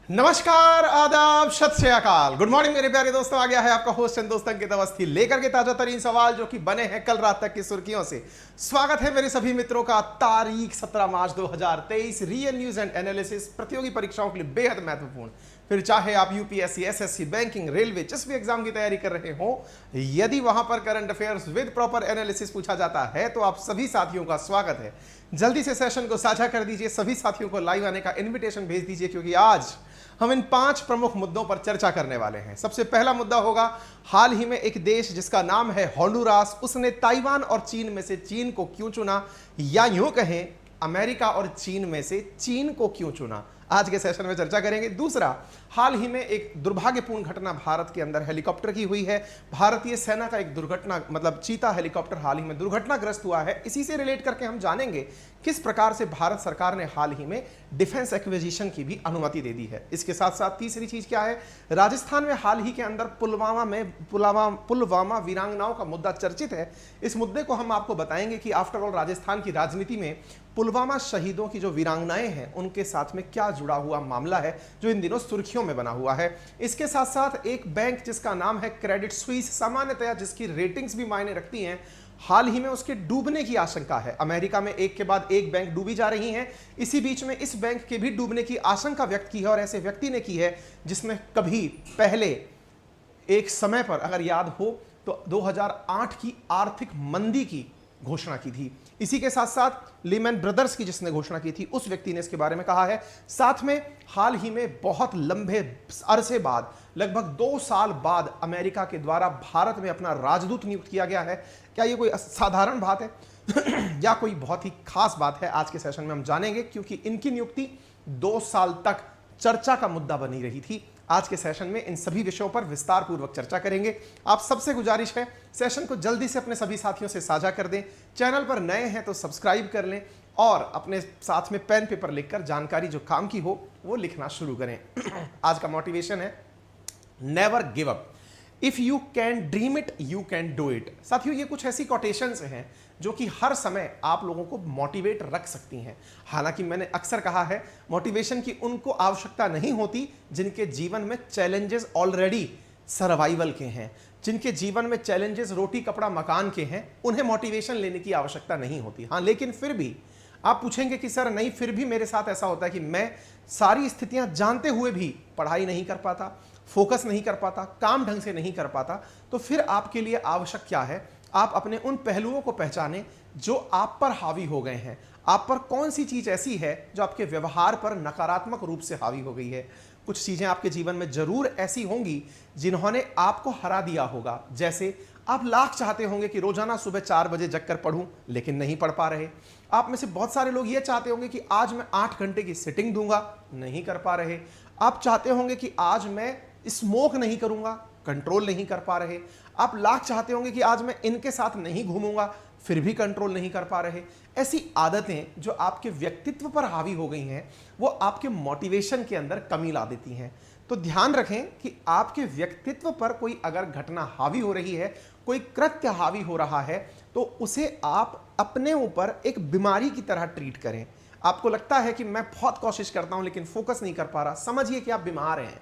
नमस्कार, आदाब, सत श्री अकाल, गुड मॉर्निंग मेरे प्यारे दोस्तों। आ गया है आपका होस्ट एंड दोस्त अंकित अवस्थी लेकर के ताजा तरीन सवाल जो कि बने हैं कल रात तक की सुर्खियों से। स्वागत है मेरे सभी मित्रों का। तारीख 17 मार्च 2023, रियल न्यूज एंड एनालिसिस प्रतियोगी परीक्षाओं के लिए बेहद महत्वपूर्ण। फिर चाहे आप यूपीएससी, एसएससी, बैंकिंग, रेलवे, जिस भी एग्जाम की तैयारी कर रहे हो, यदि वहां पर current affairs with proper analysis पूछा जाता है तो आप सभी साथियों का स्वागत है। जल्दी से सेशन को साझा कर दीजिए, सभी साथियों को लाइव आने का इन्विटेशन भेज दीजिए, क्योंकि आज हम इन 5 प्रमुख मुद्दों पर चर्चा करने वाले हैं। सबसे पहला मुद्दा होगा, हाल ही में एक देश जिसका नाम है होंडुरास, उसने ताइवान और चीन में से चीन को क्यों चुना, या यूं कहें अमेरिका और चीन में से चीन को क्यों चुना। आज के सेशन में चर्चा करेंगे। दूसरा, हाल ही में एक दुर्भाग्यपूर्ण घटना भारत के अंदर हेलीकॉप्टर की हुई है। भारतीय सेना का एक दुर्घटना मतलब चीता हेलीकॉप्टर हाल ही में दुर्घटनाग्रस्त हुआ है। इसी से रिलेट करके हम जानेंगे किस प्रकार से भारत सरकार ने हाल ही में डिफेंस एक्विजिशन की भी अनुमति दे दी है। इसके साथ साथ तीसरी चीज क्या है, राजस्थान में हाल ही के अंदर पुलवामा वीरांगनाओं का मुद्दा चर्चित है। इस मुद्दे को हम आपको बताएंगे कि आफ्टर ऑल राजस्थान की राजनीति में पुलवामा शहीदों की जो वीरांगनाएं हैं उनके साथ में क्या जुड़ा हुआ मामला है जो इन दिनों सुर्खियों में बना हुआ है। इसके साथ साथ एक बैंक जिसका नाम है क्रेडिट स्विस, सामान्यतया जिसकी रेटिंग्स भी मायने रखती हैं, हाल ही में उसके डूबने की आशंका है। अमेरिका में एक के बाद एक बैंक डूबी जा रही हैं। इसी बीच में इस बैंक के भी डूबने की आशंका व्यक्त की है, और ऐसे व्यक्ति ने की है जिसने कभी पहले एक समय पर, अगर याद हो तो 2008 की आर्थिक मंदी की घोषणा की थी। इसी के साथ साथ लीमैन ब्रदर्स की जिसने घोषणा की थी, उस व्यक्ति ने इसके बारे में कहा है। साथ में हाल ही में बहुत लंबे अरसे बाद, लगभग 2 साल बाद अमेरिका के द्वारा भारत में अपना राजदूत नियुक्त किया गया है। क्या ये कोई साधारण बात है या कोई बहुत ही खास बात है, आज के सेशन में हम जानेंगे, क्योंकि इनकी नियुक्ति 2 साल तक चर्चा का मुद्दा बनी रही थी। आज के सेशन में इन सभी विषयों पर विस्तार पूर्वक चर्चा करेंगे। आप सबसे गुजारिश है, सेशन को जल्दी से अपने सभी साथियों से साझा कर दें। चैनल पर नए हैं तो सब्सक्राइब कर लें, और अपने साथ में पेन पेपर लिखकर जानकारी जो काम की हो वो लिखना शुरू करें। आज का मोटिवेशन है, never give up, if you can dream it you can do it. साथियों, ये कुछ ऐसी कोटेशंस हैं जो कि हर समय आप लोगों को मोटिवेट रख सकती हैं। हालांकि मैंने अक्सर कहा है, मोटिवेशन की उनको आवश्यकता नहीं होती जिनके जीवन में चैलेंजेस ऑलरेडी सर्वाइवल के हैं। जिनके जीवन में चैलेंजेस रोटी कपड़ा मकान के हैं, उन्हें मोटिवेशन लेने की आवश्यकता नहीं होती। हाँ, लेकिन फिर भी आप पूछेंगे कि सर नहीं, फिर भी मेरे साथ ऐसा होता है कि मैं सारी स्थितियां जानते हुए भी पढ़ाई नहीं कर पाता, फोकस नहीं कर पाता, काम ढंग से नहीं कर पाता। तो फिर आपके लिए आवश्यक क्या है, आप अपने उन पहलुओं को पहचानें जो आप पर हावी हो गए हैं। आप पर कौन सी चीज ऐसी है जो आपके व्यवहार पर नकारात्मक रूप से हावी हो गई है। कुछ चीजें आपके जीवन में जरूर ऐसी होंगी जिन्होंने आपको हरा दिया होगा। जैसे आप लाख चाहते होंगे कि रोजाना सुबह 4 बजे जगकर पढ़ूं, लेकिन नहीं पढ़ पा रहे। आप में से बहुत सारे लोग ये चाहते होंगे कि आज मैं 8 घंटे की सिटिंग दूंगा, नहीं कर पा रहे। आप चाहते होंगे कि आज मैं स्मोक नहीं करूंगा, कंट्रोल नहीं कर पा रहे। आप लाख चाहते होंगे कि आज मैं इनके साथ नहीं घूमूंगा, फिर भी कंट्रोल नहीं कर पा रहे। ऐसी आदतें जो आपके व्यक्तित्व पर हावी हो गई हैं, वो आपके मोटिवेशन के अंदर कमी ला देती हैं। तो ध्यान रखें कि आपके व्यक्तित्व पर कोई अगर घटना हावी हो रही है, कोई कृत्य हावी हो रहा है, तो उसे आप अपने ऊपर एक बीमारी की तरह ट्रीट करें। आपको लगता है कि मैं बहुत कोशिश करता हूं लेकिन फोकस नहीं कर पा रहा, समझिए कि आप बीमार हैं,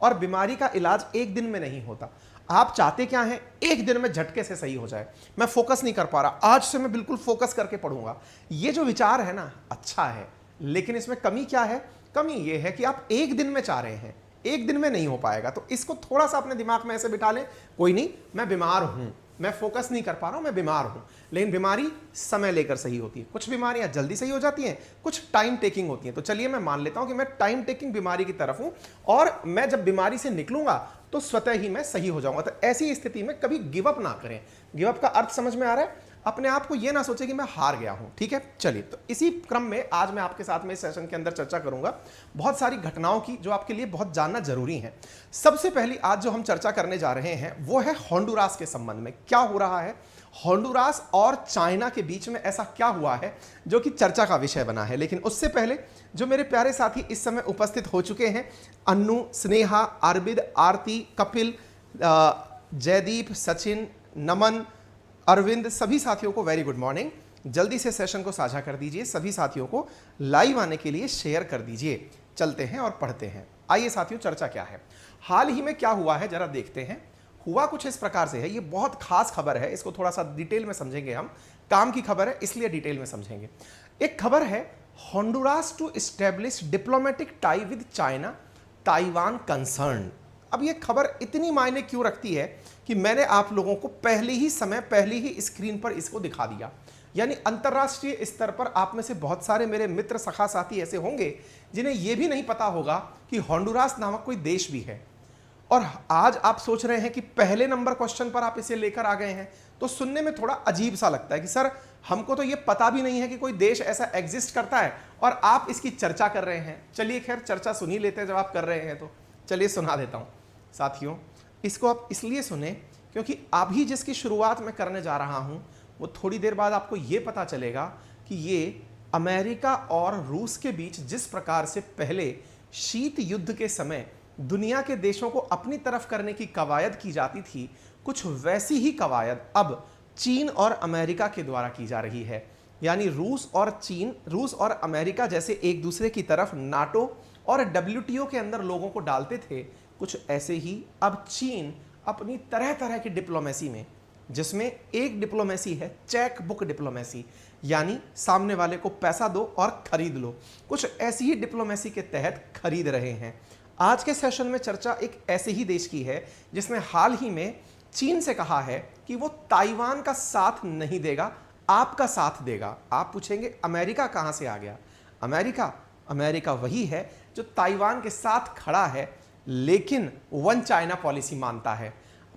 और बीमारी का इलाज एक दिन में नहीं होता। आप चाहते क्या हैं, एक दिन में झटके से सही हो जाए। मैं फोकस नहीं कर पा रहा, आज से मैं बिल्कुल फोकस करके पढ़ूंगा। ये जो विचार है ना, अच्छा है, लेकिन इसमें कमी क्या है, कमी ये है कि आप एक दिन में चाह रहे हैं, एक दिन में नहीं हो पाएगा। तो इसको थोड़ा सा अपने दिमाग में ऐसे बिठा लें, कोई नहीं, मैं बीमार हूं, मैं फोकस नहीं कर पा रहा हूं, मैं बीमार हूं। लेकिन बीमारी समय लेकर सही होती है। कुछ बीमारियां जल्दी सही हो जाती हैं, कुछ टाइम टेकिंग होती हैं। तो चलिए मैं मान लेता हूं कि मैं टाइम टेकिंग बीमारी की तरफ हूं, और मैं जब बीमारी से निकलूंगा तो स्वतः ही मैं सही हो जाऊंगा। तो ऐसी स्थिति में कभी गिव अप ना करें। गिव अप का अर्थ समझ में आ रहा है? अपने आप को यह ना सोचे कि मैं हार गया हूं। ठीक है, चलिए, तो इसी क्रम में आज मैं आपके साथ में इस सेशन के अंदर चर्चा करूंगा बहुत सारी घटनाओं की जो आपके लिए बहुत जानना जरूरी है। सबसे पहली आज जो हम चर्चा करने जा रहे हैं वो है होंडुरास के संबंध में। क्या हो रहा है होंडुरास और चाइना के बीच में, ऐसा क्या हुआ है जो कि चर्चा का विषय बना है। लेकिन उससे पहले जो मेरे प्यारे साथी इस समय उपस्थित हो चुके हैं, अन्नू, स्नेहा, अरविंद, आरती, कपिल, जयदीप, सचिन, नमन, अरविंद, सभी साथियों को वेरी गुड मॉर्निंग। जल्दी से सेशन को साझा कर दीजिए, सभी साथियों को लाइव आने के लिए शेयर कर दीजिए। चलते हैं और पढ़ते हैं। आइए साथियों, चर्चा क्या है। हाल ही में क्या हुआ है जरा देखते हैं। हुआ कुछ इस प्रकार से है, ये बहुत खास खबर है, इसको थोड़ा सा डिटेल में समझेंगे हम। काम की खबर है इसलिए डिटेल में समझेंगे। एक खबर है, Honduras to establish diplomatic tie with China, Taiwan concern. अब ये खबर इतनी मायने क्यों रखती है कि मैंने आप लोगों को पहले ही स्क्रीन पर इसको दिखा दिया। यानी अंतर्राष्ट्रीय स्तर पर आप में से बहुत सारे मेरे मित्र सखा साथी ऐसे होंगे जिन्हें यह भी नहीं पता होगा कि होंडुरास नामक कोई देश भी है। और आज आप सोच रहे हैं कि पहले नंबर क्वेश्चन पर आप इसे लेकर आ गए हैं, तो सुनने में थोड़ा अजीब सा लगता है कि सर हमको तो ये पता भी नहीं है कि कोई देश ऐसा एग्जिस्ट करता है और आप इसकी चर्चा कर रहे हैं। चलिए खैर, चर्चा सुन ही लेते हैं, जब आप कर रहे हैं तो चलिए सुना देता हूँ। साथियों, इसको आप इसलिए सुने क्योंकि अभी जिसकी शुरुआत मैं करने जा रहा हूँ वो थोड़ी देर बाद आपको ये पता चलेगा कि ये अमेरिका और रूस के बीच जिस प्रकार से पहले शीत युद्ध के समय दुनिया के देशों को अपनी तरफ करने की कवायद की जाती थी, कुछ वैसी ही कवायद अब चीन और अमेरिका के द्वारा की जा रही है। यानी रूस और अमेरिका जैसे एक दूसरे की तरफ नाटो और WTO के अंदर लोगों को डालते थे, कुछ ऐसे ही अब चीन अपनी तरह तरह की डिप्लोमेसी में, जिसमें एक डिप्लोमेसी है चेक बुक डिप्लोमेसी, यानी सामने वाले को पैसा दो और खरीद लो, कुछ ऐसी ही डिप्लोमेसी के तहत खरीद रहे हैं। आज के सेशन में चर्चा एक ऐसे ही देश की है जिसने हाल ही में चीन से कहा है कि वो ताइवान का साथ नहीं देगा, आपका साथ देगा। आप पूछेंगे अमेरिका कहां से आ गया? अमेरिका वही है जो ताइवान के साथ खड़ा है, लेकिन वन चाइना पॉलिसी मानता है।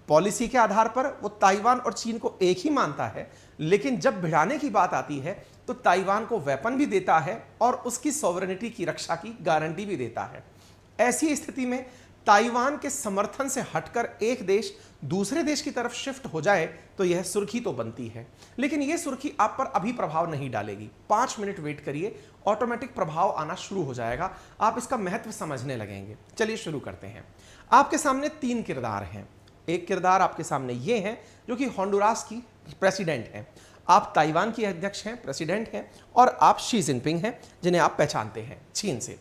पॉलिसी के आधार पर वो ताइवान और चीन को एक ही मानता है, लेकिन जब भिड़ाने की बात आती है तो ताइवान को वेपन भी देता है और उसकी सॉवरेनिटी की रक्षा की गारंटी भी देता है। ऐसी स्थिति में ताइवान के समर्थन से हटकर एक देश दूसरे देश की तरफ शिफ्ट हो जाए तो यह सुर्खी तो बनती है, लेकिन यह सुर्खी आप पर अभी प्रभाव नहीं डालेगी। 5 मिनट वेट करिए, ऑटोमेटिक प्रभाव आना शुरू हो जाएगा, आप इसका महत्व समझने लगेंगे। चलिए शुरू करते हैं। आपके सामने 3 किरदार हैं। एक किरदार आपके सामने ये है जो कि होंडुरास की प्रेसिडेंट हैं, आप ताइवान की अध्यक्ष हैं, प्रेसिडेंट हैं, और आप शी जिनपिंग हैं जिन्हें आप पहचानते हैं चीन से।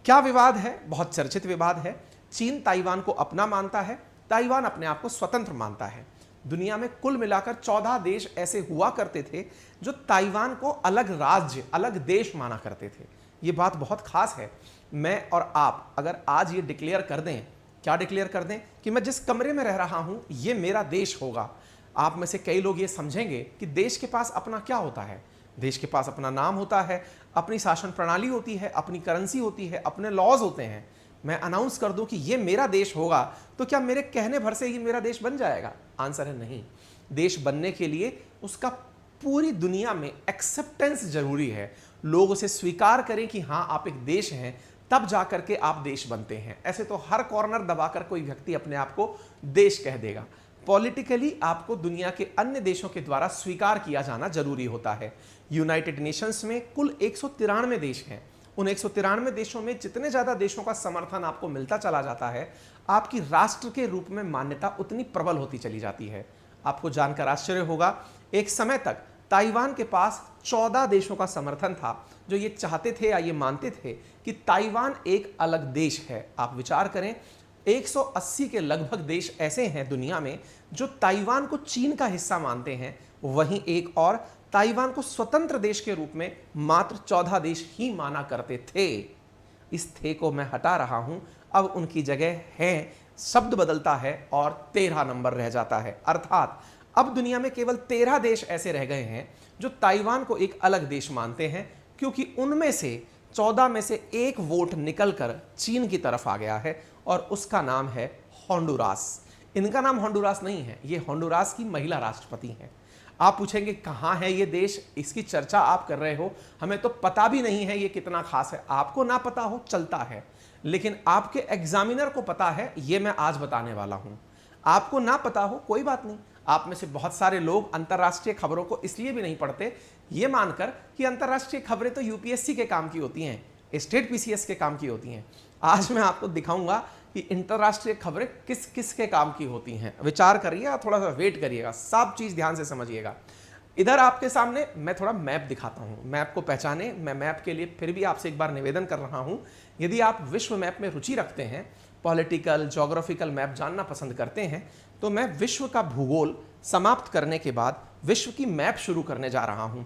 क्या विवाद है? बहुत चर्चित विवाद है। चीन ताइवान को अपना मानता है, ताइवान अपने आप को स्वतंत्र मानता है। दुनिया में कुल मिलाकर 14 देश ऐसे हुआ करते थे जो ताइवान को अलग राज्य, अलग देश माना करते थे। ये बात बहुत खास है। मैं और आप अगर आज ये डिक्लेयर कर दें, क्या डिक्लेयर कर दें कि मैं जिस कमरे में रह रहा हूं ये मेरा देश होगा, आप में से कई लोग ये समझेंगे कि देश के पास अपना क्या होता है। देश के पास अपना नाम होता है, अपनी शासन प्रणाली होती है, अपनी करेंसी होती है, अपने लॉज होते हैं। मैं अनाउंस कर दूं कि ये मेरा देश होगा तो क्या मेरे कहने भर से ही मेरा देश बन जाएगा? आंसर है नहीं। देश बनने के लिए उसका पूरी दुनिया में एक्सेप्टेंस जरूरी है। लोग उसे स्वीकार करें कि हाँ आप एक देश हैं, तब जाकर के आप देश बनते हैं। ऐसे तो हर कॉर्नर दबाकर कोई व्यक्ति अपने आप को देश कह देगा। पॉलिटिकली आपको दुनिया के अन्य देशों के द्वारा स्वीकार किया जाना जरूरी होता है। यूनाइटेड नेशंस में कुल 193 देश हैं। उन 193 देशों में जितने ज्यादा देशों का समर्थन आपको मिलता चला जाता है, आपकी राष्ट्र के रूप में मान्यता उतनी प्रबल होती चली जाती है। आपको जानकर आश्चर्य होगा, एक समय तक ताइवान के पास 14 देशों का समर्थन था जो ये चाहते थे या ये मानते थे कि ताइवान एक अलग देश है। आप विचार करें, 180 के लगभग देश ऐसे हैं दुनिया में जो ताइवान को चीन का हिस्सा मानते हैं, वहीं एक और ताइवान को स्वतंत्र देश के रूप में मात्र 14 देश ही माना करते थे। इस थे को मैं हटा रहा हूं, अब उनकी जगह है, शब्द बदलता है और 13 नंबर रह जाता है। अर्थात अब दुनिया में केवल 13 देश ऐसे रह गए हैं जो ताइवान को एक अलग देश मानते हैं, क्योंकि उनमें से 14 में से एक वोट निकलकर चीन की तरफ आ गया है और उसका नाम है होंडुरास। इनका नाम होंडुरास नहीं है, ये होंडुरास की महिला राष्ट्रपति हैं। आप पूछेंगे कहाँ है ये देश, इसकी चर्चा आप कर रहे हो, हमें तो पता भी नहीं है ये कितना खास है। आपको ना पता हो चलता है, लेकिन आपके एग्जामिनर को पता है, ये मैं आज बताने वाला हूं। आपको ना पता हो कोई बात नहीं। आप में से बहुत सारे लोग अंतर्राष्ट्रीय खबरों को इसलिए भी नहीं पढ़ते, ये मानकर कि अंतर्राष्ट्रीय खबरें तो यूपीएससी के काम की होती हैं, स्टेट पीसीएस के काम की होती हैं। आज मैं आपको दिखाऊंगा कि अंतर्राष्ट्रीय खबरें किस किस के काम की होती हैं। विचार करिए, थोड़ा सा वेट करिएगा, सब चीज ध्यान से समझिएगा। इधर आपके सामने मैं थोड़ा मैप दिखाता हूं, मैप को पहचाने। मैं मैप के लिए फिर भी आपसे एक बार निवेदन कर रहा हूं, यदि आप विश्व मैप में रुचि रखते हैं, पॉलिटिकल ज्योग्राफिकल मैप जानना पसंद करते हैं, तो मैं विश्व का भूगोल समाप्त करने के बाद विश्व की मैप शुरू करने जा रहा हूं।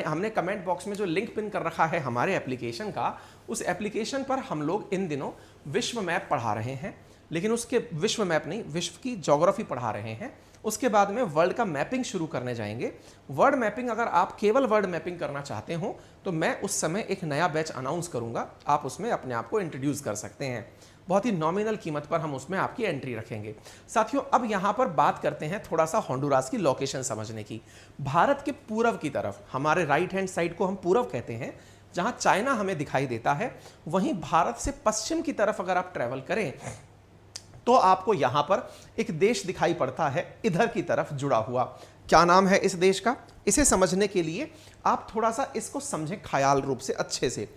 हमने कमेंट बॉक्स में जो लिंक पिन कर रखा है हमारे एप्लीकेशन का, उस एप्लीकेशन पर हम लोग इन दिनों विश्व मैप पढ़ा रहे हैं, लेकिन उसके विश्व मैप नहीं, विश्व की ज्योग्राफी पढ़ा रहे हैं। उसके बाद में वर्ल्ड का मैपिंग शुरू करने जाएंगे। वर्ड मैपिंग, अगर आप केवल वर्ड मैपिंग करना चाहते हो तो मैं उस समय एक नया बैच अनाउंस करूंगा, आप उसमें अपने आप को इंट्रोड्यूस कर सकते हैं। बहुत ही नॉमिनल कीमत पर हम उसमें आपकी एंट्री रखेंगे। साथियों, अब यहाँ पर बात करते हैं थोड़ा सा होंडुरास की लोकेशन समझने की। भारत के पूर्व की तरफ, हमारे राइट हैंड साइड को हम पूर्व कहते हैं, जहाँ चाइना हमें दिखाई देता है, वहीं भारत से पश्चिम की तरफ अगर आप ट्रैवल करें तो आपको यहां पर एक देश दिखाई पड़ता है इधर की तरफ जुड़ा हुआ। क्या नाम है इस देश का? इसे समझने के लिए आप थोड़ा सा इसको समझें ख्याल रूप से अच्छे से।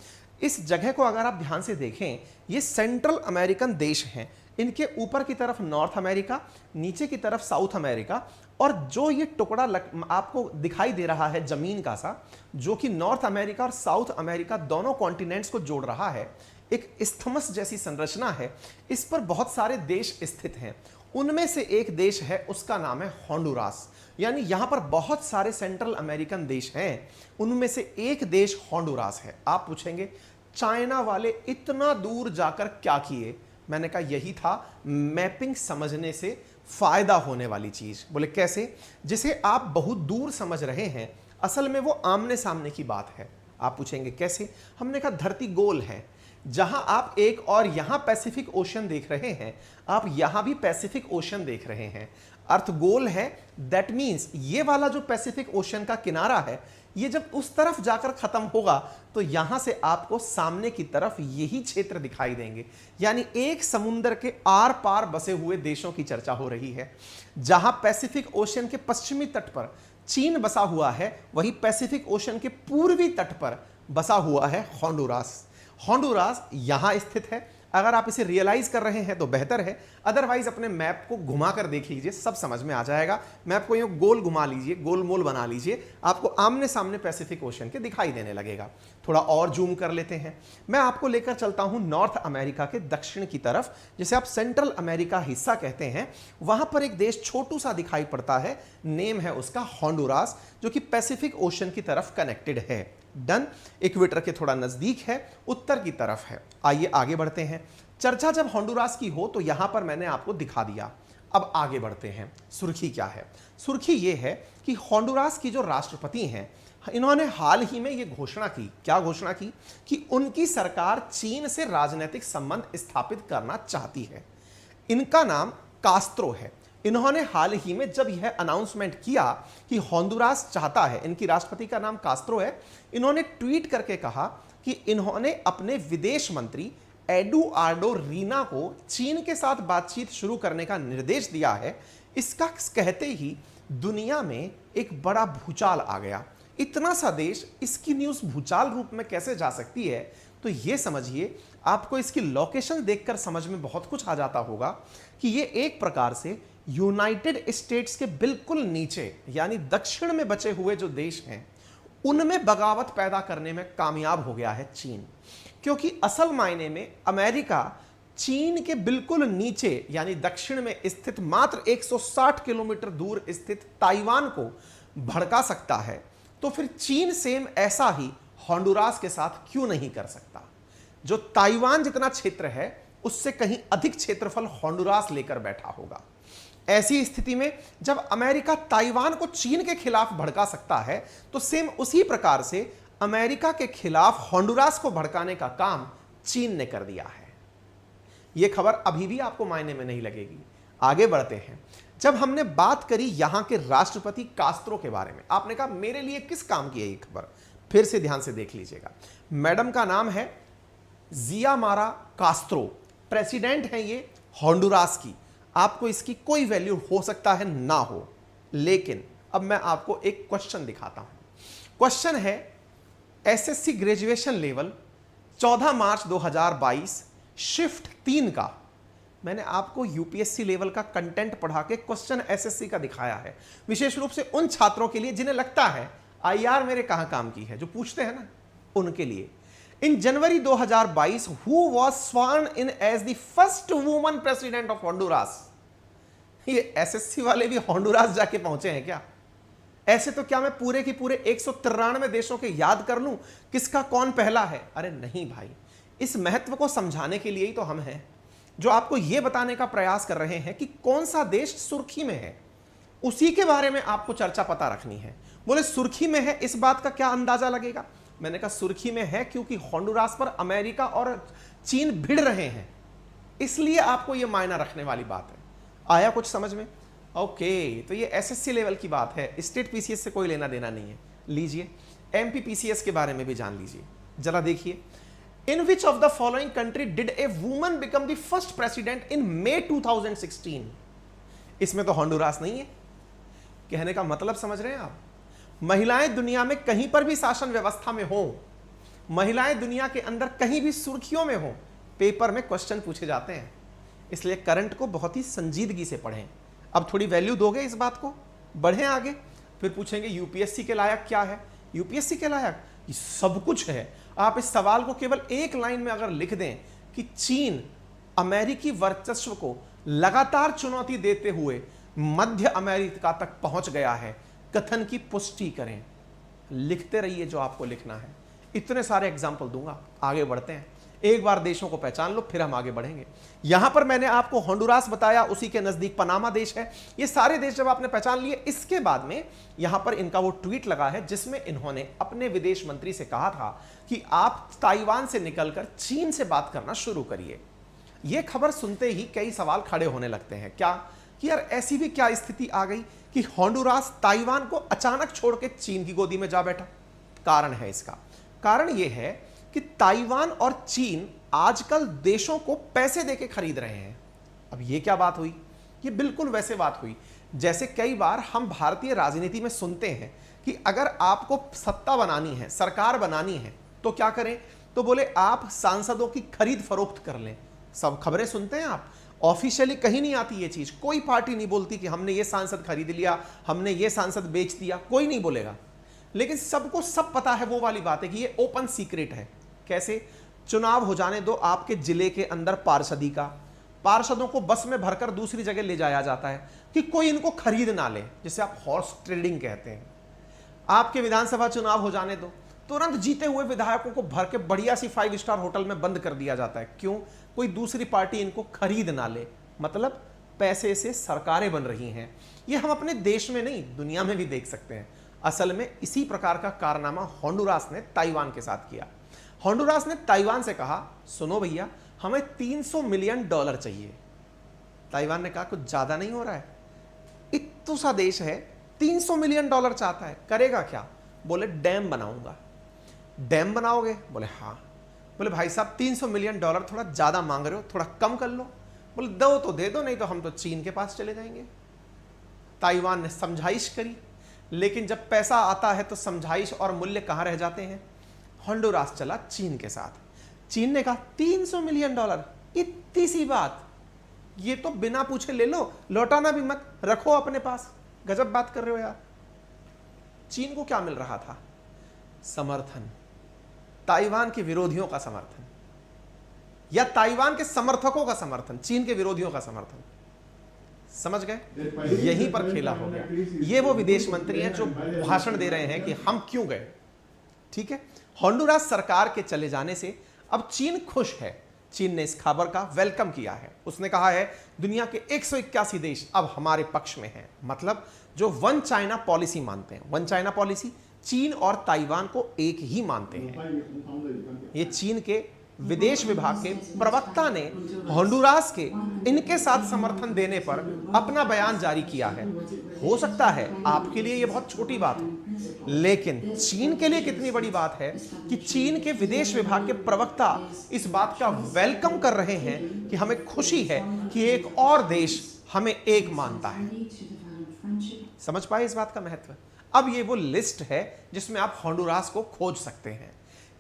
इस जगह को अगर आप ध्यान से देखें, ये सेंट्रल अमेरिकन देश हैं। इनके ऊपर की तरफ नॉर्थ अमेरिका, नीचे की तरफ साउथ अमेरिका, और जो ये टुकड़ा आपको दिखाई दे रहा है जमीन का सा, जो कि नॉर्थ अमेरिका और साउथ अमेरिका दोनों कॉन्टिनेंट्स को जोड़ रहा है, एक स्थमस जैसी संरचना है। इस पर बहुत सारे देश स्थित हैं। उनमें से एक देश है, उसका नाम है होंडुरास। यानी यहां पर बहुत सारे सेंट्रल अमेरिकन देश हैं, उनमें से एक देश होंडुरास है। आप पूछेंगे चाइना वाले इतना दूर जाकर क्या किए? मैंने कहा यही था मैपिंग समझने से फायदा होने वाली चीज। बोले कैसे? जिसे आप बहुत दूर समझ रहे हैं, असल में वो आमने सामने की बात है। आप पूछेंगे कैसे? हमने कहा धरती गोल है, जहां आप एक और यहां पैसिफिक ओशन देख रहे हैं, आप यहां भी पैसिफिक ओशन देख रहे हैं। अर्थ गोल है, दैट मीन्स ये वाला जो पैसिफिक ओशन का किनारा है, ये जब उस तरफ जाकर खत्म होगा तो यहां से आपको सामने की तरफ यही क्षेत्र दिखाई देंगे। यानी एक समुद्र के आर पार बसे हुए देशों की चर्चा हो रही है। जहां पैसिफिक ओशन के पश्चिमी तट पर चीन बसा हुआ है, वहीं पैसिफिक ओशन के पूर्वी तट पर बसा हुआ है होंडुरास। होंडुरास यहां स्थित है। अगर आप इसे रियलाइज कर रहे हैं तो बेहतर है, अदरवाइज अपने मैप को घुमाकर देख लीजिए, सब समझ में आ जाएगा। मैप को यूं गोल घुमा लीजिए, गोल मोल बना लीजिए, आपको आमने सामने पैसिफिक ओशन के दिखाई देने लगेगा। थोड़ा और जूम कर लेते हैं, मैं आपको लेकर चलता हूं नॉर्थ अमेरिका के दक्षिण की तरफ, जिसे आप सेंट्रल अमेरिका हिस्सा कहते हैं। वहां पर एक देश छोटू सा दिखाई पड़ता है, नेम है उसका होंडुरास, जो कि पैसिफिक ओशन की तरफ कनेक्टेड है। डन, इक्वेटर के थोड़ा नजदीक है, उत्तर की तरफ है। आइए आगे बढ़ते हैं। चर्चा जब होंडुरास की हो तो यहां पर मैंने आपको दिखा दिया। अब आगे बढ़ते हैं। सुर्खी क्या है? सुर्खी यह है कि होंडुरास की जो राष्ट्रपति हैं, इन्होंने हाल ही में यह घोषणा की। क्या घोषणा की? कि उनकी सरकार चीन से राजनीतिक संबंध स्थापित करना चाहती है। इनका नाम कास्त्रो है। इन्होंने हाल ही में जब यह अनाउंसमेंट किया कि होंडुरास चाहता है, इनकी राष्ट्रपति का नाम कास्त्रो है, इन्होंने ट्वीट करके कहा कि इन्होंने अपने विदेश मंत्री एडुआर्डो रीना को चीन के साथ बातचीत शुरू करने का निर्देश दिया है। इसका कहते ही दुनिया में एक बड़ा भूचाल आ गया। इतना सा देश, इसकी न्यूज़ भूचाल रूप में कैसे जा सकती है? तो ये समझिए, आपको इसकी लोकेशन देखकर समझ में बहुत कुछ आ जाता होगा कि ये एक प्रकार से यूनाइटेड स्टेट्स के बिल्कुल नीचे, यानी दक्षिण में बचे हुए जो देश हैं, उनमें बगावत पैदा करने में कामयाब हो गया है चीन। क्योंकि असल मायने में अमेरिका चीन के बिल्कुल नीचे, यानी दक्षिण में स्थित मात्र 160 किलोमीटर दूर स्थित ताइवान को भड़का सकता है, तो फिर चीन सेम ऐसा ही होंडुरास के साथ क्यों नहीं कर सकता? जो ताइवान जितना क्षेत्र है, उससे कहीं अधिक क्षेत्रफल होंडुरास लेकर बैठा होगा। ऐसी स्थिति में जब अमेरिका ताइवान को चीन के खिलाफ भड़का सकता है, तो सेम उसी प्रकार से अमेरिका के खिलाफ होंडुरास को भड़काने का काम चीन ने कर दिया है। यह खबर अभी भी आपको मायने में नहीं लगेगी। आगे बढ़ते हैं। जब हमने बात करी यहां के राष्ट्रपति कास्त्रो के बारे में, आपने कहा मेरे लिए किस काम की है ये खबर? फिर से ध्यान से देख लीजिएगा। मैडम का नाम है जियामारा कास्त्रो, प्रेसिडेंट है ये होंडुरास की। आपको इसकी कोई वैल्यू हो सकता है ना हो, लेकिन अब मैं आपको एक क्वेश्चन दिखाता हूं। क्वेश्चन है एसएससी ग्रेजुएशन लेवल 14 मार्च 2022 शिफ्ट 3 का। मैंने आपको यूपीएससी लेवल का कंटेंट पढ़ा के क्वेश्चन एसएससी का दिखाया है, विशेष रूप से उन छात्रों के लिए जिन्हें लगता है आईआर मेरे कहां काम की है, जो पूछते हैं ना उनके लिए। In January 2022 who was sworn in as the first woman president of Honduras. ये एसएससी वाले भी होंडुरास जाके पहुंचे हैं क्या? ऐसे तो क्या मैं पूरे की पूरे 193 देशों के याद कर लूं किसका कौन पहला है? अरे नहीं भाई, इस महत्व को समझाने के लिए ही तो हम हैं, जो आपको यह बताने का प्रयास कर रहे हैं कि कौन सा देश सुर्खी में है, उसी के बारे में आपको चर्चा पता रखनी है। बोले सुर्खी में है, इस बात का क्या अंदाजा लगेगा? मैंने कहा सुर्खी में है क्योंकि होंडुरास पर अमेरिका और चीन भिड़ रहे हैं, इसलिए आपको यह मायना रखने वाली बात है। आया कुछ समझ में? ओके, तो ये एसएससी लेवल की बात है, स्टेट पीसीएस से कोई लेना देना नहीं है। लीजिए एमपी पीसीएस के बारे में भी जान लीजिए, जरा देखिए। In which of the following country did a woman become the first president in May 2016? इसमें तो होंडुरास नहीं है। कहने का मतलब समझ रहे हैं आप? महिलाएं दुनिया में कहीं पर भी शासन व्यवस्था में हो, महिलाएं दुनिया के अंदर कहीं भी सुर्खियों में हो, पेपर में क्वेश्चन पूछे जाते हैं। इसलिए करंट को बहुत ही संजीदगी से पढ़ें। अब थोड़ी वैल्यू दोगे इस बात को, बढ़ें आगे, फिर पूछेंगे यूपीएससी के लायक क्या है? यूपीएससी के लायक ये सब कुछ है। आप इस सवाल को केवल एक लाइन में अगर लिख दें कि चीन अमेरिकी वर्चस्व को लगातार चुनौती देते हुए मध्य अमेरिका तक पहुंच गया है, कथन की पुष्टि करें। लिखते रहिए जो आपको लिखना है। इतने सारे एग्जाम्पल दूंगा, आगे बढ़ते हैं। एक बार देशों को पहचान लो, फिर हम आगे बढ़ेंगे। यहां पर मैंने आपको होंडुरास बताया, उसी के नजदीक पनामा देश है। ये सारे देश जब आपने पहचान लिए, इसके बाद में यहां पर इनका वो ट्वीट लगा है जिसमें इन्होंने अपने विदेश मंत्री से कहा था कि आप ताइवान से निकलकर चीन से बात करना शुरू करिए। यह खबर सुनते ही कई सवाल खड़े होने लगते हैं, क्या कि यार ऐसी भी क्या स्थिति आ गई कि होंडुरास ताइवान को अचानक छोड़ के चीन की गोदी में जा बैठा? कारण है इसका, कारण यह है कि ताइवान और चीन आजकल देशों को पैसे देके खरीद रहे हैं। अब ये क्या बात हुई? ये बिल्कुल वैसे बात हुई जैसे कई बार हम भारतीय राजनीति में सुनते हैं कि अगर आपको सत्ता बनानी है, सरकार बनानी है, तो क्या करें? तो बोले आप सांसदों की खरीद फरोख्त कर लें। सब खबरें सुनते हैं आप, ऑफिशियली कहीं नहीं आती ये चीज, कोई पार्टी नहीं बोलती कि हमने ये सांसद खरीद लिया, हमने ये सांसद बेच दिया, कोई नहीं बोलेगा। लेकिन सबको सब पता है, वो वाली बात है कि ये ओपन सीक्रेट है। कैसे? चुनाव हो जाने दो आपके जिले के अंदर पार्षदी का, पार्षदों को बस में भरकर दूसरी जगह ले जाया जाता है कि कोई इनको खरीद ना ले, जिसे आप हॉर्स ट्रेडिंग कहते हैं। आपके विधानसभा चुनाव हो जाने दो, तुरंत जीते हुए विधायकों को भर के बढ़िया सी 5 स्टार होटल में बंद कर दिया जाता है। क्यों? कोई दूसरी पार्टी इनको खरीद ना ले। मतलब पैसे से सरकारें बन रही हैं। ये हम अपने देश में नहीं, दुनिया में भी देख सकते हैं। असल में इसी प्रकार का कारनामा होंडुरास ने ताइवान के साथ किया। होंडुरास ने ताइवान से कहा, सुनो भैया, हमें $300 मिलियन चाहिए। ताइवान ने कहा कुछ ज्यादा नहीं हो रहा है? इतना सा देश है, $300 मिलियन चाहता है, करेगा क्या? बोले डैम बनाऊंगा। डैम बनाओगे? बोले हाँ। बोले भाई साहब $300 मिलियन थोड़ा ज्यादा मांग रहे हो, थोड़ा कम कर लो। बोले दो तो दे दो, नहीं तो हम तो चीन के पास चले जाएंगे। ताइवान ने समझाइश करी, लेकिन जब पैसा आता है तो समझाइश और मूल्य कहां रह जाते हैं? होंडुरास चला चीन के साथ। चीन ने कहा $300 मिलियन, इतनी सी बात, ये तो बिना पूछे ले लो, लौटाना भी मत, रखो अपने पास। गजब बात कर रहे हो यार। चीन को क्या मिल रहा था? समर्थन, ताइवान के विरोधियों का समर्थन, या ताइवान के समर्थकों का समर्थन, चीन के विरोधियों का समर्थन। समझ गए? यहीं पर खेला हो गया। ये वो विदेश मंत्री हैं जो भाषण दे रहे हैं कि हम क्यों गए। ठीक है, होंडुरास सरकार के चले जाने से अब चीन खुश है। चीन ने इस खबर का वेलकम किया है। उसने कहा है दुनिया के 181 देश अब हमारे पक्ष में हैं। मतलब जो वन चाइना पॉलिसी मानते हैं, वन चाइना पॉलिसी, चीन और ताइवान को एक ही मानते हैं। ये चीन के विदेश विभाग के प्रवक्ता ने होंडुरास के इनके साथ समर्थन देने पर अपना बयान जारी किया है। हो सकता है आपके लिए यह बहुत छोटी बात हो, लेकिन चीन के लिए कितनी बड़ी बात है कि चीन के विदेश विभाग के प्रवक्ता इस बात का वेलकम कर रहे हैं कि हमें खुशी है कि एक और देश हमें एक मानता है। समझ पाए इस बात का महत्व? अब ये वो लिस्ट है जिसमें आप होंडुरास को खोज सकते हैं।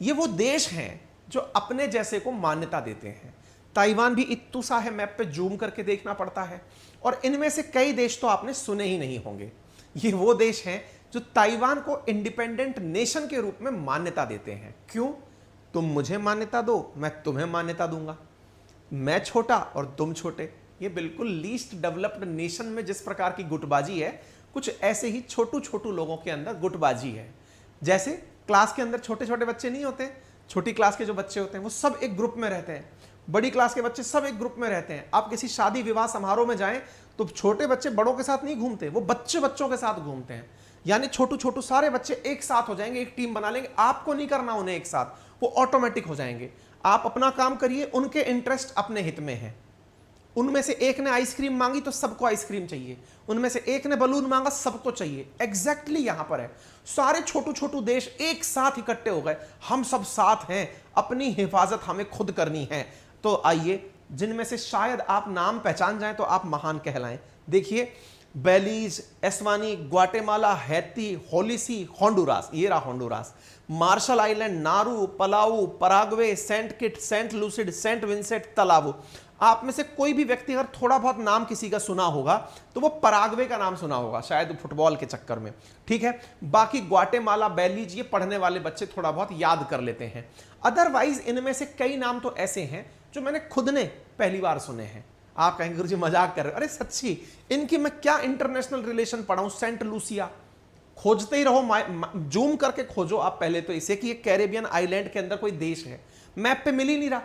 ये वो देश हैं जो अपने जैसे को मान्यता देते हैं। ताइवान भी इत्तू सा है, मैप पे जूम करके देखना पड़ता है। और इनमें से कई देश तो आपने सुने ही नहीं होंगे। ये वो देश हैं जो ताइवान को इंडिपेंडेंट नेशन के रूप में मान्यता देते हैं। क्यों? तुम मुझे मान्यता दो, मैं तुम्हें मान्यता दूंगा। मैं छोटा और तुम छोटे। ये बिल्कुल लीस्ट डेवलप्ड नेशन में जिस प्रकार की गुटबाजी है, कुछ ऐसे ही छोटू छोटू लोगों के अंदर गुटबाजी है। जैसे क्लास के अंदर छोटे छोटे बच्चे नहीं होते, छोटी क्लास के जो बच्चे होते हैं वो सब एक ग्रुप में रहते हैं, बड़ी क्लास के बच्चे सब एक ग्रुप में रहते हैं। आप किसी शादी विवाह समारोह में जाएं तो छोटे बच्चे बड़ों के साथ नहीं घूमते, वो बच्चे बच्चों के साथ घूमते हैं। यानी छोटू छोटू सारे बच्चे एक साथ हो जाएंगे, एक टीम बना लेंगे। आपको नहीं करना उन्हें एक साथ, वो ऑटोमेटिक हो जाएंगे। आप अपना काम करिए, उनके इंटरेस्ट अपने हित में है। उनमें से एक ने आइसक्रीम मांगी तो सबको आइसक्रीम चाहिए, उनमें से एक ने बलून मांगा सबको चाहिए। एग्जैक्टली यहां पर है, सारे छोटू छोटू देश एक साथ इकट्ठे हो गए, हम सब साथ हैं, अपनी हिफाजत हमें खुद करनी है। तो आइए, जिनमें से शायद आप नाम पहचान जाएं तो आप महान कहलाएं। देखिए, Belize, Eswatini, Guatemala, Haiti, Holy See, Honduras, ये रहा Honduras, Marshall Island, Nauru, Palau, Paraguay, Saint Kitts, Saint Lucia, Saint Vincent, Tuvalu. आप में से कोई भी व्यक्ति अगर थोड़ा बहुत नाम किसी का सुना होगा तो वो पराग्वे का नाम सुना होगा, शायद फुटबॉल के चक्कर में। ठीक है, बाकी ग्वाटेमाला, बेलीज, ये पढ़ने वाले बच्चे थोड़ा बहुत याद कर लेते हैं। अदरवाइज इनमें से कई नाम तो ऐसे हैं जो मैंने खुद ने पहली बार सुने हैं। आप कहेंगे गुरुजी मजाक कर रहे हो, अरे सच्ची, इनकी मैं क्या इंटरनेशनल रिलेशन पढ़ाऊं। सेंट लूसिया, खोजते ही रहो, जूम करके खोजो आप पहले तो इसे कि ये कैरेबियन आइलैंड के अंदर कोई देश है, मैप पे मिल ही नहीं रहा।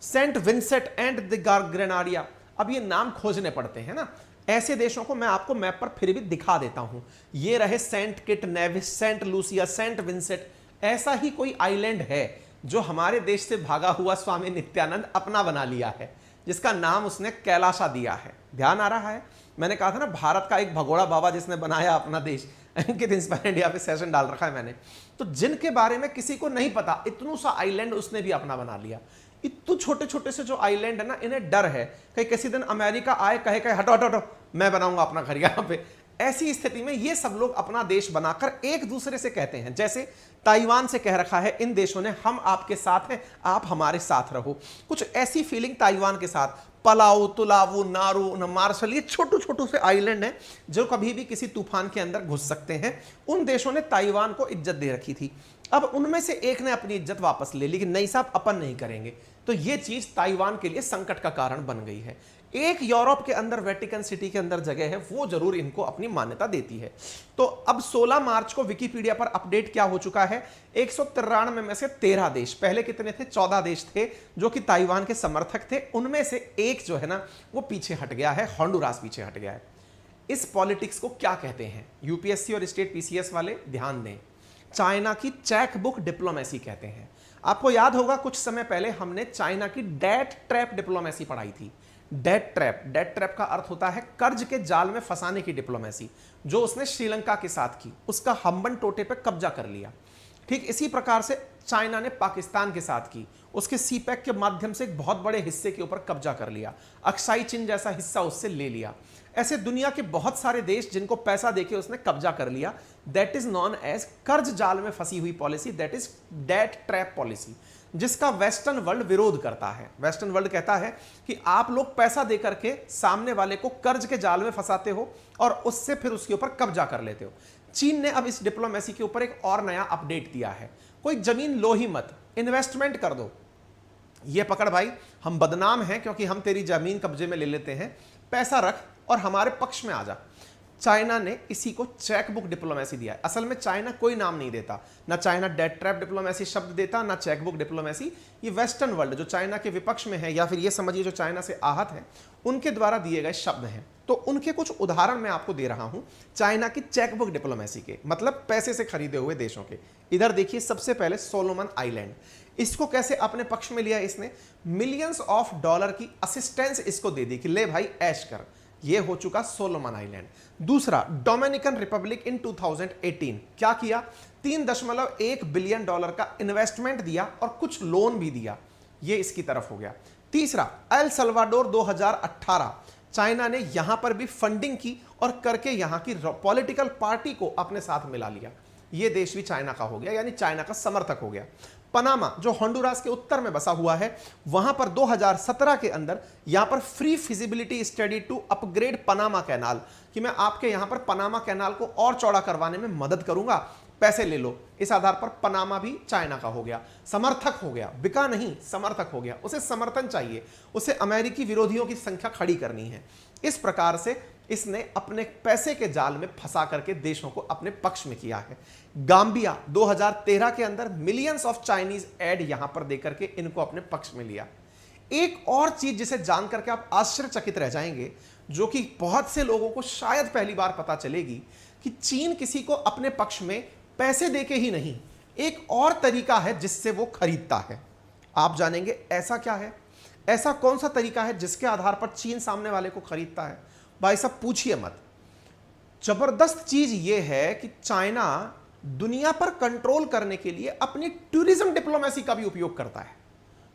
सेंट विंसेंट एंड द ग्रेनाडिया, अब ये नाम खोजने पड़ते हैं ना। ऐसे देशों को मैं आपको मैप पर फिर भी दिखा देता हूं। ये रहे Saint Kitts, Nevis, Saint Lucia, Saint Vincent. ऐसा ही कोई आइलैंड है जो हमारे देश से भागा हुआ स्वामी नित्यानंद अपना बना लिया है, जिसका नाम उसने कैलाशा दिया है। ध्यान आ रहा है? मैंने कहा था ना, भारत का एक भगोड़ा बाबा जिसने बनाया अपना देश, अंकित इंस्पायर इंडिया पे सेशन डाल रखा है मैंने। तो जिनके बारे में किसी को नहीं पता, इतनू सा आइलैंड उसने भी अपना बना लिया। इतने छोटे छोटे से जो आइलैंड है ना, इन्हें डर है कहीं किसी दिन अमेरिका आए कहे कहे हटो हटो हटो, मैं बनाऊंगा अपना घर यहाँ पे। ऐसी स्थिति में ये सब लोग अपना देश बनाकर एक दूसरे से कहते हैं, जैसे ताइवान से कह रखा है इन देशों ने, हम आपके साथ हैं, आप हमारे साथ रहो। कुछ ऐसी फीलिंग ताइवान के साथ। पलाऊ, तुलावू, नारू, मार्शल, ये छोटू छोटू से आइलैंड हैं जो कभी भी किसी तूफान के अंदर घुस सकते हैं। उन देशों ने ताइवान को इज्जत दे रखी थी। अब उनमें से एक ने अपनी इज्जत वापस ले ली कि नहीं साहब, अपन नहीं करेंगे। तो ये चीज ताइवान के लिए संकट का कारण बन गई है। एक यूरोप के अंदर वेटिकन सिटी के अंदर जगह है, वो जरूर इनको अपनी मान्यता देती है। तो अब 16 मार्च को विकिपीडिया पर अपडेट क्या हो चुका है, 193 में से 13 देश, पहले कितने थे, 14 देश थे जो कि ताइवान के समर्थक थे। उनमें से एक जो है ना, वो पीछे हट गया है, होंडुरास पीछे हट गया है। इस पॉलिटिक्स को क्या कहते हैं? यूपीएससी और स्टेट पीसीएस वाले ध्यान दें, चाइना की चेक बुक डिप्लोमेसी कहते हैं। आपको याद होगा कुछ समय पहले हमने चाइना की डेट ट्रैप डिप्लोमेसी पढ़ाई थी। डेट ट्रैप का अर्थ होता है कर्ज के जाल में फंसाने की डिप्लोमेसी, जो उसने श्रीलंका के साथ की, उसका हम्बन टोटे पे कब्जा कर लिया। ठीक इसी प्रकार से चाइना ने पाकिस्तान के साथ की, उसके सीपैक के माध्यम से एक बहुत बड़े हिस्से के ऊपर कब्जा कर लिया, अक्साई चीन जैसा हिस्सा उससे ले लिया। ऐसे दुनिया के बहुत सारे देश जिनको पैसा देके उसने कब्जा कर लिया, दैट इज नॉन एज कर्ज जाल में फंसी हुई policy, that is debt trap policy, जिसका वेस्टर्न वर्ल्ड विरोध करता है। वेस्टर्न वर्ल्ड कहता है कि आप लोग पैसा देकर के सामने वाले को कर्ज के जाल में फंसाते हो और उससे फिर उसके ऊपर कब्जा कर लेते हो। चीन ने अब इस डिप्लोमेसी के ऊपर एक और नया अपडेट दिया है, कोई जमीन लो ही मत, इन्वेस्टमेंट कर दो। ये पकड़ भाई, हम बदनाम हैं क्योंकि हम तेरी जमीन कब्जे में ले लेते हैं, पैसा रख और हमारे पक्ष में आ जा। चाइना ने इसी को चेक बुक डिप्लोमेसी दिया है। असल में चाइना कोई नाम नहीं देता, ना चाइना डेट ट्रैप डिप्लोमेसी शब्द देता, ना चेक बुक डिप्लोमेसी। ये वेस्टर्न वर्ल्ड जो चाइना के विपक्ष में है, या फिर ये समझिए जो चाइना से आहत है, उनके द्वारा दिए गए शब्द हैं। तो उनके कुछ उदाहरण मैं आपको दे रहा हूं चाइना की चेक बुक डिप्लोमेसी के, मतलब पैसे से खरीदे हुए देशों के। इधर देखिए, सबसे पहले सोलोमन आइलैंड, इसको कैसे अपने पक्ष में लिया इसने, मिलियंस ऑफ डॉलर की असिस्टेंस इसको दे दी कि ले भाई ऐश कर। ये हो चुका सोलोमन आइलैंड। दूसरा, डोमिनिकन रिपब्लिक इन 2018 क्या किया, 3.1 बिलियन डॉलर का इन्वेस्टमेंट दिया और कुछ लोन भी दिया, ये इसकी तरफ हो गया। तीसरा, एल सल्वाडोर 2018, चाइना ने यहां पर भी फंडिंग की और करके यहां की पॉलिटिकल पार्टी को अपने साथ मिला लिया। ये देश भी चाइना का हो गया, यानी चाइना का समर्थक हो गया। पनामा जो होंडुरास के उत्तर में बसा हुआ है, वहां पर 2017 के अंदर यहां पर free feasibility study to upgrade Panama canal, कि मैं आपके यहां पर पनामा कैनाल को और चौड़ा करवाने में मदद करूंगा, पैसे ले लो। इस आधार पर पनामा भी चाइना का हो गया, समर्थक हो गया, बिका नहीं, समर्थक हो गया। उसे समर्थन चाहिए, उसे अमेरिकी विरोधियों की संख्या खड़ी करनी है। इस प्रकार से इसने अपने पैसे के जाल में फंसा करके देशों को अपने पक्ष में किया है। गाम्बिया 2013 के अंदर मिलियंस ऑफ चाइनीज ऐड यहां पर देकर के इनको अपने पक्ष में लिया। एक और चीज जिसे जान करके आप आश्चर्यचकित रह जाएंगे, जो कि बहुत से लोगों को शायद पहली बार पता चलेगी, कि चीन किसी को अपने पक्ष में पैसे देके ही नहीं, एक और तरीका है जिससे वो खरीदता है। आप जानेंगे ऐसा क्या है, ऐसा कौन सा तरीका है जिसके आधार पर चीन सामने वाले को खरीदता है। भाई साहब पूछिए मत, जबरदस्त चीज यह है कि चाइना दुनिया पर कंट्रोल करने के लिए अपनी टूरिज्म डिप्लोमेसी का भी उपयोग करता है।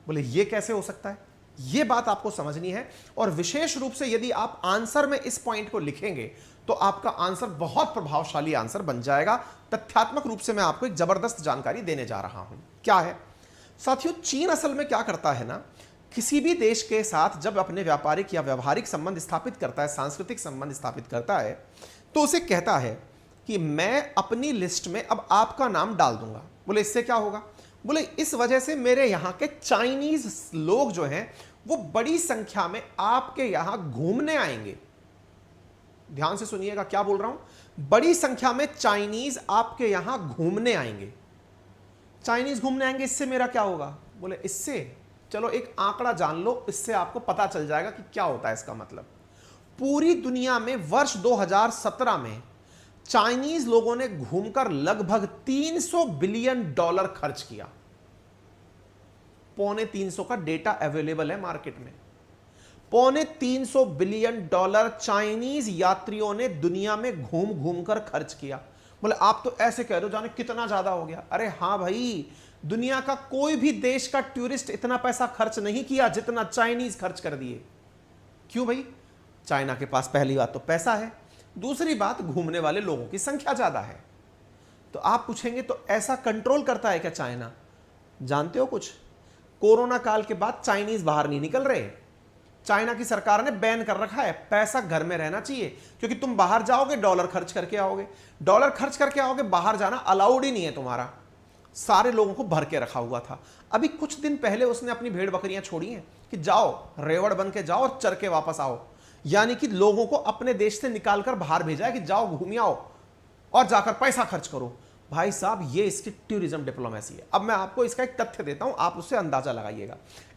बोले ये कैसे हो सकता है, यह बात आपको समझनी है। और विशेष रूप से यदि आप आंसर में इस पॉइंट को लिखेंगे तो आपका आंसर बहुत प्रभावशाली आंसर बन जाएगा। तथ्यात्मक रूप से मैं आपको एक जबरदस्त जानकारी देने जा रहा हूं। क्या है साथियों, चीन असल में क्या करता है ना, किसी भी देश के साथ जब अपने व्यापारिक या व्यवहारिक संबंध स्थापित करता है, सांस्कृतिक संबंध स्थापित करता है, तो उसे कहता है कि मैं अपनी लिस्ट में अब आपका नाम डाल दूंगा। बोले इससे क्या होगा, बोले इस वजह से मेरे यहां के चाइनीज लोग जो हैं वो बड़ी संख्या में आपके यहां घूमने आएंगे। ध्यान से सुनिएगा क्या बोल रहा हूं, बड़ी संख्या में चाइनीज आपके यहां घूमने आएंगे। चाइनीज घूमने आएंगे, इससे मेरा क्या होगा, बोले इससे चलो एक आंकड़ा जान लो, इससे आपको पता चल जाएगा कि क्या होता है इसका मतलब। पूरी दुनिया में वर्ष 2017 में चाइनीज लोगों ने घूमकर लगभग $300 बिलियन खर्च किया। $250 का डेटा अवेलेबल है मार्केट में। $250 बिलियन चाइनीज यात्रियों ने दुनिया में घूम घूम कर खर्च किया। बोले आप तो ऐसे कह रहे हो जाने कितना ज्यादा हो गया। अरे हां भाई, दुनिया का कोई भी देश का टूरिस्ट इतना पैसा खर्च नहीं किया जितना चाइनीज खर्च कर दिए। क्यों भाई, चाइना के पास पहली बात तो पैसा है, दूसरी बात घूमने वाले लोगों की संख्या ज्यादा है। तो आप पूछेंगे तो ऐसा कंट्रोल करता है क्या चाइना? जानते हो कुछ, कोरोना काल के बाद चाइनीज बाहर नहीं निकल रहे। चाइना की सरकार ने बैन कर रखा है, पैसा घर में रहना चाहिए, क्योंकि तुम बाहर जाओगे डॉलर खर्च करके आओगे, डॉलर खर्च करके आओगे, बाहर जाना अलाउड ही नहीं है तुम्हारा। सारे लोगों को भर के रखा हुआ था। अभी कुछ दिन पहले उसने अपनी भेड़ बकरियां छोड़ी हैं कि जाओ रेवड़ बन के जाओ और चर के वापस आओ, यानी कि लोगों को अपने देश से निकालकर बाहर भेजा है कि जाओ घूम आओ और जाकर पैसा खर्च करो। भाई साहब ये इसकी टूरिज्म डिप्लोमेसी है। अब मैं आपको इसका एक तथ्य देता हूं, आप उससे अंदाजा लगाइएगा।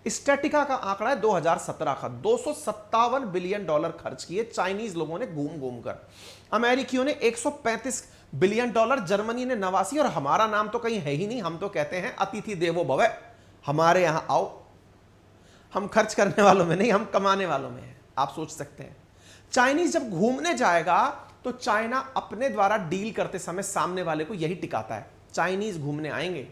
स्टैटिका का आंकड़ा है 2017 का, $257 बिलियन खर्च किए चाइनीज लोगों ने घूम घूम कर। अमेरिकियों ने $135 बिलियन, जर्मनी ने 89, और हमारा नाम तो कहीं है ही नहीं। हम तो कहते हैं अतिथि देवो भव, हमारे यहां आओ। हम खर्च करने वालों में नहीं, हम कमाने वालों में हैं। आप सोच सकते हैं चाइनीज जब घूमने जाएगा तो चाइना अपने द्वारा डील करते समय सामने वाले को यही टिकाता है, चाइनीज घूमने आएंगे,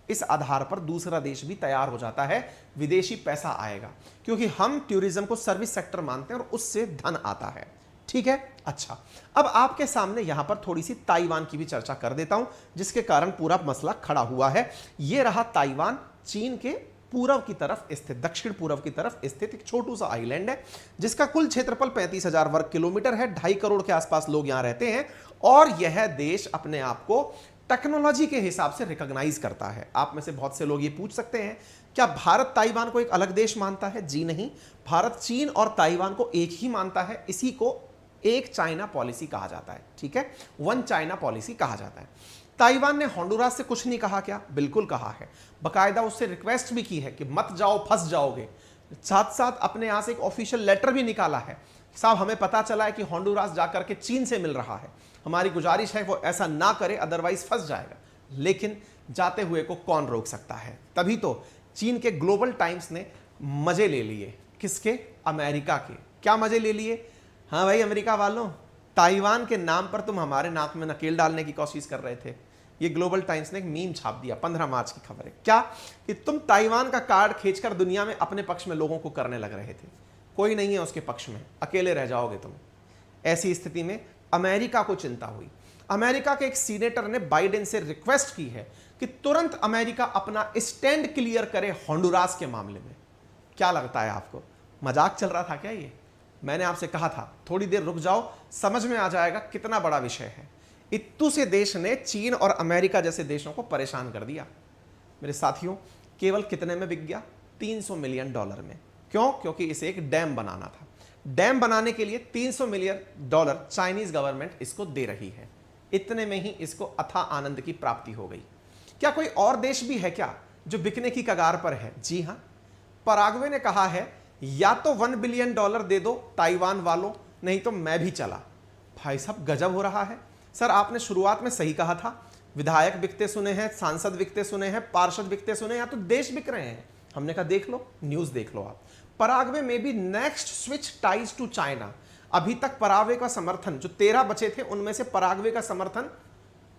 इस आधार पर दूसरा देश भी तैयार हो जाता है, विदेशी पैसा आएगा, क्योंकि हम टूरिज्म को सर्विस सेक्टर मानते हैं और उससे धन आता है। ठीक है, अच्छा अब आपके सामने यहां पर थोड़ी सी ताइवान की भी चर्चा कर देता हूं, जिसके कारण पूरा मसला खड़ा हुआ है। यह रहा ताइवान, चीन के पूर्व की तरफ स्थित, दक्षिण पूर्व की तरफ स्थित एक छोटू सा आइलैंड है, जिसका कुल क्षेत्रफल 35,000 वर्ग किलोमीटर है। 2.5 करोड़ के आसपास लोग यहां रहते हैं, और यह देश अपने आप को टेक्नोलॉजी के हिसाब से रिकॉग्नाइज करता है। आप में से बहुत से लोग ये पूछ सकते हैं, क्या भारत ताइवान को एक अलग देश मानता है? जी नहीं, भारत चीन और ताइवान को एक ही मानता है। इसी को एक चाइना पॉलिसी कहा जाता है। ठीक है, वन चाइना पॉलिसी कहा जाता है। ताइवान ने होंडुरास से कुछ नहीं कहा क्या? बिल्कुल कहा है, बकायदा उससे रिक्वेस्ट भी की है कि मत जाओ फंस जाओगे। साथ साथ अपने यहां से एक ऑफिशियल लेटर भी निकाला है, साहब हमें पता चला है कि होंडुरास जाकर के चीन से मिल रहा है, हमारी गुजारिश है वो ऐसा ना करे, अदरवाइज फंस जाएगा। लेकिन जाते हुए को कौन रोक सकता है? तभी तो चीन के ग्लोबल टाइम्स ने मजे ले लिए। किसके? अमेरिका के। क्या मजे ले लिए? हाँ भाई अमेरिका वालों, ताइवान के नाम पर तुम हमारे नाक में नकेल डालने की कोशिश कर रहे थे। ये ग्लोबल टाइम्स ने एक मीम छाप दिया, 15 मार्च की खबर है। क्या कि तुम ताइवान का कार्ड खींचकर दुनिया में अपने पक्ष में लोगों को करने लग रहे थे। कोई नहीं है उसके पक्ष में, अकेले रह जाओगे तुम। ऐसी स्थिति में अमेरिका को चिंता हुई। अमेरिका के एक सीनेटर ने बाइडेन से रिक्वेस्ट की है कि तुरंत अमेरिका अपना स्टैंड क्लियर करे होंडुरास के मामले में। क्या लगता है आपको, मजाक चल रहा था क्या ये? मैंने आपसे कहा था थोड़ी देर रुक जाओ, समझ में आ जाएगा कितना बड़ा विषय है। इत्तू से देश ने चीन और अमेरिका जैसे देशों को परेशान कर दिया। मेरे साथियों, केवल कितने में बिक गया? $300 मिलियन में। क्यों? क्योंकि इसे एक डैम बनाना था। डैम बनाने के लिए $300 मिलियन चाइनीज गवर्नमेंट इसको दे रही है। इतने में ही इसको अथाह आनंद की प्राप्ति हो गई। क्या कोई और देश भी है क्या जो बिकने की कगार पर है? जी हां, पराग्वे ने कहा है या तो $1 बिलियन दे दो ताइवान वालों, नहीं तो मैं भी चला। भाई साहब गजब हो रहा है। सर आपने शुरुआत में सही कहा था, विधायक बिकते सुने हैं, सांसद बिकते सुने हैं, पार्षद बिकते सुने, या तो देश बिक रहे हैं। हमने कहा देख लो, न्यूज देख लो आप। पराग्वे में भी next switch ties to China. अभी तक पराग्वे का समर्थन जो 13 बचे थे उनमें से पराग्वे का समर्थन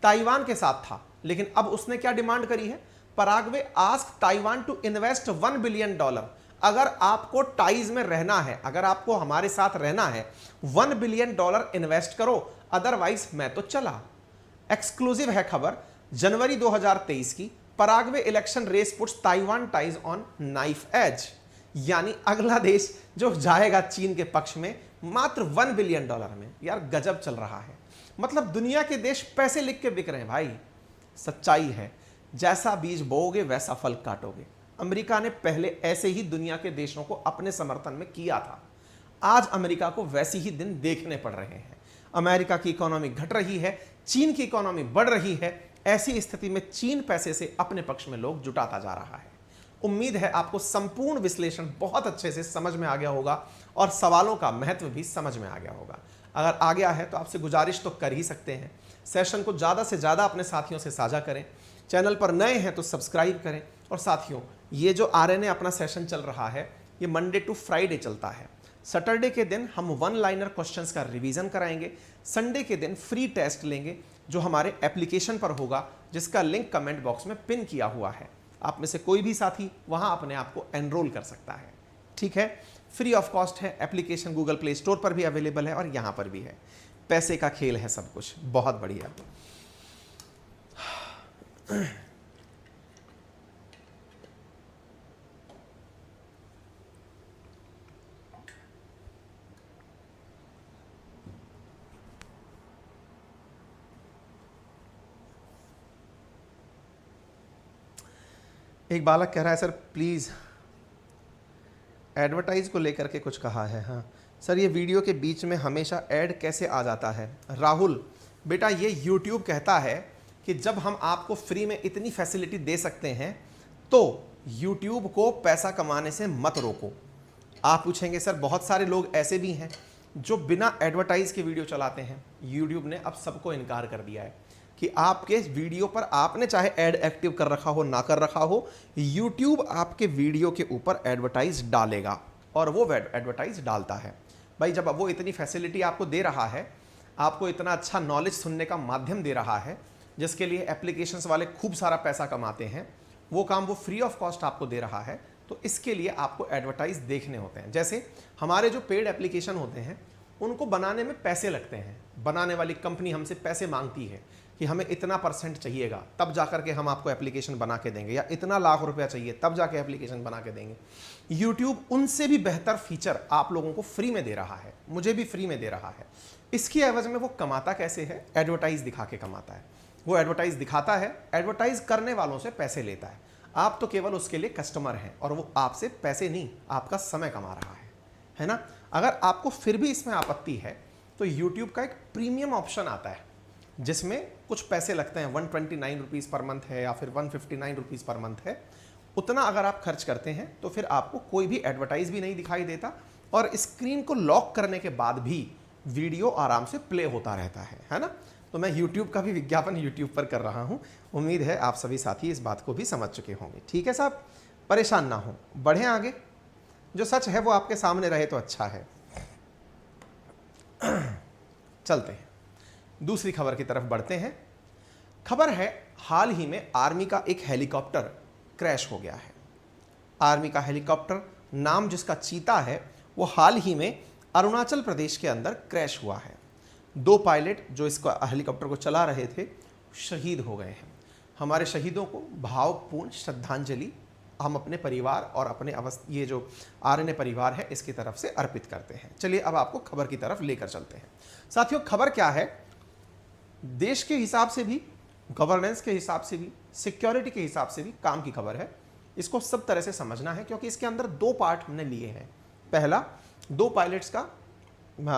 ताइवान के साथ था, लेकिन अब उसने क्या डिमांड करी है? Paraguay ask Taiwan to invest $1 billion. अगर आपको टाइज में रहना है, अगर आपको हमारे साथ रहना है, $1 बिलियन इन्वेस्ट करो, अदरवाइज मैं तो चला। एक्सक्लूसिव है खबर जनवरी 2023 की। Paraguay election race puts Taiwan ties on knife edge. यानी अगला देश जो जाएगा चीन के पक्ष में मात्र $1 बिलियन में। यार गजब चल रहा है। मतलब दुनिया के देश पैसे लिख के बिक रहे हैं भाई। सच्चाई है, जैसा बीज बोओगे वैसा फल काटोगे। अमेरिका ने पहले ऐसे ही दुनिया के देशों को अपने समर्थन में किया था। आज अमेरिका को वैसे ही दिन देखने पड़ रहे हैं। अमेरिका की इकोनॉमी घट रही है, चीन की इकोनॉमी बढ़ रही है। ऐसी स्थिति में चीन पैसे से अपने पक्ष में लोग जुटाता जा रहा है। उम्मीद है आपको संपूर्ण विश्लेषण बहुत अच्छे से समझ में आ गया होगा और सवालों का महत्व भी समझ में आ गया होगा। अगर आ गया है तो आपसे गुजारिश तो कर ही सकते हैं, सेशन को ज़्यादा से ज़्यादा अपने साथियों से साझा करें। चैनल पर नए हैं तो सब्सक्राइब करें। और साथियों, ये जो RNA अपना सेशन चल रहा है ये मंडे टू फ्राइडे चलता है। सैटरडे के दिन हम 1 लाइनर क्वेश्चंस का रिवीजन कराएंगे। संडे के दिन फ्री टेस्ट लेंगे जो हमारे एप्लीकेशन पर होगा, जिसका लिंक कमेंट बॉक्स में पिन किया हुआ है। आप में से कोई भी साथी वहां अपने आप को एनरोल कर सकता है। ठीक है, फ्री ऑफ कॉस्ट है। एप्लीकेशन गूगल प्ले स्टोर पर भी अवेलेबल है और यहाँ पर भी है। पैसे का खेल है सब कुछ। बहुत बढ़िया। एक बालक कह रहा है सर प्लीज़ एडवर्टाइज को लेकर के कुछ कहा है। हाँ सर, ये वीडियो के बीच में हमेशा ऐड कैसे आ जाता है? राहुल बेटा, ये यूट्यूब कहता है कि जब हम आपको फ्री में इतनी फैसिलिटी दे सकते हैं तो यूट्यूब को पैसा कमाने से मत रोको। आप पूछेंगे सर बहुत सारे लोग ऐसे भी हैं जो बिना एडवर्टाइज के वीडियो चलाते हैं। यूट्यूब ने अब सबको इनकार कर दिया है कि आपके वीडियो पर आपने चाहे ऐड एक्टिव कर रखा हो ना कर रखा हो, यूट्यूब आपके वीडियो के ऊपर एडवर्टाइज डालेगा और वो एडवर्टाइज डालता है। भाई जब वो इतनी फैसिलिटी आपको दे रहा है, आपको इतना अच्छा नॉलेज सुनने का माध्यम दे रहा है, जिसके लिए एप्लीकेशंस वाले खूब सारा पैसा कमाते हैं, वो काम वो फ्री ऑफ कॉस्ट आपको दे रहा है, तो इसके लिए आपको एडवर्टाइज देखने होते हैं। जैसे हमारे जो पेड एप्लीकेशन होते हैं उनको बनाने में पैसे लगते हैं। बनाने वाली कंपनी हमसे पैसे मांगती है कि हमें इतना % चाहिएगा, तब जाकर के हम आपको एप्लीकेशन बना के देंगे, या इतना लाख रुपया चाहिए तब जाके एप्लीकेशन बना के देंगे। यूट्यूब उनसे भी बेहतर फीचर आप लोगों को फ्री में दे रहा है, मुझे भी फ्री में दे रहा है। इसकी एवज में वो कमाता कैसे है? एडवर्टाइज दिखा के कमाता है। वो एडवर्टाइज दिखाता है, एडवर्टाइज करने वालों से पैसे लेता है। आप तो केवल उसके लिए कस्टमर हैं और वो आपसे पैसे नहीं, आपका समय कमा रहा है ना। अगर आपको फिर भी इसमें आपत्ति है तो यूट्यूब का एक प्रीमियम ऑप्शन आता है जिसमें कुछ पैसे लगते हैं। 129 रुपीज़ पर मंथ है या फिर 159 रुपीज़ पर मंथ है। उतना अगर आप खर्च करते हैं तो फिर आपको कोई भी एडवर्टाइज भी नहीं दिखाई देता और स्क्रीन को लॉक करने के बाद भी वीडियो आराम से प्ले होता रहता है ना। तो मैं यूट्यूब का भी विज्ञापन यूट्यूब पर कर रहा हूँ। उम्मीद है आप सभी साथी इस बात को भी समझ चुके होंगे। ठीक है साहब, परेशान ना हो, बढ़ें आगे। जो सच है वो आपके सामने रहे तो अच्छा है। चलते हैं, दूसरी खबर की तरफ बढ़ते हैं। खबर है हाल ही में आर्मी का एक हेलीकॉप्टर क्रैश हो गया है। आर्मी का हेलीकॉप्टर, नाम जिसका चीता है, वो हाल ही में अरुणाचल प्रदेश के अंदर क्रैश हुआ है। 2 पायलट जो इसका हेलीकॉप्टर को चला रहे थे शहीद हो गए हैं। हमारे शहीदों को भावपूर्ण श्रद्धांजलि हम अपने परिवार और अपने ये जो आरएनए परिवार है इसकी तरफ से अर्पित करते हैं। चलिए अब आपको खबर की तरफ लेकर चलते हैं। साथियों, खबर क्या है? देश के हिसाब से भी, गवर्नेंस के हिसाब से भी, सिक्योरिटी के हिसाब से भी काम की खबर है। इसको सब तरह से समझना है क्योंकि इसके अंदर 2 पार्ट हमने लिए हैं। पहला, 2 पायलट्स का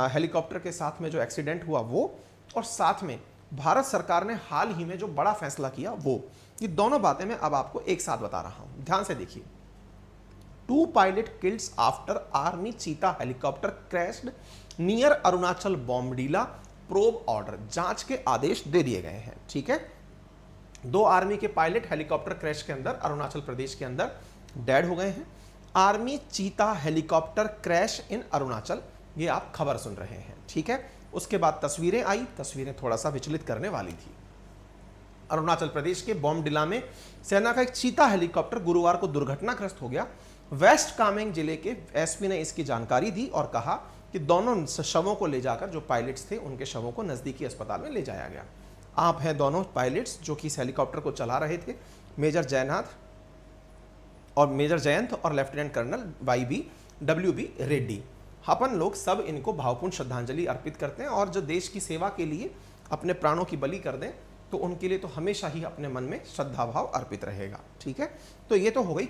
हेलीकॉप्टर के साथ में जो एक्सीडेंट हुआ वो, और साथ में भारत सरकार ने हाल ही में जो बड़ा फैसला किया वो, ये दोनों बातें मैं अब आपको एक साथ बता रहा हूं। ध्यान से देखिए। 2 pilot killed after army Cheetah helicopter crashed near Arunachal Bomdila, probe order, जांच के आदेश दे दिए गए हैं। ठीक है, 2 आर्मी के पायलट हेलीकॉप्टर क्रैश के अंदर अरुणाचल प्रदेश के अंदर डेड हो गए हैं। Army Cheetah helicopter crash in Arunachal, ये आप खबर सुन रहे हैं। ठीक है, उसके बाद तस्वीरें आई, तस्वीरें थोड़ा सा विचलित करने वाली थी। अरुणाचल प्रदेश के बॉम्बडिला में सेना का एक चीता हेलीकॉप्टर गुरुवार को दुर्घटनाग्रस्त हो गया। वेस्ट कामेंग जिले के एसपी ने इसकी जानकारी दी और कहा कि दोनों शवों को ले जाकर, जो पायलट्स थे उनके शवों को नजदीकी अस्पताल में ले जाया गया। आप हैं दोनों पायलट्स जो कि इस हेलीकॉप्टर को चला रहे थे, मेजर जयंत और लेफ्टिनेंट कर्नल WB रेड्डी। अपन लोग सब इनको भावपूर्ण श्रद्धांजलि अर्पित करते हैं और जो देश की सेवा के लिए अपने प्राणों की बलि कर दें तो उनके लिए तो हमेशा ही अपने मन में श्रद्धा भाव अर्पित रहेगा। ठीक है, तो ये तो हो गई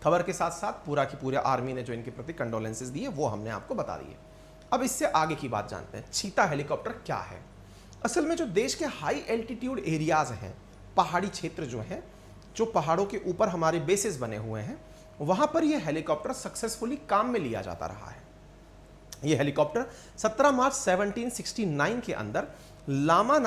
खबर के साथ साथ पूरा की पूरा आर्मी ने जो इनके प्रति कंडोलेंसेस दिए वो हमने आपको बता दिए। अब इससे आगे की बात जानते हैं, चीता हेलीकॉप्टर क्या है। असल में जो देश के हाई एल्टीट्यूड एरियाज हैं, पहाड़ी क्षेत्र जो हैं, जो पहाड़ों के ऊपर हमारे बेसिस बने हुए हैं, वहां पर यह हेलीकॉप्टर सक्सेसफुली काम में लिया जाता रहा है। यह हेलीकॉप्टर 17 मार्च 1769 के अंदर लामा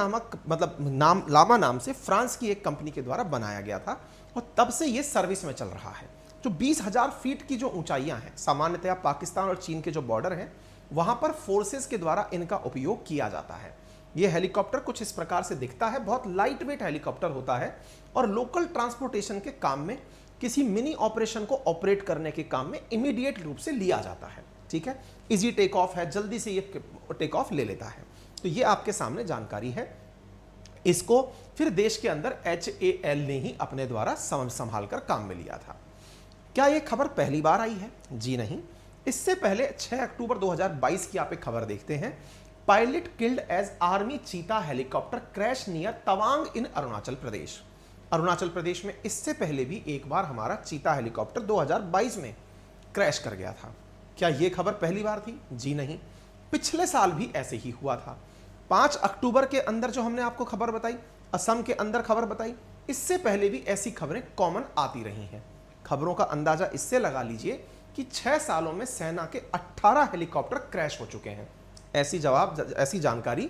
नाम से फ्रांस की एक कंपनी के द्वारा बनाया गया था और तब से यह सर्विस में चल रहा है। जो 20,000 फीट की जो ऊंचाइयां हैं, सामान्यतया पाकिस्तान और चीन के जो बॉर्डर हैं वहां पर फोर्सेस के द्वारा इनका उपयोग किया जाता है। यह हेलीकॉप्टर कुछ इस प्रकार से दिखता है, बहुत लाइट वेट हेलीकॉप्टर होता है और लोकल ट्रांसपोर्टेशन के काम में, किसी मिनी ऑपरेशन को ऑपरेट करने के काम में इमीडिएट रूप से लिया जाता है। ठीक है, इजी टेक ऑफ है, जल्दी से ये टेक ऑफ ले लेता है। तो ये आपके सामने जानकारी है। इसको फिर देश के अंदर HAL ने ही अपने द्वारा संभाल कर काम में लिया था। क्या यह खबर पहली बार आई है? जी नहीं, इससे पहले 6 अक्टूबर 2022 की आप एक खबर देखते हैं। Pilot killed as army Cheetah helicopter crash near Tawang इन अरुणाचल प्रदेश। अरुणाचल प्रदेश में इससे पहले भी एक बार हमारा चीता हेलीकॉप्टर 2022 में क्रैश कर गया था। क्या यह खबर पहली बार थी? जी नहीं, पिछले साल भी ऐसे ही हुआ था। 5 अक्टूबर के अंदर जो हमने आपको खबर बताई, असम के अंदर खबर बताई, इससे पहले भी ऐसी खबरें कॉमन आती रही हैं। खबरों का अंदाजा इससे लगा लीजिए कि 6 सालों में सेना के 18 हेलीकॉप्टर क्रैश हो चुके हैं। ऐसी जानकारी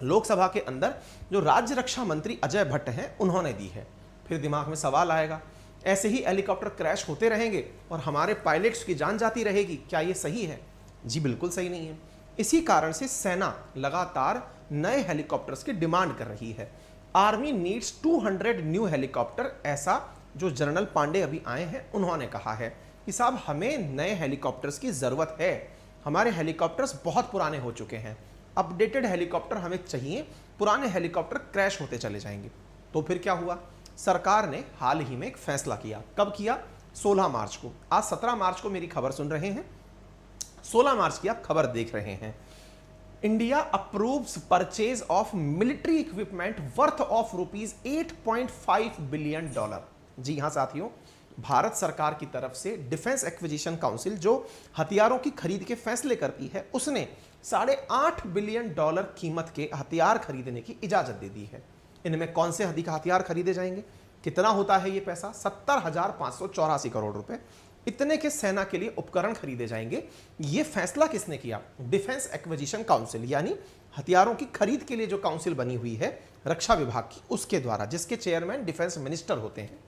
लोकसभा के अंदर जो राज्य रक्षा मंत्री अजय भट्ट हैं उन्होंने दी है। फिर दिमाग में सवाल आएगा, ऐसे ही हेलीकॉप्टर क्रैश होते रहेंगे और हमारे पायलट्स की जान जाती रहेगी, क्या ये सही है? जी बिल्कुल सही नहीं है। इसी कारण से सेना लगातार नए हेलीकॉप्टर्स की डिमांड कर रही है। आर्मी नीड्स 200 न्यू हेलीकॉप्टर, ऐसा जो जनरल पांडे अभी आए हैं उन्होंने कहा है कि साहब हमें नए हेलीकॉप्टर्स की जरूरत है, हमारे हेलीकॉप्टर्स बहुत पुराने हो चुके हैं, अपडेटेड हेलीकॉप्टर हमें चाहिए, पुराने हेलीकॉप्टर क्रैश होते चले जाएंगे। तो फिर क्या हुआ? सरकार ने हाल ही में एक फैसला किया। कब किया? 16 मार्च को। आज 17 मार्च को मेरी खबर सुन रहे हैं, 16 मार्च की आप खबर देख रहे हैं। India approves purchase of military equipment worth of ₹8.5 billion. जी हां साथियों, भारत सरकार की तरफ से डिफेंस एक्विजिशन काउंसिल जो हथियारों की खरीद के फैसले करती है, उसने $8.5 बिलियन कीमत के हथियार खरीदने की इजाजत दे दी है। इनमें कौन से अधिक हथियार खरीदे जाएंगे? कितना होता है ये पैसा? 70,584 करोड़ रुपए। इतने के सेना के लिए उपकरण खरीदे जाएंगे। ये फैसला किसने किया? डिफेंस एक्विजिशन काउंसिल, यानी हथियारों की खरीद के लिए जो काउंसिल बनी हुई है रक्षा विभाग की, उसके द्वारा, जिसके चेयरमैन डिफेंस मिनिस्टर होते हैं।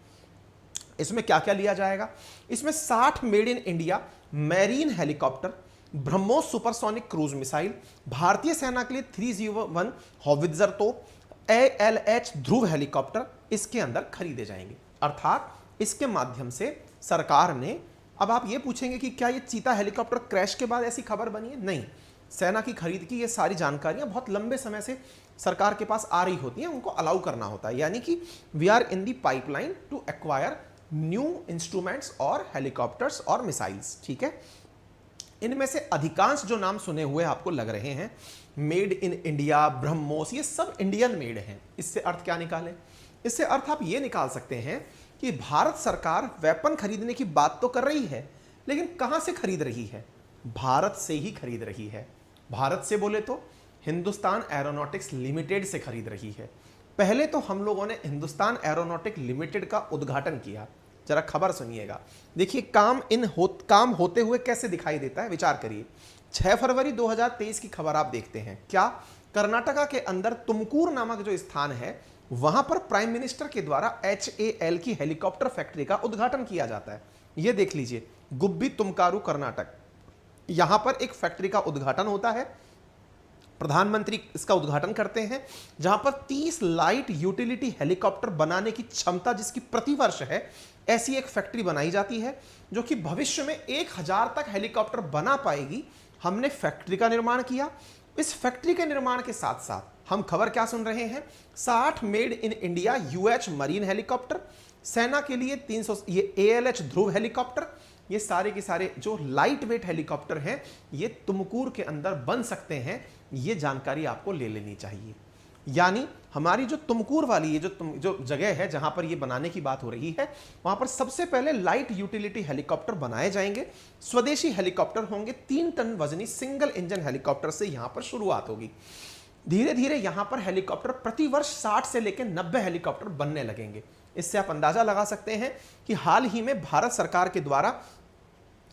इसमें क्या क्या लिया जाएगा? इसमें 60 made in India marine helicopter, BrahMos supersonic cruise missile, भारतीय सेना के लिए 301 हॉवित्जर तोप, ALH ध्रुव हेलीकॉप्टर इसके अंदर खरीदे जाएंगे। अर्थात इसके माध्यम से सरकार ने, अब आप ये पूछेंगे कि क्या ये चीता हेलीकॉप्टर क्रैश के बाद ऐसी खबर बनी है? नहीं, सेना की खरीद की, ये सारी जानकारियां बहुत लंबे समय से सरकार के पास आ रही होती हैं, उनको अलाउ करना होता है। यानी कि we are in the pipeline to acquire new instruments और हेलीकॉप्टर्स और मिसाइल्स। ठीक है, इनमें से अधिकांश जो नाम सुने हुए आपको लग रहे हैं, मेड इन इंडिया, ब्रह्मोस, ये सब इंडियन मेड हैं। इससे अर्थ क्या निकालें? इससे अर्थ आप ये निकाल सकते हैं कि भारत सरकार वेपन खरीदने की बात तो कर रही है, लेकिन कहां से खरीद रही है? भारत से ही खरीद रही है। भारत से बोले तो हिंदुस्तान एरोनॉटिक्स लिमिटेड से खरीद रही है। पहले तो हम लोगों ने हिंदुस्तान एरोनॉटिक लिमिटेड का उद्घाटन किया। जरा खबर सुनिएगा, देखिए काम होते हुए कैसे दिखाई देता है, विचार करिए। 6 फरवरी 2023 की खबर आप देखते हैं। क्या? कर्नाटका के अंदर तुमकूर नामक जो स्थान है, वहां पर प्राइम मिनिस्टर के द्वारा HAL की हेलीकॉप्टर फैक्ट्री का उद्घाटन किया जाता है। यह देख लीजिए, गुब्बी तुमकारू कर्नाटक, यहां पर एक फैक्ट्री का उद्घाटन होता है। प्रधानमंत्री इसका उद्घाटन करते हैं, जहां पर 30 लाइट यूटिलिटी हेलीकॉप्टर बनाने की क्षमता जिसकी प्रतिवर्ष है, ऐसी एक फैक्ट्री बनाई जाती है जो कि भविष्य में 1000 तक हेलीकॉप्टर बना पाएगी। हमने फैक्ट्री का निर्माण किया। इस फैक्ट्री के निर्माण के साथ साथ हम खबर क्या सुन रहे हैं? 60 made in India UH marine helicopter, सेना के लिए 300 ये ALH ध्रुव हेलीकॉप्टर, ये सारे के सारे जो लाइट वेट हेलीकॉप्टर हैं, ये तुमकूर के अंदर बन सकते हैं। ये जानकारी आपको ले लेनी चाहिए। यानी हमारी जो तुमकूर वाली ये जो जगह है जहां पर ये बनाने की बात हो रही है, वहां पर सबसे पहले लाइट यूटिलिटी हेलीकॉप्टर बनाए जाएंगे। स्वदेशी हेलीकॉप्टर होंगे, 3 टन वजनी सिंगल इंजन हेलीकॉप्टर से यहां पर शुरुआत होगी। धीरे धीरे यहां पर हेलीकॉप्टर प्रतिवर्ष 60 से लेकर 90 हेलीकॉप्टर बनने लगेंगे। इससे आप अंदाजा लगा सकते हैं कि हाल ही में भारत सरकार के द्वारा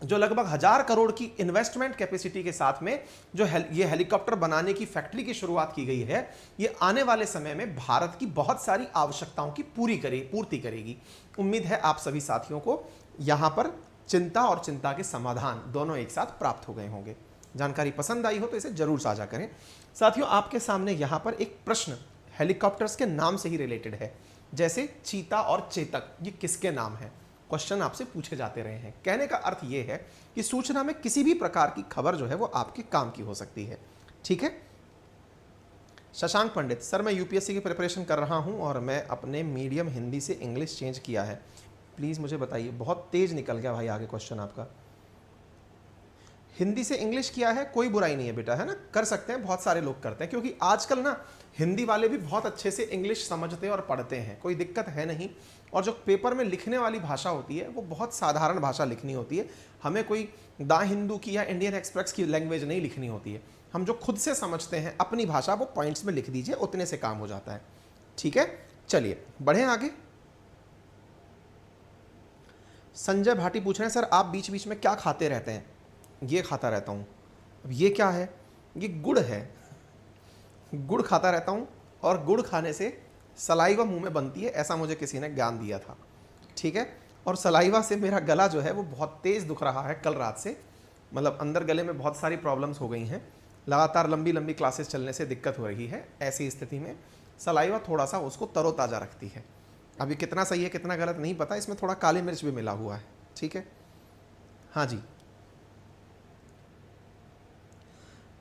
जो लगभग 1000 करोड़ की इन्वेस्टमेंट कैपेसिटी के साथ में जो ये हेलीकॉप्टर बनाने की फैक्ट्री की शुरुआत की गई है, ये आने वाले समय में भारत की बहुत सारी आवश्यकताओं की पूर्ति करेगी। उम्मीद है आप सभी साथियों को यहां पर चिंता और चिंता के समाधान दोनों एक साथ प्राप्त हो गए होंगे। जानकारी पसंद आई हो तो इसे जरूर साझा करें। साथियों, आपके सामने यहां पर एक प्रश्न हेलीकॉप्टर्स के नाम से ही रिलेटेड है, जैसे चीता और चेतक, ये किसके नाम है? क्वेश्चन आपसे पूछे जाते रहे हैं। कहने का अर्थ यह है कि सूचना में किसी भी प्रकार की खबर जो है वो आपके काम की हो सकती है। ठीक है। शशांक पंडित, सर मैं यूपीएससी की प्रिपरेशन कर रहा हूं और मैं अपने मीडियम हिंदी से इंग्लिश चेंज किया है, प्लीज़ मुझे बताइए। बहुत तेज निकल गया भाई आगे क्वेश्चन आपका। हिंदी से इंग्लिश किया है, कोई बुराई नहीं है बेटा, है ना, कर सकते हैं, बहुत सारे लोग करते हैं, क्योंकि आजकल ना हिंदी वाले भी बहुत अच्छे से इंग्लिश समझते और पढ़ते हैं, कोई दिक्कत है नहीं। और जो पेपर में लिखने वाली भाषा होती है वो बहुत साधारण भाषा लिखनी होती है। हमें कोई दा हिंदू की या इंडियन एक्सप्रेस की लैंग्वेज नहीं लिखनी होती है। हम जो खुद से समझते हैं अपनी भाषा, वो पॉइंट्स में लिख दीजिए, उतने से काम हो जाता है। ठीक है, चलिए बढ़े आगे। संजय भाटी पूछ रहे हैं, सर आप बीच बीच में क्या खाते रहते हैं? ये खाता रहता हूँ। अब ये क्या है? ये गुड़ है, गुड़ खाता रहता हूँ और गुड़ खाने से सलाइवा मुंह में बनती है, ऐसा मुझे किसी ने ज्ञान दिया था। ठीक है, और सलाइवा से मेरा गला जो है वो बहुत तेज़ दुख रहा है कल रात से, मतलब अंदर गले में बहुत सारी प्रॉब्लम्स हो गई हैं, लगातार लंबी लंबी क्लासेस चलने से दिक्कत हो रही है। ऐसी स्थिति में सलाइवा थोड़ा सा उसको तरोताज़ा रखती है। अभी कितना सही है कितना गलत नहीं पता, इसमें थोड़ा काली मिर्च भी मिला हुआ है। ठीक है, हाँ जी।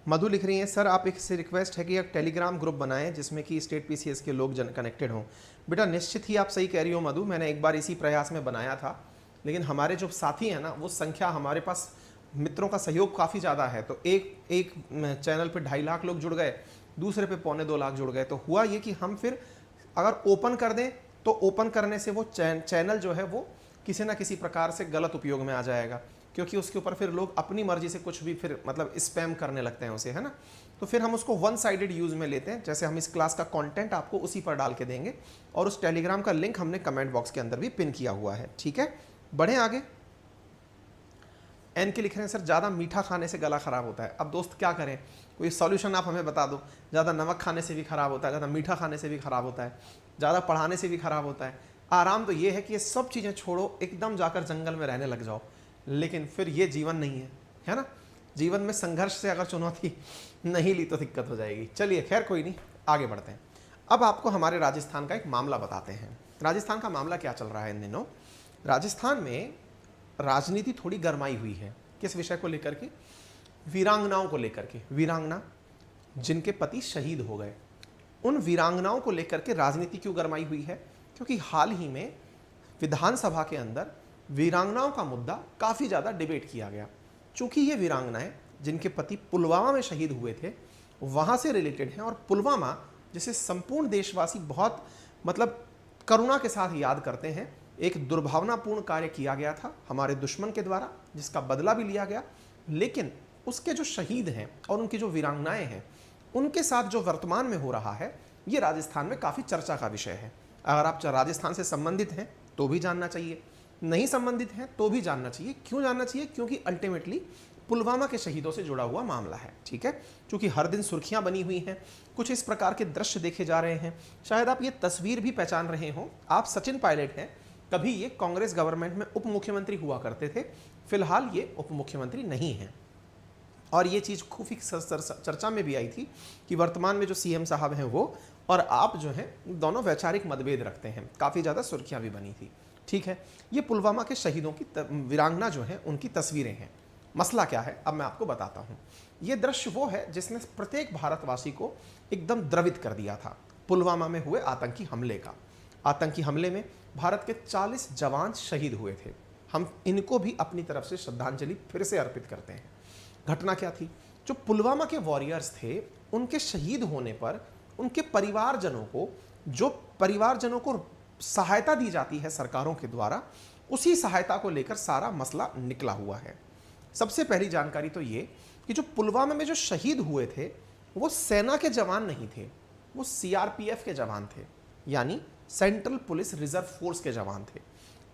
मधु लिख रही हैं, सर आप एक से रिक्वेस्ट है कि एक टेलीग्राम ग्रुप बनाएं जिसमें कि स्टेट पीसीएस के लोग कनेक्टेड हों। बेटा निश्चित ही आप सही कह रही हो मधु, मैंने एक बार इसी प्रयास में बनाया था, लेकिन हमारे जो साथी हैं ना, वो संख्या, हमारे पास मित्रों का सहयोग काफ़ी ज़्यादा है। तो एक चैनल पे 2.5 लाख लोग जुड़ गए, दूसरे पे 1.25-2 लाख जुड़ गए। तो हुआ ये कि हम फिर अगर ओपन कर दें तो ओपन करने से वो चैनल जो है वो किसी ना किसी प्रकार से गलत उपयोग में आ जाएगा, क्योंकि उसके ऊपर फिर लोग अपनी मर्जी से कुछ भी फिर मतलब स्पैम करने लगते हैं उसे, है ना। तो फिर हम उसको वन साइडेड यूज़ में लेते हैं। जैसे हम इस क्लास का कंटेंट आपको उसी पर डाल के देंगे, और उस टेलीग्राम का लिंक हमने कमेंट बॉक्स के अंदर भी पिन किया हुआ है। ठीक है, बढ़ें आगे। एन के लिख रहे हैं, सर ज़्यादा मीठा खाने से गला ख़राब होता है। अब दोस्त क्या करें, कोई सॉल्यूशन आप हमें बता दो। ज़्यादा नमक खाने से भी ख़राब होता है, ज़्यादा मीठा खाने से भी ख़राब होता है, ज़्यादा पढ़ाने से भी ख़राब होता है। आराम तो ये है कि ये सब चीज़ें छोड़ो, एकदम जाकर जंगल में रहने लग जाओ। लेकिन फिर ये जीवन नहीं है ना। जीवन में संघर्ष से अगर चुनौती नहीं ली तो दिक्कत हो जाएगी। चलिए खैर कोई नहीं, आगे बढ़ते हैं। अब आपको हमारे राजस्थान का एक मामला बताते हैं। राजस्थान का मामला क्या चल रहा है इन दिनों। राजस्थान में राजनीति थोड़ी गर्माई हुई है। किस विषय को लेकर के? वीरांगनाओं को लेकर के, वीरांगना जिनके पति शहीद हो गए, उन वीरांगनाओं को लेकर के राजनीति क्यों गरमाई हुई है? क्योंकि हाल ही में विधानसभा के अंदर वीरांगनाओं का मुद्दा काफ़ी ज़्यादा डिबेट किया गया। चूंकि ये वीरांगनाएं जिनके पति पुलवामा में शहीद हुए थे वहाँ से रिलेटेड हैं, और पुलवामा जिसे संपूर्ण देशवासी बहुत करुणा के साथ याद करते हैं, एक दुर्भावनापूर्ण कार्य किया गया था हमारे दुश्मन के द्वारा, जिसका बदला भी लिया गया। लेकिन उसके जो शहीद हैं और उनकी जो वीरांगनाएं हैं, उनके साथ जो वर्तमान में हो रहा है, ये राजस्थान में काफ़ी चर्चा का विषय है। अगर आप राजस्थान से संबंधित हैं तो भी जानना चाहिए, नहीं संबंधित हैं तो भी जानना चाहिए। क्यों जानना चाहिए? क्योंकि अल्टीमेटली पुलवामा के शहीदों से जुड़ा हुआ मामला है। ठीक है, क्योंकि हर दिन सुर्खियां बनी हुई हैं, कुछ इस प्रकार के दृश्य देखे जा रहे हैं। शायद आप ये तस्वीर भी पहचान रहे हो, आप सचिन पायलट हैं। कभी ये कांग्रेस गवर्नमेंट में उप मुख्यमंत्री हुआ करते थे, फिलहाल ये उप मुख्यमंत्री नहीं हैं। और ये चीज़ खूब चर्चा में भी आई थी कि वर्तमान में जो सीएम साहब हैं वो और आप जो हैं दोनों वैचारिक मतभेद रखते हैं, काफ़ी ज़्यादा सुर्खियां भी बनी थी। ठीक है, ये पुलवामा के शहीदों की वीरांगना जो हैं उनकी तस्वीरें हैं। मसला क्या है अब मैं आपको बताता हूँ। ये दृश्य वो है जिसने प्रत्येक भारतवासी को एकदम द्रवित कर दिया था पुलवामा में हुए आतंकी हमले का। आतंकी हमले में भारत के 40 जवान शहीद हुए थे। हम इनको भी अपनी तरफ से श्रद्धांजलि फिर से अर्पित करते हैं। घटना क्या थी? जो पुलवामा के वॉरियर्स थे, उनके शहीद होने पर उनके परिवारजनों को सहायता दी जाती है सरकारों के द्वारा, उसी सहायता को लेकर सारा मसला निकला हुआ है। सबसे पहली जानकारी तो ये कि जो पुलवामा में जो शहीद हुए थे वो सेना के जवान नहीं थे, वो सीआरपीएफ के जवान थे, यानी सेंट्रल पुलिस रिजर्व फोर्स के जवान थे।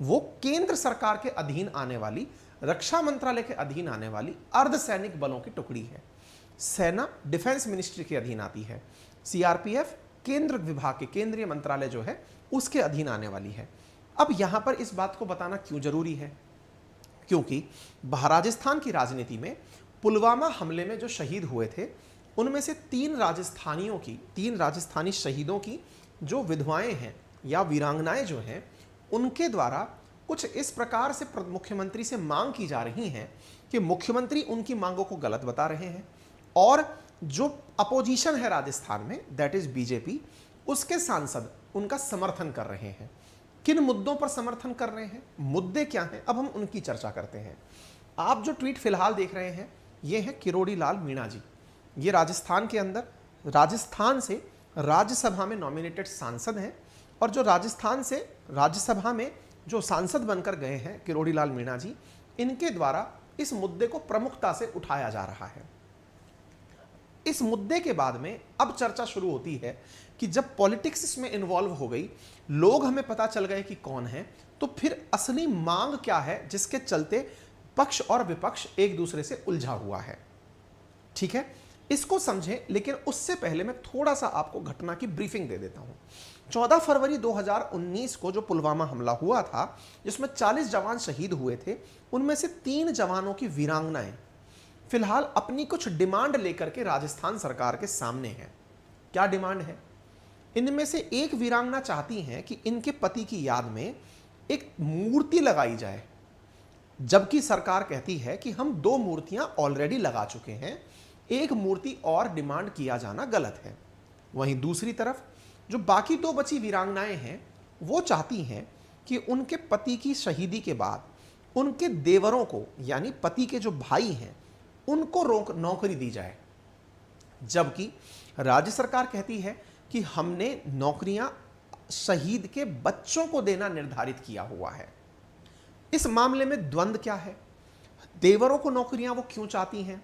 वो केंद्र सरकार के अधीन आने वाली, रक्षा मंत्रालय के अधीन आने वाली अर्धसैनिक बलों की टुकड़ी है। सेना डिफेंस मिनिस्ट्री के अधीन आती है, सीआरपीएफ केंद्र विभाग के केंद्रीय मंत्रालय जो है उसके अधीन आने वाली है। अब यहां पर इस बात को बताना क्यों जरूरी है? क्योंकि राजस्थान की राजनीति में पुलवामा हमले में जो शहीद हुए थे उनमें से 3 राजस्थानी शहीदों की जो विधवाएं हैं या वीरांगनाएं जो हैं, उनके द्वारा कुछ इस प्रकार से मुख्यमंत्री से मांग की जा रही हैं कि मुख्यमंत्री उनकी मांगों को गलत बता रहे हैं, और जो अपोजिशन है राजस्थान में, दैट इज बीजेपी, उसके सांसद उनका समर्थन कर रहे हैं। किन मुद्दों पर समर्थन कर रहे हैं, मुद्दे क्या हैं, अब हम उनकी चर्चा करते हैं। आप जो ट्वीट फिलहाल देख रहे हैं ये हैं किरोड़ी लाल मीणा जी। ये राजस्थान के अंदर राजस्थान से राज्यसभा में नॉमिनेटेड सांसद हैं, और जो राजस्थान से राज्यसभा में जो सांसद बनकर गए हैं किरोड़ी लाल मीणा जी, इनके द्वारा इस मुद्दे को प्रमुखता से उठाया जा रहा है। इस मुद्दे के बाद में अब चर्चा शुरू होती है कि जब पॉलिटिक्स इसमें इन्वॉल्व हो गई, लोग हमें पता चल गए कि कौन है, तो फिर असली मांग क्या है जिसके चलते पक्ष और विपक्ष एक दूसरे से उलझा हुआ है। ठीक है, इसको समझें, लेकिन उससे पहले मैं थोड़ा सा आपको घटना की ब्रीफिंग दे देता हूं। 14 फरवरी 2019 को जो पुलवामा हमला हुआ था, जिसमें 40 जवान शहीद हुए थे, उनमें से 3 जवानों की वीरांगनाएं फिलहाल अपनी कुछ डिमांड लेकर के राजस्थान सरकार के सामने है। क्या डिमांड है? इनमें से एक वीरांगना चाहती हैं कि इनके पति की याद में एक मूर्ति लगाई जाए, जबकि सरकार कहती है कि हम 2 मूर्तियां ऑलरेडी लगा चुके हैं, एक मूर्ति और डिमांड किया जाना गलत है। वहीं दूसरी तरफ जो बाकी 2 बची वीरांगनाएं हैं, वो चाहती हैं कि उनके पति की शहीदी के बाद उनके देवरों को, यानी पति के जो भाई हैं, उनको नौकरी दी जाए, जबकि राज्य सरकार कहती है कि हमने नौकरियां शहीद के बच्चों को देना निर्धारित किया हुआ है। इस मामले में द्वंद्व क्या है? देवरों को नौकरियां वो क्यों चाहती हैं?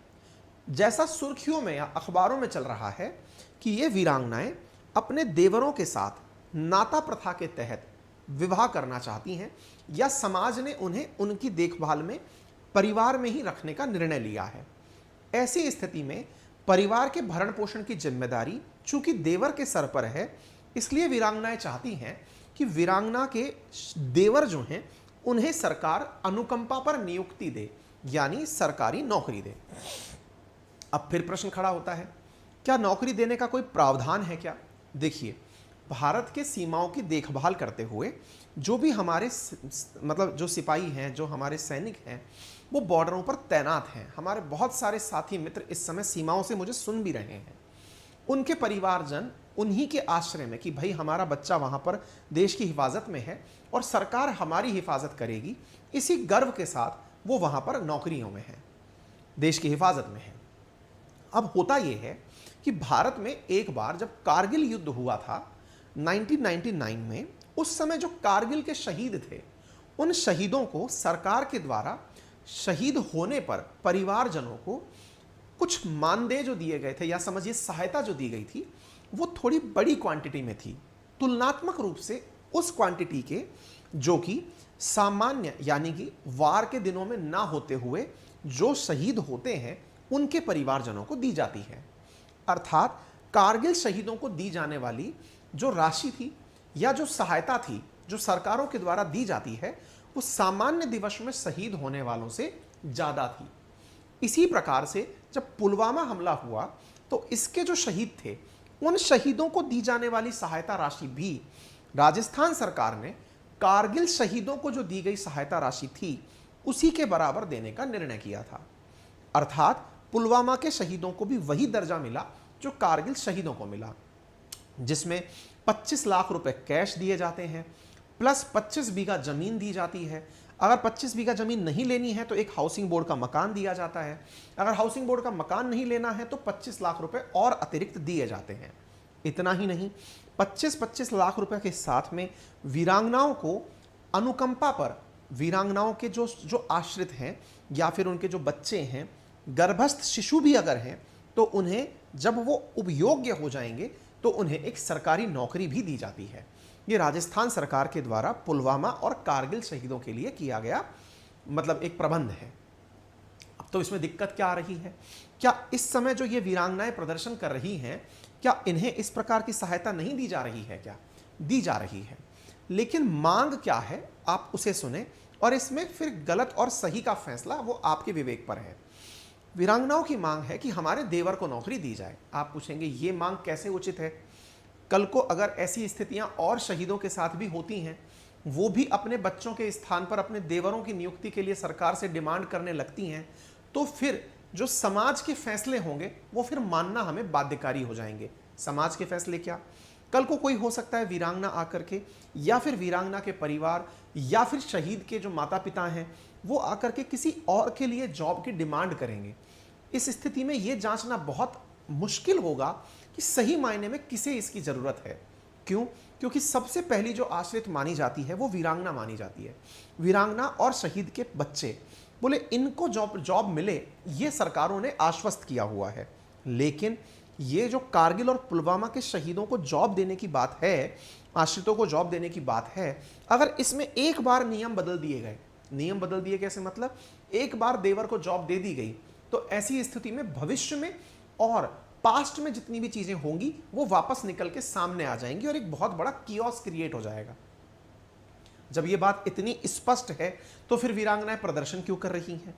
जैसा सुर्खियों में या अखबारों में चल रहा है कि ये वीरांगनाएं अपने देवरों के साथ नाता प्रथा के तहत विवाह करना चाहती हैं, या समाज ने उन्हें उनकी देखभाल में परिवार में ही रखने का निर्णय लिया है। ऐसी स्थिति में परिवार के भरण पोषण की जिम्मेदारी चूंकि देवर के सर पर है, इसलिए वीरांगनाएं चाहती हैं कि वीरांगना के देवर जो हैं उन्हें सरकार अनुकंपा पर नियुक्ति दे, यानी सरकारी नौकरी दे। अब फिर प्रश्न खड़ा होता है, क्या नौकरी देने का कोई प्रावधान है क्या? देखिए, भारत के सीमाओं की देखभाल करते हुए जो भी हमारे मतलब जो सिपाही हैं, जो हमारे सैनिक हैं, वो बॉर्डरों पर तैनात हैं। हमारे बहुत सारे साथी मित्र इस समय सीमाओं से मुझे सुन भी रहे हैं। उनके परिवारजन उन्हीं के आश्रय में कि भाई हमारा बच्चा वहाँ पर देश की हिफाजत में है और सरकार हमारी हिफाजत करेगी, इसी गर्व के साथ वो वहाँ पर नौकरियों में हैं, देश की हिफाजत में है। अब होता ये है कि भारत में एक बार जब कारगिल युद्ध हुआ था 1999 में, उस समय जो कारगिल के शहीद थे, उन शहीदों को सरकार के द्वारा शहीद होने पर परिवारजनों को कुछ मानदेय जो दिए गए थे, या समझिए सहायता जो दी गई थी, वो थोड़ी बड़ी क्वांटिटी में थी, तुलनात्मक रूप से उस क्वांटिटी के जो कि सामान्य यानी कि वार के दिनों में ना होते हुए जो शहीद होते हैं उनके परिवारजनों को दी जाती है। अर्थात कारगिल शहीदों को दी जाने वाली जो राशि थी या जो सहायता थी जो सरकारों के द्वारा दी जाती है, वो सामान्य दिवस में शहीद होने वालों से ज़्यादा थी। इसी प्रकार से जब पुलवामा हमला हुआ तो इसके जो शहीद थे, उन शहीदों को दी जाने वाली सहायता राशि भी राजस्थान सरकार ने कारगिल शहीदों को जो दी गई सहायता राशि थी उसी के बराबर देने का निर्णय किया था। अर्थात पुलवामा के शहीदों को भी वही दर्जा मिला जो कारगिल शहीदों को मिला, जिसमें 25 लाख रुपए कैश दिए जाते हैं, प्लस 25 बीघा जमीन दी जाती है। अगर 25 बीघा जमीन नहीं लेनी है तो एक हाउसिंग बोर्ड का मकान दिया जाता है। अगर हाउसिंग बोर्ड का मकान नहीं लेना है तो 25 लाख रुपए और अतिरिक्त दिए जाते हैं। इतना ही नहीं, 25-25 लाख रुपए के साथ में वीरांगनाओं को अनुकंपा पर, वीरांगनाओं के जो आश्रित हैं या फिर उनके जो बच्चे हैं, गर्भस्थ शिशु भी अगर हैं, तो उन्हें जब वो उपयोग्य हो जाएंगे तो उन्हें एक सरकारी नौकरी भी दी जाती है। ये राजस्थान सरकार के द्वारा पुलवामा और कारगिल शहीदों के लिए किया गया मतलब एक प्रबंध है। अब तो इसमें दिक्कत क्या आ रही है? क्या इस समय जो ये वीरांगनाएं प्रदर्शन कर रही हैं, क्या इन्हें इस प्रकार की सहायता नहीं दी जा रही है? क्या दी जा रही है, लेकिन मांग क्या है आप उसे सुने और इसमें फिर गलत और सही का फैसला वो आपके विवेक पर है। वीरांगनाओं की मांग है कि हमारे देवर को नौकरी दी जाए। आप पूछेंगे ये मांग कैसे उचित है? कल को अगर ऐसी स्थितियां और शहीदों के साथ भी होती हैं, वो भी अपने बच्चों के स्थान पर अपने देवरों की नियुक्ति के लिए सरकार से डिमांड करने लगती हैं, तो फिर जो समाज के फैसले होंगे वो फिर मानना हमें बाध्यकारी हो जाएंगे। समाज के फैसले क्या? कल को कोई हो सकता है वीरांगना आकर के, या फिर वीरांगना के परिवार, या फिर शहीद के जो माता पिता हैं, वो आकर के किसी और के लिए जॉब की डिमांड करेंगे। इस स्थिति में ये जांचना बहुत मुश्किल होगा कि सही मायने में किसे इसकी जरूरत है। क्यों? क्योंकि सबसे पहली जो आश्रित मानी जाती है वो वीरांगना मानी जाती है। वीरांगना और शहीद के बच्चे, बोले इनको जॉब मिले, ये सरकारों ने आश्वस्त किया हुआ है। लेकिन ये जो कारगिल और पुलवामा के शहीदों को जॉब देने की बात है, आश्रितों को जॉब देने की बात है, अगर इसमें एक बार नियम बदल दिए गए, नियम बदल दिए कैसे? मतलब एक बार देवर को जॉब दे दी गई तो ऐसी स्थिति में भविष्य में और पास्ट में जितनी भी चीजें होंगी वो वापस निकल के सामने आ जाएंगी और एक बहुत बड़ा कियोस क्रिएट हो जाएगा। जब ये बात इतनी स्पष्ट है तो फिर वीरांगनाएं प्रदर्शन क्यों कर रही हैं?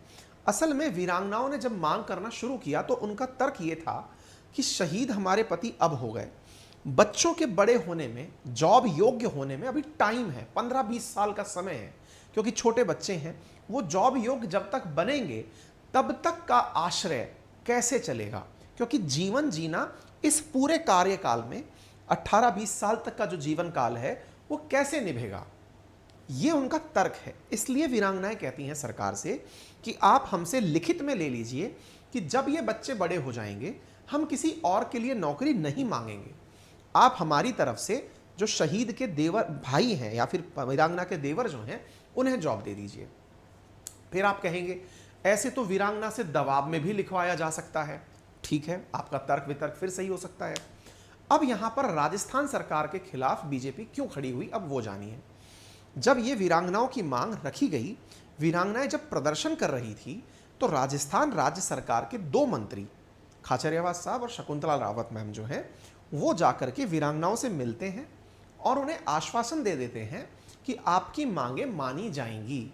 असल में वीरांगनाओं ने जब मांग करना शुरू किया तो उनका तर्क ये था कि शहीद हमारे पति अब हो गए, बच्चों के बड़े होने में, जॉब योग्य होने में अभी टाइम है, 15-20 साल का समय है, क्योंकि छोटे बच्चे हैं, वो जॉब योग्य जब तक बनेंगे तब तक का आश्रय कैसे चलेगा? क्योंकि जीवन जीना इस पूरे कार्यकाल में 18-20 साल तक का जो जीवन काल है वो कैसे निभेगा? ये उनका तर्क है। इसलिए वीरांगनाएं कहती हैं सरकार से कि आप हमसे लिखित में ले लीजिए कि जब ये बच्चे बड़े हो जाएंगे हम किसी और के लिए नौकरी नहीं मांगेंगे, आप हमारी तरफ से जो शहीद के देवर भाई हैं या फिर वीरांगना के देवर जो हैं उन्हें जॉब दे दीजिए। फिर आप कहेंगे ऐसे तो वीरांगना से दबाव में भी लिखवाया जा सकता है। ठीक है, आपका तर्क वितर्क फिर सही हो सकता है। अब यहां पर राजस्थान सरकार के खिलाफ बीजेपी क्यों खड़ी हुई, अब वो जानिए। जब ये वीरांगनाओं की मांग रखी गई, वीरांगनाएं जब प्रदर्शन कर रही थी, तो राजस्थान राज्य सरकार के 2 मंत्री खाचरियावास साहब और शकुंतला रावत मैम जो है वो जाकर के वीरांगनाओं से मिलते हैं और उन्हें आश्वासन दे देते हैं कि आपकी मांगे मानी जाएंगी,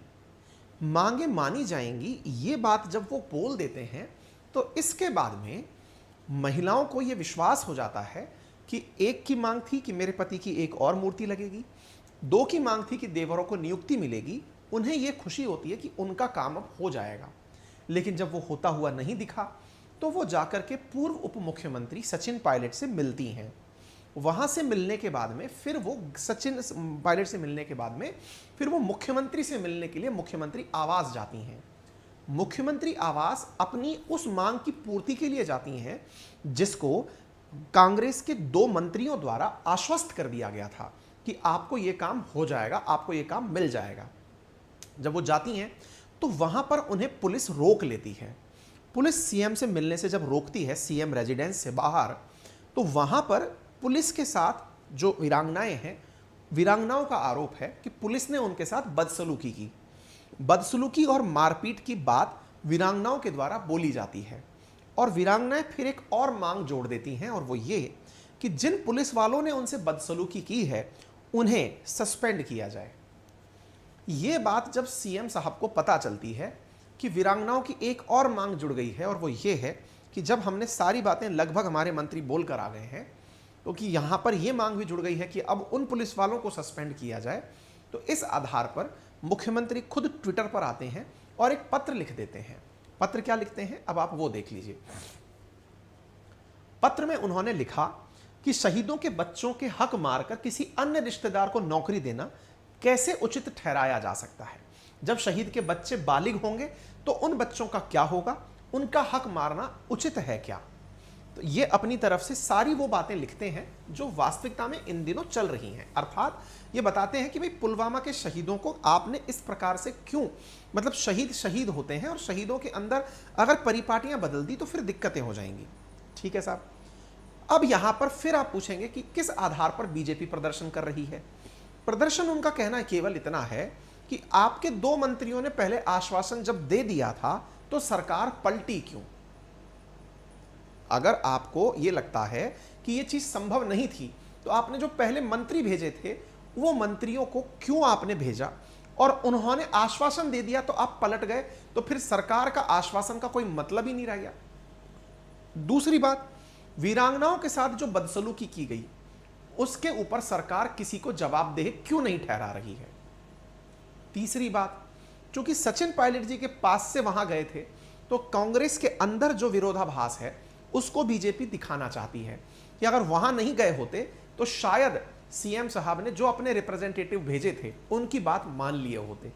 मांगे मानी जाएंगी। ये बात जब वो बोल देते हैं तो इसके बाद में महिलाओं को ये विश्वास हो जाता है कि एक की मांग थी कि मेरे पति की एक और मूर्ति लगेगी, दो की मांग थी कि देवरों को नियुक्ति मिलेगी। उन्हें यह खुशी होती है कि उनका काम अब हो जाएगा। लेकिन जब वो होता हुआ नहीं दिखा तो वो जाकर के पूर्व उप मुख्यमंत्री सचिन पायलट से मिलती हैं। वहां से मिलने के बाद में फिर वो सचिन पायलट से मिलने के बाद में फिर वो मुख्यमंत्री से मिलने के लिए मुख्यमंत्री आवास जाती हैं। मुख्यमंत्री आवास अपनी उस मांग की पूर्ति के लिए जाती हैं जिसको कांग्रेस के दो मंत्रियों द्वारा आश्वस्त कर दिया गया था कि आपको यह काम हो जाएगा, आपको यह काम मिल जाएगा। जब वो जाती हैं तो वहां पर उन्हें पुलिस रोक लेती है। पुलिस सीएम से मिलने से जब रोकती है, सीएम रेजिडेंस से बाहर, तो वहां पर पुलिस के साथ जो वीरांगनाएं हैं, वीरांगनाओं का आरोप है कि पुलिस ने उनके साथ बदसलूकी की। बदसलूकी और मारपीट की बात वीरांगनाओं के द्वारा बोली जाती है और वीरांगनाएं फिर एक और मांग जोड़ देती हैं और वो ये कि जिन पुलिस वालों ने उनसे बदसलूकी की है उन्हें सस्पेंड किया जाए। ये बात जब सीएम साहब को पता चलती है कि वीरांगनाओं की एक और मांग जुड़ गई है और वो ये है कि जब हमने सारी बातें लगभग हमारे मंत्री बोल कर आ गए हैं तो कि यहाँ पर ये मांग भी जुड़ गई है कि अब उन पुलिस वालों को सस्पेंड किया जाए, तो इस आधार पर मुख्यमंत्री खुद ट्विटर पर आते हैं और एक पत्र लिख देते हैं। पत्र क्या लिखते हैं अब आप वो देख लीजिए। पत्र में उन्होंने लिखा कि शहीदों के बच्चों के हक मारकर किसी अन्य रिश्तेदार को नौकरी देना कैसे उचित ठहराया जा सकता है। जब शहीद के बच्चे बालिग होंगे तो उन बच्चों का क्या होगा, उनका हक मारना उचित है क्या। तो ये अपनी तरफ से सारी वो बातें लिखते हैं जो वास्तविकता में इन दिनों चल रही हैं। अर्थात ये बताते हैं कि भाई पुलवामा के शहीदों को आपने इस प्रकार से क्यों, मतलब शहीद होते हैं और शहीदों के अंदर अगर परिपाटियां बदल दी तो फिर दिक्कतें हो जाएंगी। ठीक है साहब। अब यहां पर फिर आप पूछेंगे कि किस आधार पर बीजेपी प्रदर्शन कर रही है। प्रदर्शन उनका कहना केवल इतना है कि आपके दो मंत्रियों ने पहले आश्वासन जब दे दिया था तो सरकार पलटी क्यों। अगर आपको यह लगता है कि यह चीज संभव नहीं थी तो आपने जो पहले मंत्री भेजे थे वो मंत्रियों को क्यों आपने भेजा, और उन्होंने आश्वासन दे दिया तो आप पलट गए, तो फिर सरकार का आश्वासन का कोई मतलब ही नहीं रह गया। दूसरी बात, वीरांगनाओं के साथ जो बदसलूकी की गई उसके ऊपर सरकार किसी को जवाबदेह क्यों नहीं ठहरा रही है। तीसरी बात, चूंकि सचिन पायलट जी के पास से वहां गए थे तो कांग्रेस के अंदर जो विरोधाभास है उसको बीजेपी दिखाना चाहती है कि अगर वहां नहीं गए होते तो शायद सीएम साहब ने जो अपने रिप्रेजेंटेटिव भेजे थे उनकी बात मान लिए होते।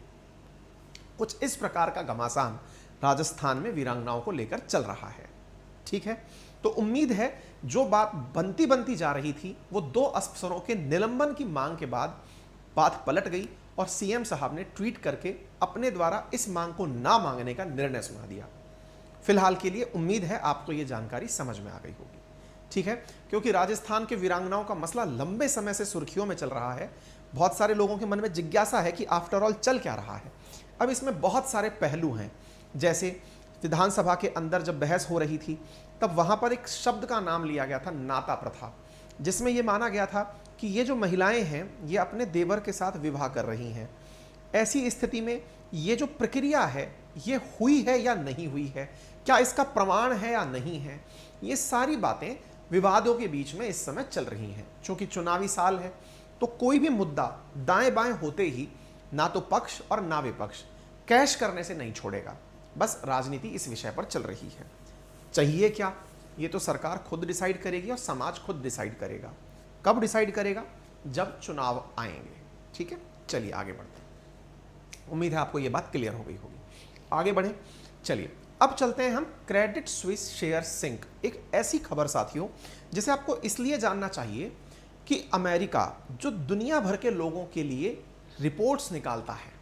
कुछ इस प्रकार का घमासान राजस्थान में वीरांगनाओं को लेकर चल रहा है। ठीक है, तो उम्मीद है जो बात बनती बनती जा रही थी वो दो अफसरों के निलंबन की मांग के बाद बात पलट गई और सीएम साहब ने ट्वीट करके अपने द्वारा इस मांग को ना मांगने का निर्णय सुना दिया। फिलहाल के लिए उम्मीद है आपको ये जानकारी समझ में आ गई होगी। ठीक है, क्योंकि राजस्थान के वीरांगनाओं का मसला लंबे समय से सुर्खियों में चल रहा है। बहुत सारे लोगों के मन में जिज्ञासा है कि आफ्टर ऑल चल क्या रहा है। अब इसमें बहुत सारे पहलू हैं, जैसे विधानसभा के अंदर जब बहस हो रही थी तब वहां पर एक शब्द का नाम लिया गया था, नाता प्रथा, जिसमें यह माना गया था कि ये जो महिलाएं हैं ये अपने देवर के साथ विवाह कर रही हैं। ऐसी स्थिति में ये जो प्रक्रिया है ये हुई है या नहीं हुई है, क्या इसका प्रमाण है या नहीं है, ये सारी बातें विवादों के बीच में इस समय चल रही हैं। चूंकि चुनावी साल है तो कोई भी मुद्दा दाएं बाएं होते ही ना तो पक्ष और ना विपक्ष कैश करने से नहीं छोड़ेगा। बस राजनीति इस विषय पर चल रही है। चाहिए क्या, ये तो सरकार खुद डिसाइड करेगी और समाज खुद डिसाइड करेगा। कब डिसाइड करेगा, जब चुनाव आएंगे। ठीक है, चलिए आगे बढ़ते हैं। उम्मीद है आपको ये बात क्लियर हो गई होगी। आगे बढ़े, चलिए अब चलते हैं हम क्रेडिट स्विस शेयर सिंक, एक ऐसी खबर साथियों जिसे आपको इसलिए जानना चाहिए कि अमेरिका जो दुनिया भर के लोगों के लिए रिपोर्ट्स निकालता है,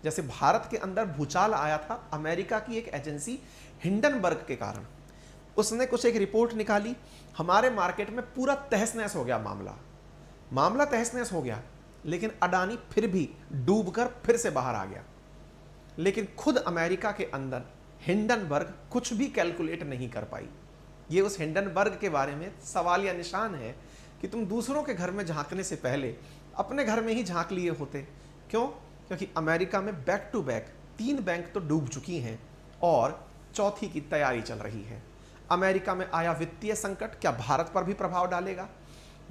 जैसे भारत के अंदर भूचाल आया था अमेरिका की एक एजेंसी हिंडनबर्ग के कारण, उसने कुछ एक रिपोर्ट निकाली, हमारे मार्केट में पूरा तहस-नहस हो गया। मामला तहस-नहस हो गया, लेकिन अडानी फिर भी डूबकर फिर से बाहर आ गया। लेकिन खुद अमेरिका के अंदर हिंडनबर्ग कुछ भी कैलकुलेट नहीं कर पाई। ये उस हिंडनबर्ग के बारे में सवाल या निशान है कि तुम दूसरों के घर में झांकने से पहले अपने घर में ही झांक लिए होते। क्यों? क्योंकि अमेरिका में बैक टू बैक 3 बैंक तो डूब चुकी हैं और चौथी की तैयारी चल रही है। अमेरिका में आया वित्तीय संकट क्या भारत पर भी प्रभाव डालेगा?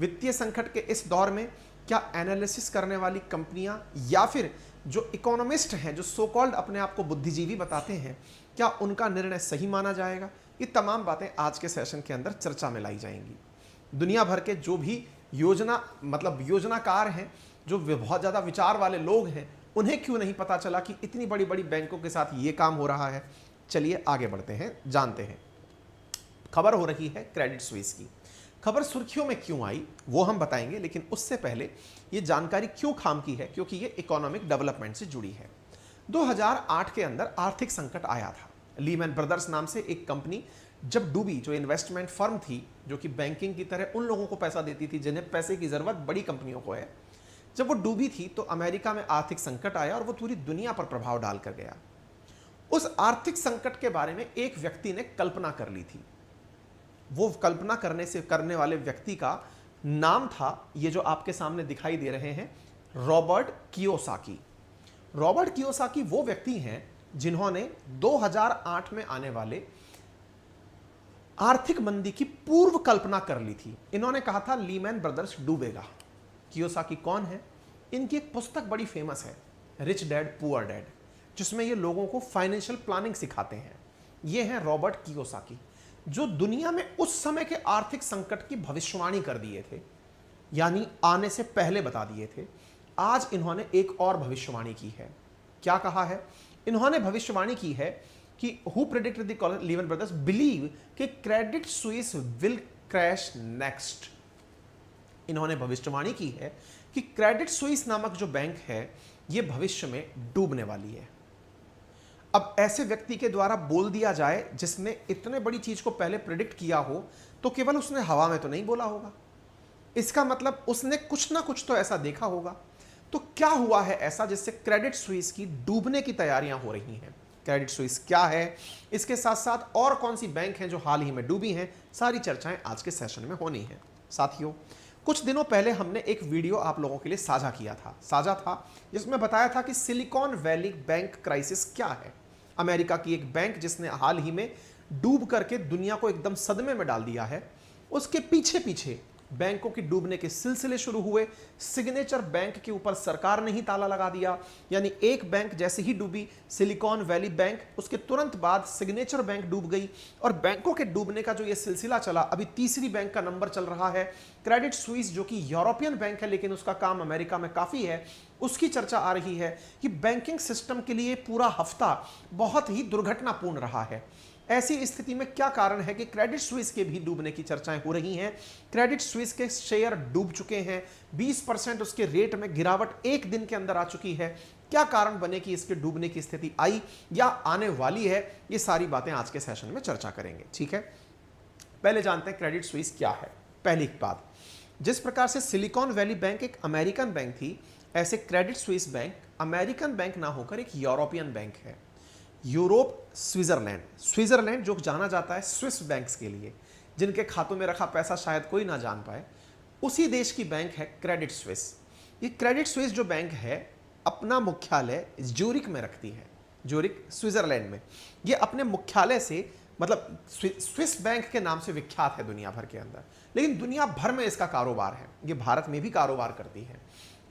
वित्तीय संकट के इस दौर में क्या एनालिसिस करने वाली कंपनियां या फिर जो इकोनॉमिस्ट हैं, जो सो कॉल्ड अपने आप को बुद्धिजीवी बताते हैं, क्या उनका निर्णय सही माना जाएगा? ये तमाम बातें आज के सेशन के अंदर चर्चा में लाई जाएंगी। दुनिया भर के जो भी योजनाकार हैं, जो बहुत ज़्यादा विचार वाले लोग हैं, उन्हें क्यों नहीं पता चला कि इतनी बड़ी बड़ी बैंकों के साथ ये काम हो रहा है? चलिए आगे बढ़ते हैं, जानते हैं। खबर हो रही है क्रेडिट स्विस की। खबर सुर्खियों में क्यों आई वो हम बताएंगे, लेकिन उससे पहले ये जानकारी क्यों काम की है, क्योंकि ये इकोनॉमिक डेवलपमेंट से जुड़ी है। 2008 के अंदर आर्थिक संकट आया था। लीमैन ब्रदर्स नाम से एक कंपनी जब डूबी, जो इन्वेस्टमेंट फर्म थी, जो कि बैंकिंग की तरह उन लोगों को पैसा देती थी जिन्हें पैसे की जरूरत बड़ी कंपनियों को है, जब वो डूबी थी तो अमेरिका में आर्थिक संकट आया और वो पूरी दुनिया पर प्रभाव डाल कर गया। उस आर्थिक संकट के बारे में एक व्यक्ति ने कल्पना कर ली थी। वो कल्पना करने वाले व्यक्ति का नाम था, ये जो आपके सामने दिखाई दे रहे हैं, रॉबर्ट कियोसाकी। रॉबर्ट कियोसाकी वो व्यक्ति हैं जिन्होंने 2008 में आने वाले आर्थिक मंदी की पूर्व कल्पना कर ली थी। इन्होंने कहा था लीमैन ब्रदर्स डूबेगा। कियोसाकी कौन है? इनकी एक पुस्तक बड़ी फेमस है, रिच डैड पुअर डैड, जिसमें ये लोगों को फाइनेंशियल प्लानिंग सिखाते हैं। ये हैं रॉबर्ट कियोसाकी, जो दुनिया में उस समय के आर्थिक संकट की भविष्यवाणी कर दिए थे, यानी आने से पहले बता दिए थे। आज इन्होंने एक और भविष्यवाणी की है। क्या कहा है? इन्होंने भविष्यवाणी की है कि who predicted the Lehman Brothers believe कि Credit Suisse will crash next. इन्होंने भविष्यवाणी की है कि क्रेडिट स्विस नामक जो बैंक है, यह भविष्य में डूबने वाली है। अब ऐसे व्यक्ति के द्वारा बोल दिया जाए, जिसने इतने बड़ी चीज को पहले प्रेडिक्ट किया हो, तो केवल उसने हवा में तो नहीं बोला होगा। इसका मतलब उसने कुछ ना कुछ तो ऐसा देखा होगा। तो क्या हुआ है ऐसा जिससे क्रेडिट स्विस की डूबने की तैयारियां हो रही हैं? क्रेडिट स्विस क्या है, इसके साथ साथ और कौन सी बैंक हैं जो हाल ही में डूबी हैं, सारी चर्चाएं आज के सेशन में होनी है। साथियों, कुछ दिनों पहले हमने एक वीडियो आप लोगों के लिए साझा था जिसमें बताया था कि सिलिकॉन वैली बैंक क्राइसिस क्या है। अमेरिका की एक बैंक जिसने हाल ही में डूब करके दुनिया को एकदम सदमे में डाल दिया है। उसके पीछे पीछे बैंकों की डूबने के सिलसिले शुरू हुए। सिग्नेचर बैंक के ऊपर सरकार ने ही ताला लगा दिया, यानी एक बैंक जैसे ही डूबी, सिलिकॉन वैली बैंक, उसके तुरंत बाद सिग्नेचर बैंक डूब गई। और बैंकों के डूबने का जो ये सिलसिला चला, अभी तीसरी बैंक का नंबर चल रहा है क्रेडिट स्विस, जो कि यूरोपियन बैंक है लेकिन उसका काम अमेरिका में काफी है। उसकी चर्चा आ रही है कि बैंकिंग सिस्टम के लिए पूरा हफ्ता बहुत ही दुर्घटनापूर्ण रहा है। ऐसी स्थिति में क्या कारण है कि क्रेडिट स्विस के भी डूबने की चर्चाएं हो रही हैं? क्रेडिट स्विस के शेयर डूब चुके हैं, 20% उसके रेट में गिरावट एक दिन के अंदर आ चुकी है। क्या कारण बने कि इसके डूबने की स्थिति आई या आने वाली है? ये सारी बातें आज के सेशन में चर्चा करेंगे। ठीक है, पहले जानते हैं क्रेडिट स्विस क्या है। पहली बात, जिस प्रकार से सिलिकॉन वैली बैंक एक अमेरिकन बैंक थी, ऐसे Credit Suisse bank American bank ना होकर एक यूरोपियन बैंक है। यूरोप, स्विट्जरलैंड जो जाना जाता है स्विस बैंक्स के लिए, जिनके खातों में रखा पैसा शायद कोई ना जान पाए, उसी देश की बैंक है क्रेडिट स्विस। ये क्रेडिट स्विस जो बैंक है, अपना मुख्यालय ज्यूरिक में रखती है, ज्यूरिक स्विट्जरलैंड में। ये अपने मुख्यालय से, मतलब स्विस बैंक के नाम से विख्यात है दुनिया भर के अंदर, लेकिन दुनिया भर में इसका कारोबार है। ये भारत में भी कारोबार करती है।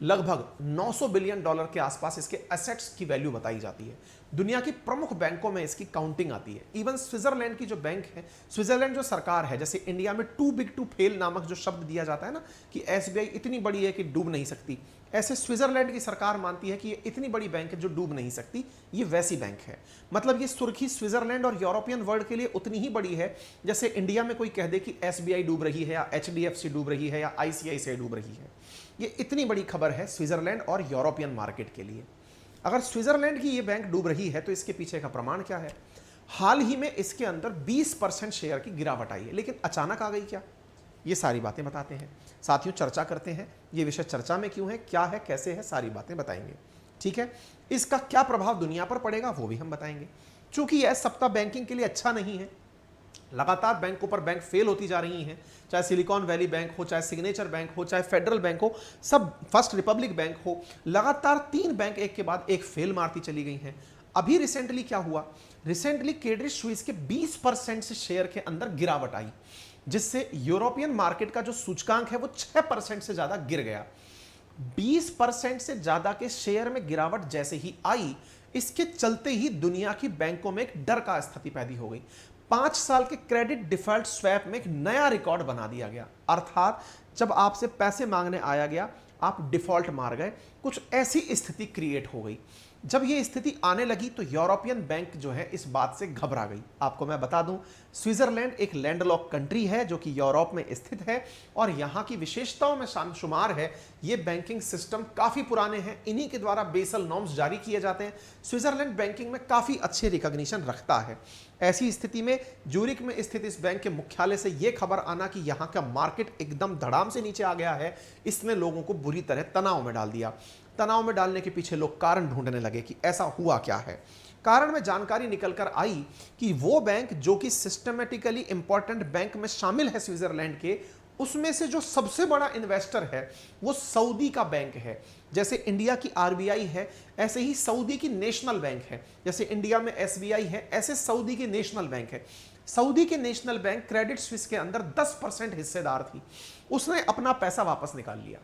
लगभग $900 बिलियन के आसपास इसके एसेट्स की वैल्यू बताई जाती है। दुनिया की प्रमुख बैंकों में इसकी काउंटिंग आती है। इवन स्विट्जरलैंड की जो बैंक है, स्विट्जरलैंड जो सरकार है, जैसे इंडिया में टू बिग टू फेल नामक जो शब्द दिया जाता है ना, कि एसबीआई इतनी बड़ी है कि डूब नहीं सकती, ऐसे स्विट्जरलैंड की सरकार मानती है कि ये इतनी बड़ी बैंक है जो डूब नहीं सकती, ये वैसी बैंक है। मतलब ये सुर्खी स्विट्जरलैंड और यूरोपियन वर्ल्ड के लिए उतनी ही बड़ी है जैसे इंडिया में कोई कह दे कि एसबीआई डूब रही है या एचडीएफसी डूब रही है या आईसीआईसीआई डूब रही है। ये इतनी बड़ी खबर है स्विट्जरलैंड और यूरोपियन मार्केट के लिए। अगर स्विट्जरलैंड की ये बैंक डूब रही है तो इसके पीछे का प्रमाण क्या है? हाल ही में इसके अंदर 20% शेयर की गिरावट आई है, लेकिन अचानक आ गई क्या? ये सारी बातें बताते हैं साथियों, चर्चा करते हैं ये विषय चर्चा में क्यों है, क्या है, कैसे है, सारी बातें बताएंगे। ठीक है, इसका क्या प्रभाव दुनिया पर पड़ेगा वो भी हम बताएंगे। चूंकि यह सप्ताह बैंकिंग के लिए अच्छा नहीं है, लगातार बैंकों पर बैंक फेल होती जा रही हैं, चाहे सिलिकॉन वैली बैंक हो, चाहे सिग्नेचर बैंक हो, चाहे फेडरल बैंक हो, सब फर्स्ट रिपब्लिक बैंक हो, लगातार 3 बैंक एक के बाद एक फेल मारती चली गई हैं। अभी रिसेंटली क्या हुआ? रिसेंटली क्रेडिट स्विस के 20% से शेयर के अंदर गिरावट आई। जिससे यूरोपियन मार्केट का जो सूचकांक है वो 6% से ज्यादा गिर गया। 20% से ज्यादा के शेयर में गिरावट जैसे ही आई, इसके चलते ही दुनिया की बैंकों में एक डर का स्थिति पैदा हो गई। 5 साल के क्रेडिट डिफॉल्ट स्वैप में एक नया रिकॉर्ड बना दिया गया, अर्थात जब आपसे पैसे मांगने आया गया, आप डिफॉल्ट मार गए, कुछ ऐसी स्थिति क्रिएट हो गई। जब ये स्थिति आने लगी तो यूरोपियन बैंक जो है इस बात से घबरा गई। आपको मैं बता दूं, स्विट्जरलैंड एक लैंडलॉक कंट्री है जो कि यूरोप में स्थित है और यहाँ की विशेषताओं में शुमार है, ये बैंकिंग सिस्टम काफ़ी पुराने हैं, इन्हीं के द्वारा बेसल नॉर्म्स जारी किए जाते हैं। स्विट्जरलैंड बैंकिंग में काफ़ी अच्छे रिकॉग्निशन रखता है। ऐसी स्थिति में ज्यूरिक में स्थित इस बैंक के मुख्यालय से यह खबर आना कि यहाँ का मार्केट एकदम धड़ाम से नीचे आ गया है, इसने लोगों को बुरी तरह तनाव में डाल दिया। तनाव में डालने के पीछे लोग कारण ढूंढने लगे कि ऐसा हुआ क्या है। कारण में जानकारी निकलकर आई कि वो बैंक जो कि सिस्टमेटिकली इंपॉर्टेंट बैंक में शामिल है स्विट्जरलैंड के, उसमें से जो सबसे बड़ा इन्वेस्टर है वो सऊदी का बैंक है। जैसे इंडिया की आरबीआई है, ऐसे ही सऊदी की नेशनल बैंक है। जैसे इंडिया में एसबीआई है, ऐसे सऊदी की नेशनल बैंक है। सऊदी के नेशनल बैंक क्रेडिट स्विस के अंदर 10% हिस्सेदार थी, उसने अपना पैसा वापस निकाल लिया।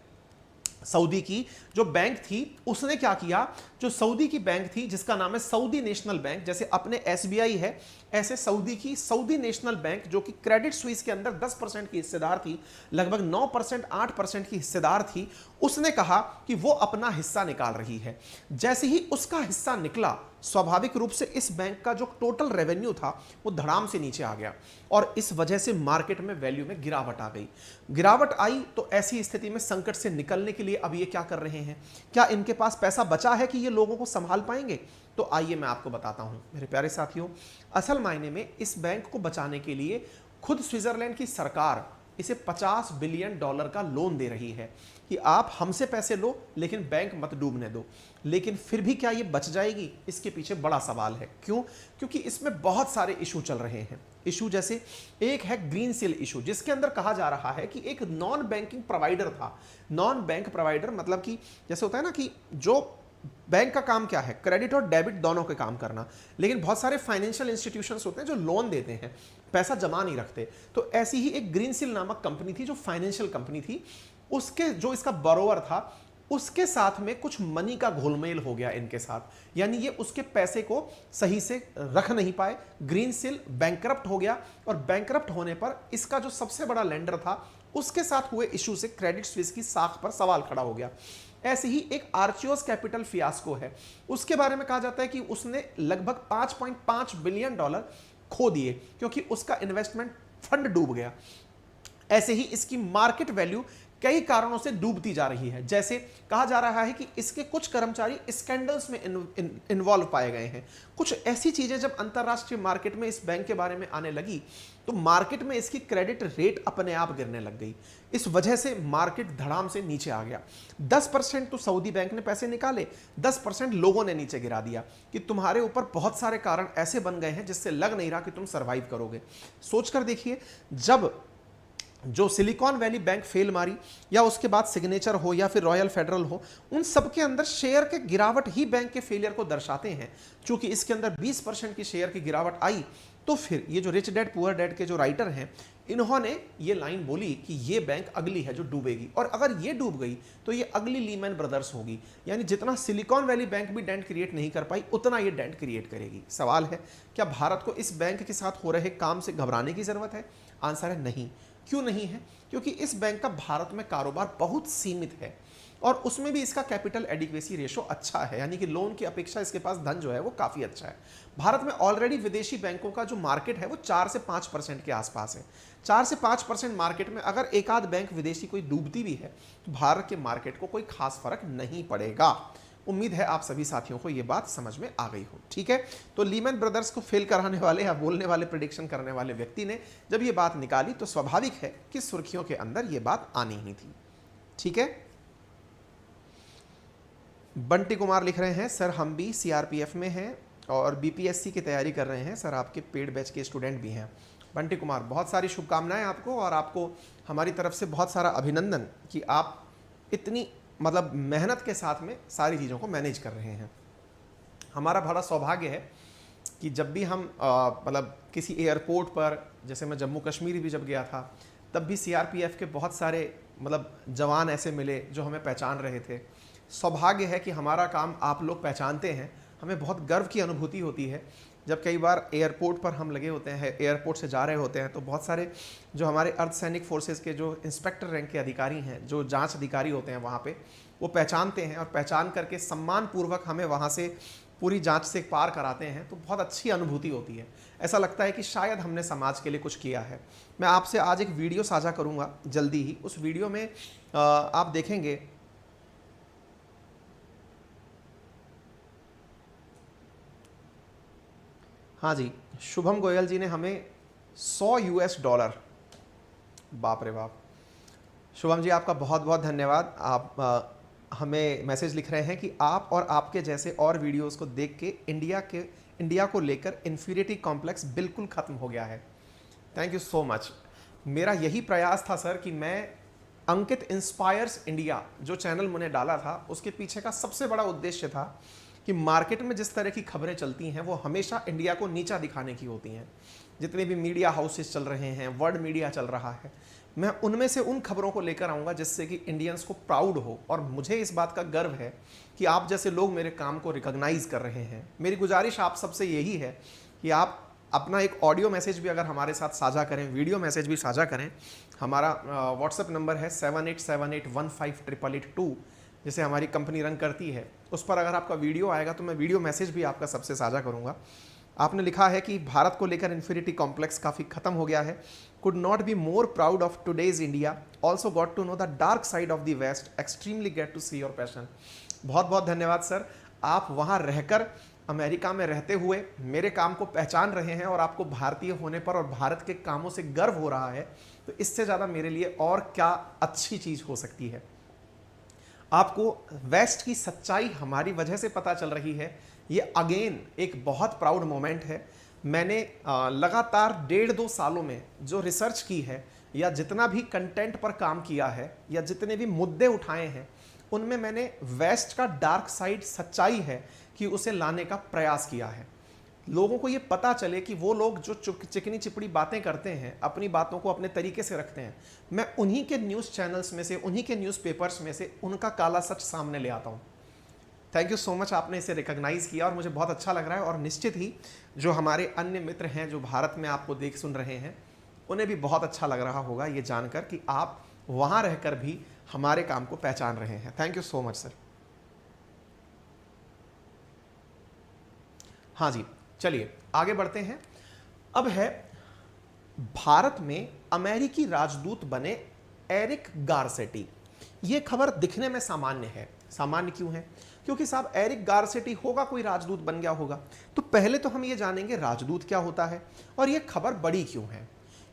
सऊदी की जो बैंक थी उसने क्या किया, जो सऊदी की बैंक थी जिसका नाम है सऊदी नेशनल बैंक, जैसे अपने एसबीआई है, ऐसे सऊदी की सऊदी नेशनल बैंक जो कि क्रेडिट स्विस के अंदर 10% की हिस्सेदार थी, लगभग 9% 8% की हिस्सेदार थी, उसने कहा कि वो अपना हिस्सा निकाल रही है। जैसे ही उसका हिस्सा निकला, स्वाभाविक रूप से इस बैंक का जो टोटल रेवेन्यू था वो धड़ाम से नीचे आ गया और इस वजह से मार्केट में वैल्यू में गिरावट आ गई। गिरावट आई तो ऐसी स्थिति में संकट से निकलने के लिए अब ये क्या कर रहे हैं, क्या इनके पास पैसा बचा है कि ये लोगों को संभाल पाएंगे? तो आइए मैं आपको बताता हूं मेरे प्यारे साथियों। असल मायने में इस बैंक को बचाने के लिए खुद स्विट्जरलैंड की सरकार इसे $50 बिलियन का लोन दे रही है कि आप हमसे पैसे लो लेकिन बैंक मत डूबने दो। लेकिन फिर भी क्या ये बच जाएगी, इसके पीछे बड़ा सवाल है। क्यों? क्योंकि इसमें बहुत सारे इशू चल रहे हैं। इशू जैसे एक है ग्रीन सील इशू, जिसके अंदर कहा जा रहा है कि एक नॉन बैंकिंग प्रोवाइडर था। नॉन बैंक प्रोवाइडर मतलब कि जैसे होता है ना कि जो बैंक का काम क्या है, क्रेडिट और डेबिट दोनों के काम करना, लेकिन बहुत सारे फाइनेंशियल इंस्टीट्यूशंस होते हैं जो लोन देते हैं, पैसा जमा नहीं रखते। तो ऐसी ही एक ग्रीन सील नामक कंपनी थी जो फाइनेंशियल कंपनी थी, उसके जो इसका बरोवर था उसके साथ में कुछ मनी का घोलमेल हो गया इनके साथ, यानी ये उसके पैसे को सही से रख नहीं पाए। ग्रीन सील बैंकरप्ट हो गया और बैंकरप्ट होने पर इसका जो सबसे बड़ा लेंडर था उसके साथ हुए इशू से क्रेडिट स्विस की साख पर सवाल खड़ा हो गया। ऐसे ही एक आर्चियोस कैपिटल फियास्को है, उसके बारे में कहा जाता है कि उसने लगभग $5.5 बिलियन खो दिए क्योंकि उसका इन्वेस्टमेंट फंड डूब गया। ऐसे ही इसकी मार्केट वैल्यू कई कारणों से डूबती जा रही है। जैसे कहा जा रहा है कि इसके कुछ कर्मचारी स्कैंडल्स में इन्वॉल्व पाए गए हैं। कुछ ऐसी चीजें जब अंतरराष्ट्रीय मार्केट में इस बैंक के बारे में आने लगी तो मार्केट में इसकी क्रेडिट रेट अपने आप गिरने लग गई। इस वजह से मार्केट धड़ाम से नीचे आ गया। 10% तो सऊदी बैंक ने पैसे निकाले, 10% लोगों ने नीचे गिरा दिया कि तुम्हारे ऊपर बहुत सारे कारण ऐसे बन गए हैं जिससे लग नहीं रहा कि तुम सरवाइव करोगे। सोचकर देखिए, जब जो सिलिकॉन वैली बैंक फेल मारी या उसके बाद सिग्नेचर हो या फिर रॉयल फेडरल हो, उन सब के अंदर शेयर के गिरावट ही बैंक के फेलियर को दर्शाते हैं। चूंकि इसके अंदर 20% की शेयर की गिरावट आई तो फिर ये जो रिच डैड पुअर डैड के जो राइटर हैं, इन्होंने ये लाइन बोली कि ये बैंक अगली है जो डूबेगी, और अगर ये डूब गई तो ये अगली लीमैन ब्रदर्स होगी। यानी जितना सिलिकॉन वैली बैंक भी डेंट क्रिएट नहीं कर पाई, उतना ये डेंट क्रिएट करेगी। सवाल है, क्या भारत को इस बैंक के साथ हो रहे काम से घबराने की जरूरत है? आंसर है नहीं। क्यों नहीं है? क्योंकि इस बैंक का भारत में कारोबार बहुत सीमित है और उसमें भी इसका कैपिटल एडिक्वेसी रेशो अच्छा है, यानी कि लोन की अपेक्षा इसके पास धन जो है वो काफ़ी अच्छा है। भारत में ऑलरेडी विदेशी बैंकों का जो मार्केट है वो 4 से 5% के आसपास है। 4 से 5% मार्केट में अगर एक आध बैंक विदेशी कोई डूबती भी है तो भारत के मार्केट को कोई खास फर्क नहीं पड़ेगा। उम्मीद है आप सभी साथियों को ये बात समझ में आ गई हो। ठीक है, तो लीमैन ब्रदर्स को फेल कराने वाले या बोलने वाले, प्रेडिक्शन करने वाले व्यक्ति ने जब ये बात निकाली तो स्वाभाविक है कि सुर्खियों के अंदर ये बात आनी ही थी। ठीक है, बंटी कुमार लिख रहे हैं, सर हम भी सीआरपीएफ में हैं और बीपीएससी की तैयारी कर रहे हैं, सर आपके पेड बैच के स्टूडेंट भी हैं। बंटी कुमार, बहुत सारी शुभकामनाएं आपको, और आपको हमारी तरफ से बहुत सारा अभिनंदन कि आप इतनी मेहनत के साथ में सारी चीज़ों को मैनेज कर रहे हैं। हमारा बड़ा सौभाग्य है कि जब भी हम मतलब किसी एयरपोर्ट पर, जैसे मैं जम्मू कश्मीर भी जब गया था, तब भी सीआरपीएफ के बहुत सारे मतलब जवान ऐसे मिले जो हमें पहचान रहे थे। सौभाग्य है कि हमारा काम आप लोग पहचानते हैं, हमें बहुत गर्व की अनुभूति होती है जब कई बार एयरपोर्ट पर हम लगे होते हैं, एयरपोर्ट से जा रहे होते हैं, तो बहुत सारे जो हमारे अर्धसैनिक फोर्सेस के जो इंस्पेक्टर रैंक के अधिकारी हैं, जो जांच अधिकारी होते हैं वहाँ पे, वो पहचानते हैं और पहचान करके सम्मानपूर्वक हमें वहाँ से पूरी जांच से पार कराते हैं। तो बहुत अच्छी अनुभूति होती है, ऐसा लगता है कि शायद हमने समाज के लिए कुछ किया है। मैं आपसे आज एक वीडियो साझा करूँगा जल्दी ही। उस वीडियो में आप देखेंगे हाँ जी, शुभम गोयल जी ने हमें $100, बाप रे बाप। शुभम जी आपका बहुत बहुत धन्यवाद। आप हमें मैसेज लिख रहे हैं कि आप और आपके जैसे और वीडियोस को देख के इंडिया को लेकर इन्फीरियरिटी कॉम्प्लेक्स बिल्कुल ख़त्म हो गया है। Thank you so much. मेरा यही प्रयास था सर कि मैं अंकित इंस्पायर्स इंडिया जो चैनल मैंने डाला था, उसके पीछे का सबसे बड़ा उद्देश्य था कि मार्केट में जिस तरह की खबरें चलती हैं वो हमेशा इंडिया को नीचा दिखाने की होती हैं। जितने भी मीडिया हाउसेस चल रहे हैं, वर्ल्ड मीडिया चल रहा है, मैं उनमें से उन खबरों को लेकर आऊँगा जिससे कि इंडियंस को प्राउड हो। और मुझे इस बात का गर्व है कि आप जैसे लोग मेरे काम को रिकॉग्नाइज कर रहे हैं। मेरी गुजारिश आप सबसे यही है कि आप अपना एक ऑडियो मैसेज भी अगर हमारे साथ साझा करें, वीडियो मैसेज भी साझा करें। हमारा व्हाट्सएप नंबर है 7878158882, जिसे हमारी कंपनी रन करती है। उस पर अगर आपका वीडियो आएगा तो मैं वीडियो मैसेज भी आपका सबसे साझा करूंगा। आपने लिखा है कि भारत को लेकर इन्फीरियरिटी कॉम्प्लेक्स काफ़ी खत्म हो गया है। Could not be more proud of today's India, also got to know the dark side of the west, extremely get to see your passion. बहुत बहुत धन्यवाद सर। आप वहाँ रहकर, अमेरिका में रहते हुए मेरे काम को पहचान रहे हैं और आपको भारतीय होने पर और भारत के कामों से गर्व हो रहा है, तो इससे ज़्यादा मेरे लिए और क्या अच्छी चीज़ हो सकती है। आपको वेस्ट की सच्चाई हमारी वजह से पता चल रही है, ये अगेन एक बहुत प्राउड मोमेंट है। मैंने लगातार 1.5-2 सालों में जो रिसर्च की है, या जितना भी कंटेंट पर काम किया है, या जितने भी मुद्दे उठाए हैं, उनमें मैंने वेस्ट का डार्क साइड सच्चाई है कि उसे लाने का प्रयास किया है। लोगों को ये पता चले कि वो लोग जो चिकनी चिपड़ी बातें करते हैं, अपनी बातों को अपने तरीके से रखते हैं, मैं उन्हीं के न्यूज़ चैनल्स में से, उन्हीं के न्यूज़पेपर्स में से उनका काला सच सामने ले आता हूँ। थैंक यू सो मच, आपने इसे रिकॉग्नाइज़ किया और मुझे बहुत अच्छा लग रहा है। और निश्चित ही जो हमारे अन्य मित्र हैं जो भारत में आपको देख सुन रहे हैं, उन्हें भी बहुत अच्छा लग रहा होगा ये जानकर कि आप वहाँ रहकर भी हमारे काम को पहचान रहे हैं। Thank you so much sir. हाँ जी, चलिए आगे बढ़ते हैं। अब है भारत में अमेरिकी राजदूत बने एरिक गारसेटी। ये खबर दिखने में सामान्य है। सामान्य क्यों है? क्योंकि साहब एरिक गारसेटी होगा कोई राजदूत बन गया होगा। तो पहले तो हम ये जानेंगे राजदूत क्या होता है और ये खबर बड़ी क्यों है।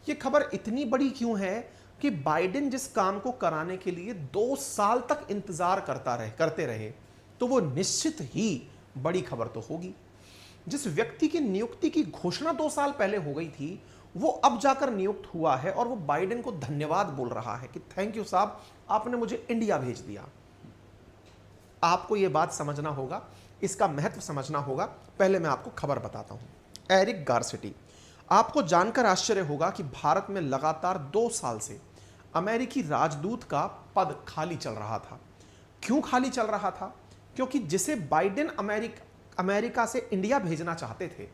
ये खबर इतनी बड़ी क्यों है कि बाइडेन जिस काम को कराने के लिए 2 साल तक इंतजार करते रहे, तो वो निश्चित ही बड़ी खबर तो होगी। जिस व्यक्ति की नियुक्ति की घोषणा 2 साल पहले हो गई थी, वो अब जाकर नियुक्त हुआ है और वो बाइडेन को धन्यवाद बोल रहा है कि थैंक यू साहब, आपने मुझे इंडिया भेज दिया। आपको ये बात समझना होगा, इसका महत्व समझना होगा। पहले मैं आपको खबर बताता हूं। एरिक गारसेटी, आपको जानकर आश्चर्य होगा कि भारत में लगातार 2 साल से अमेरिकी राजदूत का पद खाली चल रहा था। क्यों खाली चल रहा था? क्योंकि जिसे बाइडेन अमेरिका से इंडिया भेजना चाहते थे,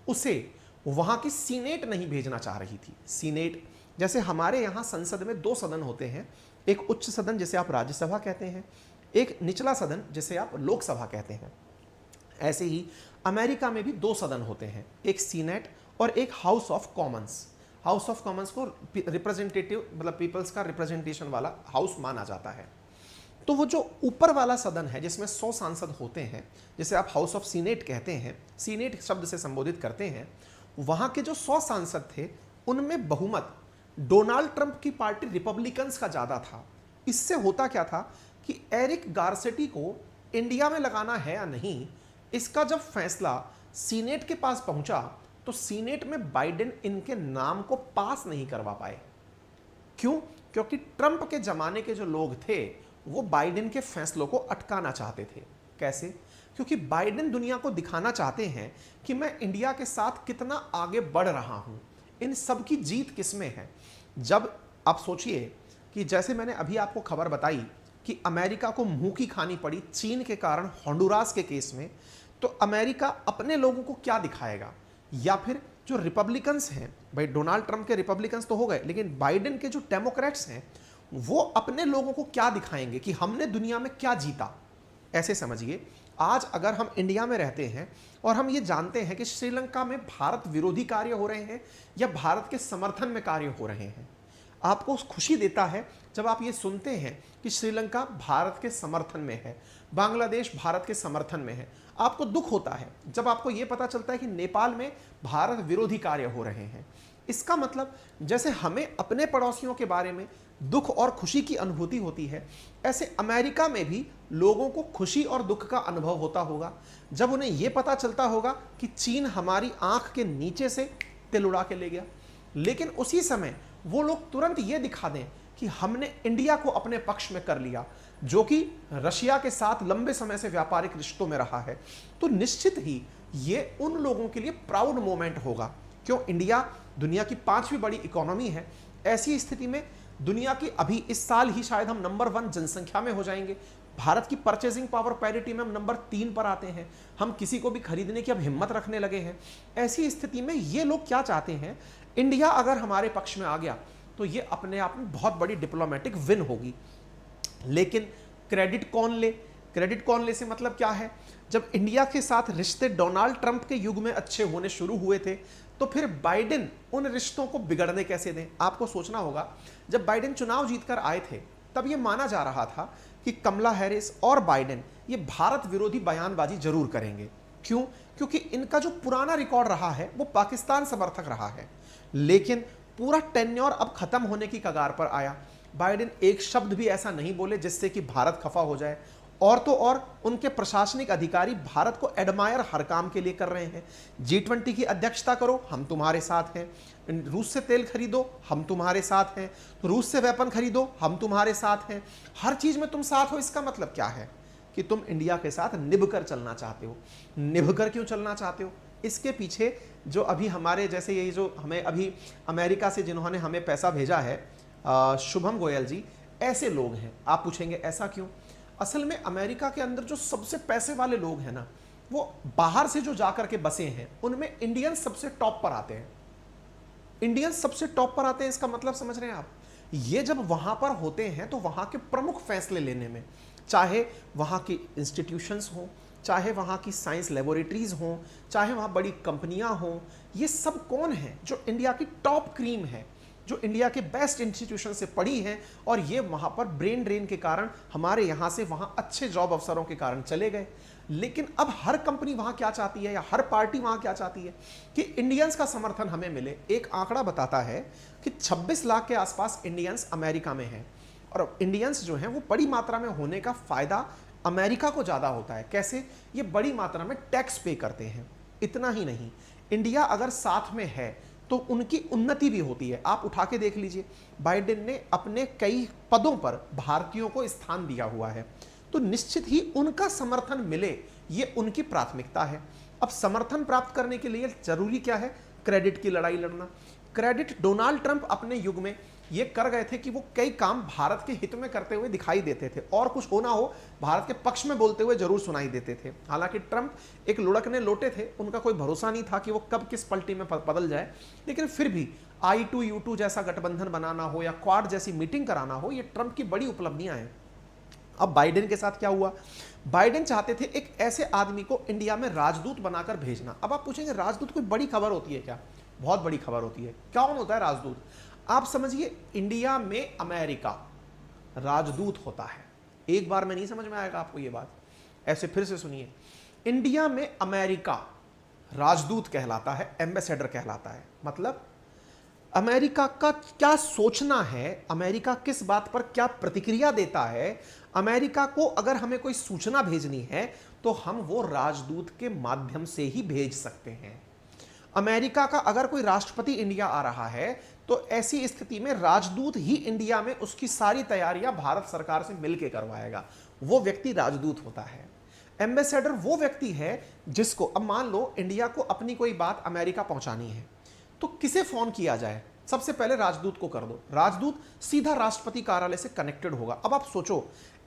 उसे वहां की सीनेट नहीं भेजना चाह रही थी। सीनेट, जैसे हमारे यहां संसद में 2 सदन होते हैं, एक उच्च सदन जिसे आप राज्यसभा कहते हैं, एक निचला सदन जिसे आप लोकसभा कहते हैं। ऐसे ही अमेरिका में भी 2 सदन होते हैं, एक सीनेट और एक house of Commons. House of Commons को रिप्रेजेंटेटिव, मतलब पीपल्स का रिप्रेजेंटेशन वाला हाउस माना जाता है। तो वो जो ऊपर वाला सदन है जिसमें 100 सांसद होते हैं, जिसे आप हाउस ऑफ सीनेट कहते हैं, सीनेट शब्द से संबोधित करते हैं, वहां के जो 100 सांसद थे, उनमें बहुमत डोनाल्ड ट्रंप की पार्टी रिपब्लिकन्स का ज्यादा था। इससे होता क्या था कि एरिक गारसेटी को इंडिया में लगाना है या नहीं, इसका जब फैसला सीनेट के पास पहुंचा, तो सीनेट में बाइडेन इनके नाम को पास नहीं करवा पाए। क्यों? क्योंकि ट्रंप के जमाने के जो लोग थे, वो बाइडेन के फैसलों को अटकाना चाहते थे। कैसे? क्योंकि बाइडेन दुनिया को दिखाना चाहते हैं कि मैं इंडिया के साथ कितना आगे बढ़ रहा हूं। इन सब की जीत किसमें है? जब आप सोचिए कि जैसे मैंने अभी आपको खबर बताई कि अमेरिका को मुंह की खानी पड़ी चीन के कारण होंडुरास के केस में, तो अमेरिका अपने लोगों को क्या दिखाएगा? या फिर जो रिपब्लिकन्स हैं, भाई डोनाल्ड ट्रंप के रिपब्लिकन्स तो हो गए, लेकिन बाइडेन के जो डेमोक्रेट्स हैं वो अपने लोगों को क्या दिखाएंगे कि हमने दुनिया में क्या जीता? ऐसे समझिए, आज अगर हम इंडिया में रहते हैं और हम ये जानते हैं कि श्रीलंका में भारत विरोधी कार्य हो रहे हैं या भारत के समर्थन में कार्य हो रहे हैं, आपको खुशी देता है जब आप ये सुनते हैं कि श्रीलंका भारत के समर्थन में है, बांग्लादेश भारत के समर्थन में है। आपको दुख होता है जब आपको ये पता चलता है कि नेपाल में भारत विरोधी कार्य हो रहे हैं। इसका मतलब जैसे हमें अपने पड़ोसियों के बारे में दुख और खुशी की अनुभूति होती है, ऐसे अमेरिका में भी लोगों को खुशी और दुख का अनुभव होता होगा जब उन्हें यह पता चलता होगा कि चीन हमारी आंख के नीचे से तिल उड़ा के ले गया। लेकिन उसी समय वो लोग तुरंत ये दिखा दें कि हमने इंडिया को अपने पक्ष में कर लिया, जो कि रशिया के साथ लंबे समय से व्यापारिक रिश्तों में रहा है, तो निश्चित ही ये उन लोगों के लिए प्राउड मोमेंट होगा। क्यों? इंडिया दुनिया की 5वीं बड़ी इकोनॉमी है। ऐसी स्थिति में दुनिया की अभी इस साल ही शायद हम नंबर 1 जनसंख्या में हो जाएंगे। भारत की परचेजिंग पावर पैरिटी में हम नंबर 3 पर आते हैं। हम किसी को भी खरीदने की अब हिम्मत रखने लगे हैं। ऐसी स्थिति में ये लोग क्या चाहते हैं? इंडिया अगर हमारे पक्ष में आ गया तो ये अपने आप में बहुत बड़ी डिप्लोमेटिक विन होगी। लेकिन क्रेडिट कौन ले? क्रेडिट कौन ले से मतलब क्या है? जब इंडिया के साथ रिश्ते डोनाल्ड ट्रंप के युग में अच्छे होने शुरू हुए थे, तो फिर बाइडेन उन रिश्तों को बिगड़ने कैसे दें? आपको सोचना होगा, जब बाइडेन चुनाव जीतकर आए थे तब यह माना जा रहा था कि कमला हैरिस और बाइडेन ये भारत विरोधी बयानबाजी जरूर करेंगे। क्यों? क्योंकि इनका जो पुराना रिकॉर्ड रहा है वो पाकिस्तान समर्थक रहा है। लेकिन पूरा टेन्योर अब खत्म होने की कगार पर आया। बाइडेन एक शब्द भी ऐसा नहीं बोले जिससे कि भारत खफा हो जाए, और तो और उनके प्रशासनिक अधिकारी भारत को एडमायर हर काम के लिए कर रहे हैं। G20 की अध्यक्षता करो, हम तुम्हारे साथ हैं। रूस से तेल खरीदो, हम तुम्हारे साथ हैं। रूस से वेपन खरीदो, हम तुम्हारे साथ हैं। हर चीज में तुम साथ हो। इसका मतलब क्या है? कि तुम इंडिया के साथ निभकर चलना चाहते हो। निभकर क्यों चलना चाहते हो? इसके पीछे जो अभी हमारे जैसे ये जो हमें अभी अमेरिका से जिन्होंने हमें पैसा भेजा है, शुभम गोयल जी, ऐसे लोग हैं। आप पूछेंगे ऐसा क्यों? असल में अमेरिका के अंदर जो सबसे पैसे वाले लोग हैं ना, वो बाहर से जो जाकर के बसे हैं, उनमें इंडियंस सबसे टॉप पर आते हैं। इंडियंस सबसे टॉप पर आते हैं, इसका मतलब समझ रहे हैं आप? ये जब वहां पर होते हैं तो वहां के प्रमुख फैसले लेने में, चाहे वहां की इंस्टीट्यूशंस हों, चाहे वहां की साइंस लेबोरेटरीज हों, चाहे वहां बड़ी कंपनियां हों, ये सब कौन है? जो इंडिया की टॉप क्रीम है, जो इंडिया के बेस्ट इंस्टीट्यूशन से पढ़ी हैं, और ये वहां पर ब्रेन ड्रेन के कारण हमारे यहां से वहां अच्छे जॉब अवसरों के कारण चले गए। लेकिन अब हर कंपनी वहां क्या चाहती है, या हर पार्टी वहां क्या चाहती है? कि इंडियंस का समर्थन हमें मिले। एक आंकड़ा बताता है कि 26 लाख के आसपास इंडियंस अमेरिका में हैं, और इंडियंस जो हैं वो बड़ी मात्रा में होने का फायदा अमेरिका को ज्यादा होता है। कैसे? ये बड़ी मात्रा में टैक्स पे करते हैं। इतना ही नहीं, इंडिया अगर साथ में है तो उनकी उन्नति भी होती है। आप उठा के देख लीजिए, बाइडेन ने अपने कई पदों पर भारतीयों को स्थान दिया हुआ है, तो निश्चित ही उनका समर्थन मिले, ये उनकी प्राथमिकता है। अब समर्थन प्राप्त करने के लिए जरूरी क्या है? क्रेडिट की लड़ाई लड़ना। क्रेडिट डोनाल्ड ट्रंप अपने युग में ये कर गए थे कि वो कई काम भारत के हित में करते हुए दिखाई देते थे, और कुछ होना हो भारत के पक्ष में बोलते हुए जरूर सुनाई देते थे। हालांकि ट्रंप एक लुढ़कने लोटे थे, उनका कोई भरोसा नहीं था कि वो कब किस पलटी में बदल जाए, लेकिन फिर भी I2U2 जैसा गठबंधन बनाना हो या क्वाड जैसी मीटिंग कराना हो, ये ट्रंप की बड़ी उपलब्धियां हैं। अब बाइडेन के साथ क्या हुआ? बाइडेन चाहते थे एक ऐसे आदमी को इंडिया में राजदूत बनाकर भेजना। अब आप पूछेंगे राजदूत कोई बड़ी खबर होती है क्या? बहुत बड़ी खबर होती है। कौन होता है राजदूत? आप समझिए, इंडिया में अमेरिका राजदूत होता है। एक बार में नहीं समझ में आएगा आपको ये बात, ऐसे फिर से सुनिए। इंडिया में अमेरिका राजदूत कहलाता है, एम्बेसडर कहलाता है। मतलब अमेरिका का क्या सोचना है, अमेरिका किस बात पर क्या प्रतिक्रिया देता है, अमेरिका को अगर हमें कोई सूचना भेजनी है तो हम वो राजदूत के माध्यम से ही भेज सकते हैं। अमेरिका का अगर कोई राष्ट्रपति इंडिया आ रहा है तो ऐसी स्थिति में राजदूत ही इंडिया में उसकी सारी तैयारियां भारत सरकार से मिलकर करवाएगा। वो व्यक्ति राजदूत होता है। एम्बेसडर वो व्यक्ति है जिसको, अब मान लो इंडिया को अपनी कोई बात अमेरिका पहुंचानी है, तो किसे फोन किया जाए? सबसे पहले राजदूत को कर दो, राजदूत सीधा राष्ट्रपति कार्यालय से कनेक्टेड होगा। अब आप सोचो,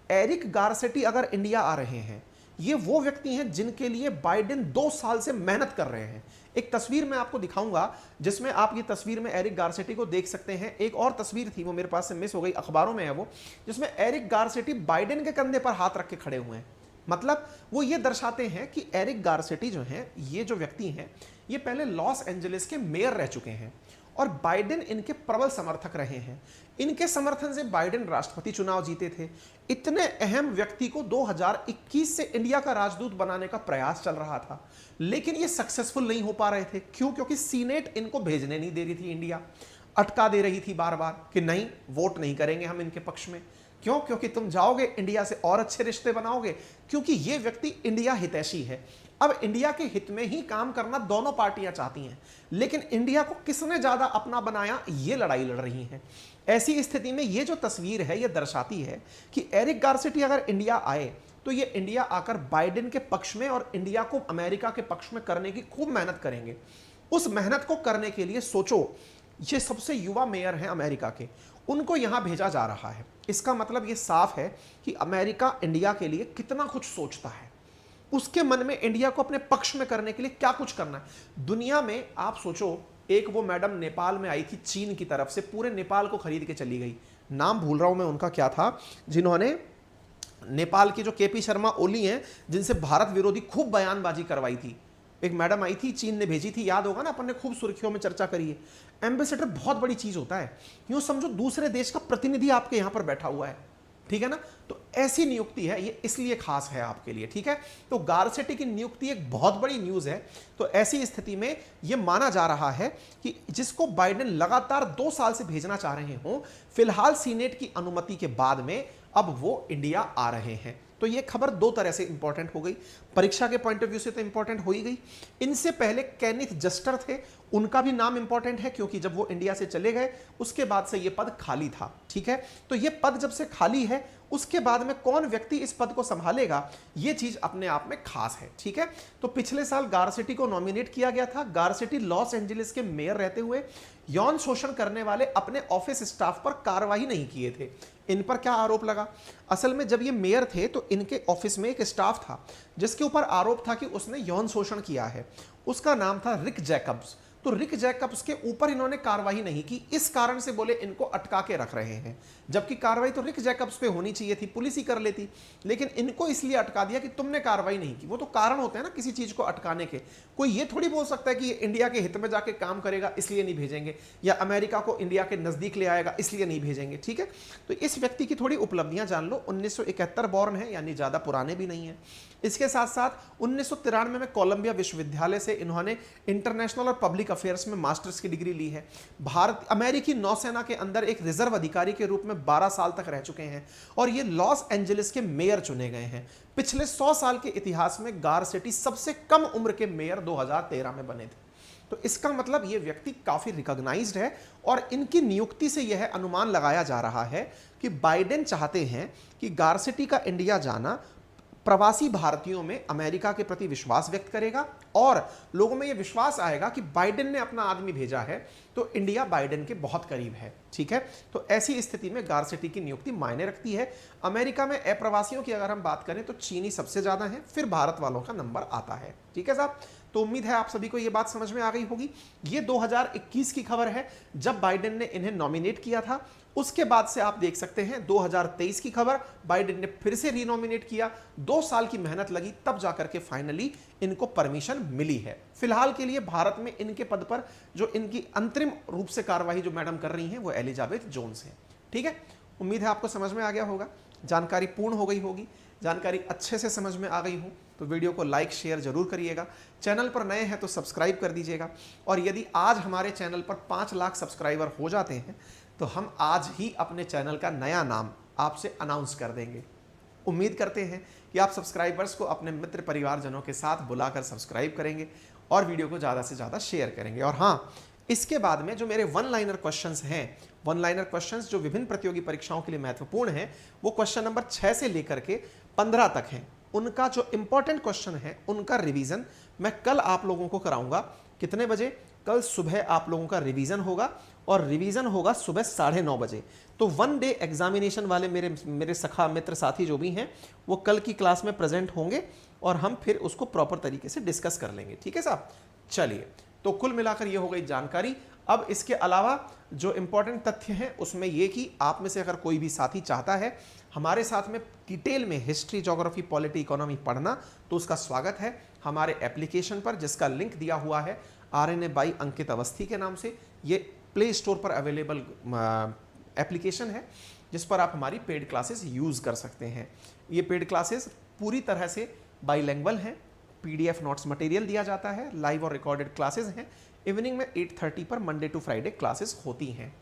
एरिक गारसेटी अगर इंडिया आ रहे हैं, ये वो व्यक्ति हैं जिनके लिए बाइडेन 2 साल से मेहनत कर रहे हैं। एक तस्वीर मैं आपको दिखाऊंगा जिसमें आप ये तस्वीर में एरिक गारसेटी को देख सकते हैं। एक और तस्वीर थी, वो मेरे पास से मिस हो गई, अखबारों में है वो, जिसमें एरिक गारसेटी बाइडेन के कंधे पर हाथ रख के खड़े हुए हैं। मतलब वो ये दर्शाते हैं कि एरिक गारसेटी जो हैं, ये जो व्यक्ति हैं, ये पहले लॉस एंजलिस के मेयर रह चुके हैं और बाइडेन इनके प्रबल समर्थक रहे हैं। इनके समर्थन से बाइडेन राष्ट्रपति चुनाव जीते थे। इतने अहम व्यक्ति को 2021 से इंडिया का राजदूत बनाने का प्रयास चल रहा था, लेकिन ये सक्सेसफुल नहीं हो पा रहे थे। क्यों? क्योंकि सीनेट इनको भेजने नहीं दे रही थी, इंडिया अटका दे रही थी बार बार कि नहीं, वोट नहीं करेंगे हम इनके पक्ष में। क्यों? क्योंकि तुम जाओगे इंडिया से और अच्छे रिश्ते बनाओगे, क्योंकि ये व्यक्ति इंडिया हितैषी है। अब इंडिया के हित में ही काम करना दोनों पार्टियां चाहती हैं, लेकिन इंडिया को किसने ज्यादा अपना बनाया, ये लड़ाई लड़ रही हैं। ऐसी स्थिति में ये जो तस्वीर है, ये दर्शाती है कि एरिक गारसेटी अगर इंडिया आए तो ये इंडिया आकर बाइडेन के पक्ष में और इंडिया को अमेरिका के पक्ष में करने की खूब मेहनत करेंगे। उस मेहनत को करने के लिए सोचो, ये सबसे युवा मेयर हैं अमेरिका के, उनको यहां भेजा जा रहा है। इसका मतलब ये साफ है कि अमेरिका इंडिया के लिए कितना कुछ सोचता है, उसके मन में इंडिया को अपने पक्ष में करने के लिए क्या कुछ करना है। दुनिया में आप सोचो, एक वो मैडम नेपाल में आई थी चीन की तरफ से, पूरे नेपाल को खरीद के चली गई, नाम भूल रहा हूं मैं उनका क्या था, जिन्होंने नेपाल की जो केपी शर्मा ओली हैं, जिनसे भारत विरोधी खूब बयानबाजी करवाई थी। एक मैडम आई थी, चीन ने भेजी थी, याद होगा ना, अपन ने खूब सुर्खियों में चर्चा करी है। एम्बेसडर बहुत बड़ी चीज होता है, यूं समझो दूसरे देश का प्रतिनिधि आपके यहां पर बैठा हुआ है, ठीक है ना। तो ऐसी नियुक्ति है, ये इसलिए खास है आपके लिए, ठीक है। तो गारसेटी की नियुक्ति एक बहुत बड़ी न्यूज है। तो ऐसी स्थिति में यह माना जा रहा है कि जिसको बाइडेन लगातार 2 साल से भेजना चाह रहे हो, फिलहाल सीनेट की अनुमति के बाद में अब वो इंडिया आ रहे हैं। तो ये खबर 2 तरह से इंपॉर्टेंट हो गई, परीक्षा के पॉइंट ऑफ व्यू से तो इंपॉर्टेंट हो ही गई। इनसे पहले केनिथ जस्टर थे, उनका भी नाम इंपॉर्टेंट है, क्योंकि जब वो इंडिया से चले गए उसके बाद से ये पद खाली था, ठीक है। तो ये पद जब से खाली है, उसके बाद में कौन व्यक्ति इस पद को संभालेगा, ये चीज अपने आप में खास है, ठीक है। तो पिछले साल गारसेटी को नॉमिनेट किया गया था। गारसेटी लॉस एंजलिस के मेयर रहते हुए यौन शोषण करने वाले अपने ऑफिस स्टाफ पर कार्रवाई नहीं किए थे। इन पर क्या आरोप लगा? असल में जब ये मेयर थे तो इनके ऑफिस में एक स्टाफ था जिसके ऊपर आरोप था कि उसने यौन शोषण किया है। उसका नाम था रिक जैकब्स। तो रिक जैकब्स के ऊपर इन्होंने कार्रवाई नहीं की, इस कारण से बोले इनको अटका के रख रहे हैं। जबकि कार्रवाई तो रिक जैकब्स पे होनी चाहिए थी, पुलिस ही कर लेती, लेकिन इनको इसलिए अटका दिया कि तुमने कार्रवाई नहीं की। वो तो कारण होते हैं ना किसी चीज को अटकाने के। कोई ये थोड़ी बोल सकता है कि इंडिया के हित में जाके काम करेगा इसलिए नहीं भेजेंगे, या अमेरिका को इंडिया के नजदीक ले आएगा इसलिए नहीं भेजेंगे, ठीक है। तो इस व्यक्ति की थोड़ी उपलब्धियां जान लो। 1971 बॉर्न है, यानी ज्यादा पुराने भी नहीं है। इसके साथ साथ 1993 में कोलंबिया विश्वविद्यालय से इन्होंने इंटरनेशनल और पब्लिक अफेयर्स में मास्टर्स की डिग्री ली है। भारत अमेरिकी नौसेना के अंदर एक रिजर्व अधिकारी के रूप में 12 साल तक रह चुके हैं और ये लॉस एंजलिस के मेयर चुने गए हैं। पिछले 100 साल के इतिहास में गारसेटी सबसे कम उम्र के मेयर 2013 में बने थे। तो इसका मतलब ये व्यक्ति काफी रिकॉग्नाइज्ड है और इनकी नियुक्ति से यह अनुमान लगाया जा रहा है कि बाइडेन चाहते हैं कि गारसेटी का इंडिया जाना प्रवासी भारतीयों में अमेरिका के प्रति विश्वास व्यक्त करेगा और लोगों में यह विश्वास आएगा कि बाइडेन ने अपना आदमी भेजा है तो इंडिया बाइडेन के बहुत करीब है, ठीक है। तो ऐसी स्थिति में गारसेटी की नियुक्ति मायने रखती है। अमेरिका में अप्रवासियों की अगर हम बात करें तो चीनी सबसे ज्यादा है, फिर भारत वालों का नंबर आता है, ठीक है साहब। तो उम्मीद है आप सभी को यह बात समझ में आ गई होगी। ये 2021 की खबर है, जब बाइडेन ने इन्हें नॉमिनेट किया था। उसके बाद से आप देख सकते हैं 2023 की खबर, बाइडेन ने फिर से रीनॉमिनेट किया, 2 साल की मेहनत लगी, तब जाकर के फाइनली इनको परमिशन मिली है। फिलहाल के लिए भारत में इनके पद पर जो इनकी अंतरिम रूप से कार्यवाही जो मैडम कर रही हैं वो एलिजाबेथ जोन्स है, ठीक है। उम्मीद है आपको समझ में आ गया होगा, जानकारी पूर्ण हो गई होगी। जानकारी अच्छे से समझ में आ गई हो तो वीडियो को लाइक शेयर जरूर करिएगा। चैनल पर नए हैं तो सब्सक्राइब कर दीजिएगा। और यदि आज हमारे चैनल पर 5 लाख सब्सक्राइबर हो जाते हैं तो हम आज ही अपने चैनल का नया नाम आपसे अनाउंस कर देंगे। उम्मीद करते हैं कि आप सब्सक्राइबर्स को अपने मित्र परिवारजनों के साथ बुलाकर सब्सक्राइब करेंगे और वीडियो को ज़्यादा से ज़्यादा शेयर करेंगे। और हाँ, इसके बाद में जो मेरे वन लाइनर क्वेश्चंस हैं, वन लाइनर क्वेश्चंस जो विभिन्न प्रतियोगी परीक्षाओं के लिए महत्वपूर्ण हैं, वो क्वेश्चन नंबर 6 से लेकर के 15 तक हैं। उनका जो इंपॉर्टेंट क्वेश्चन है उनका रिवीजन मैं कल आप लोगों को कराऊंगा। कितने बजे? कल सुबह आप लोगों का रिवीजन होगा और रिवीजन होगा सुबह 9:30 बजे। तो 1 डे एग्जामिनेशन वाले मेरे सखा मित्र साथी जो भी हैं वो कल की क्लास में प्रेजेंट होंगे और हम फिर उसको प्रॉपर तरीके से डिस्कस कर लेंगे। ठीक है साहब? चलिए, तो कुल मिलाकर ये हो गई जानकारी। अब इसके अलावा जो इंपॉर्टेंट तथ्य हैं उसमें ये कि आप में से अगर कोई भी साथी चाहता है हमारे साथ में डिटेल में हिस्ट्री, ज्योग्राफी, पॉलिटी, इकोनॉमी पढ़ना, तो उसका स्वागत है हमारे एप्लीकेशन पर, जिसका लिंक दिया हुआ है RNA बाई अंकित अवस्थी के नाम से। ये प्ले स्टोर पर अवेलेबल एप्लीकेशन है जिस पर आप हमारी पेड क्लासेस यूज़ कर सकते हैं। ये पेड क्लासेस पूरी तरह से बाईलैंग्वेज हैं, PDF नोट्स मटेरियल दिया जाता है, लाइव और रिकॉर्डेड क्लासेस हैं। इवनिंग में 8:30 पर मंडे टू फ्राइडे क्लासेस होती हैं।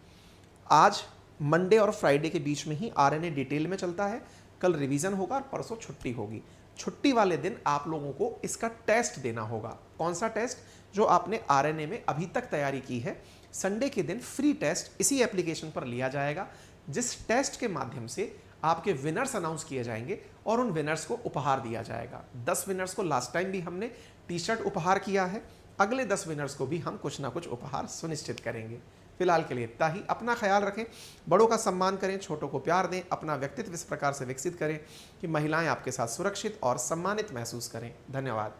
आज मंडे और फ्राइडे के बीच में ही RNA डिटेल में चलता है। कल रिवीजन होगा और परसों छुट्टी होगी। छुट्टी वाले दिन आप लोगों को इसका टेस्ट देना होगा। कौन सा टेस्ट? जो आपने RNA में अभी तक तैयारी की है। संडे के दिन फ्री टेस्ट इसी एप्लीकेशन पर लिया जाएगा, जिस टेस्ट के माध्यम से आपके विनर्स अनाउंस किए जाएंगे और उन विनर्स को उपहार दिया जाएगा। 10 विनर्स को लास्ट टाइम भी हमने टी-शर्ट उपहार किया है, अगले 10 विनर्स को भी हम कुछ ना कुछ उपहार सुनिश्चित करेंगे। फिलहाल के लिए इतना ही। अपना ख्याल रखें, बड़ों का सम्मान करें, छोटों को प्यार दें, अपना व्यक्तित्व इस प्रकार से विकसित करें कि महिलाएं आपके साथ सुरक्षित और सम्मानित महसूस करें। धन्यवाद।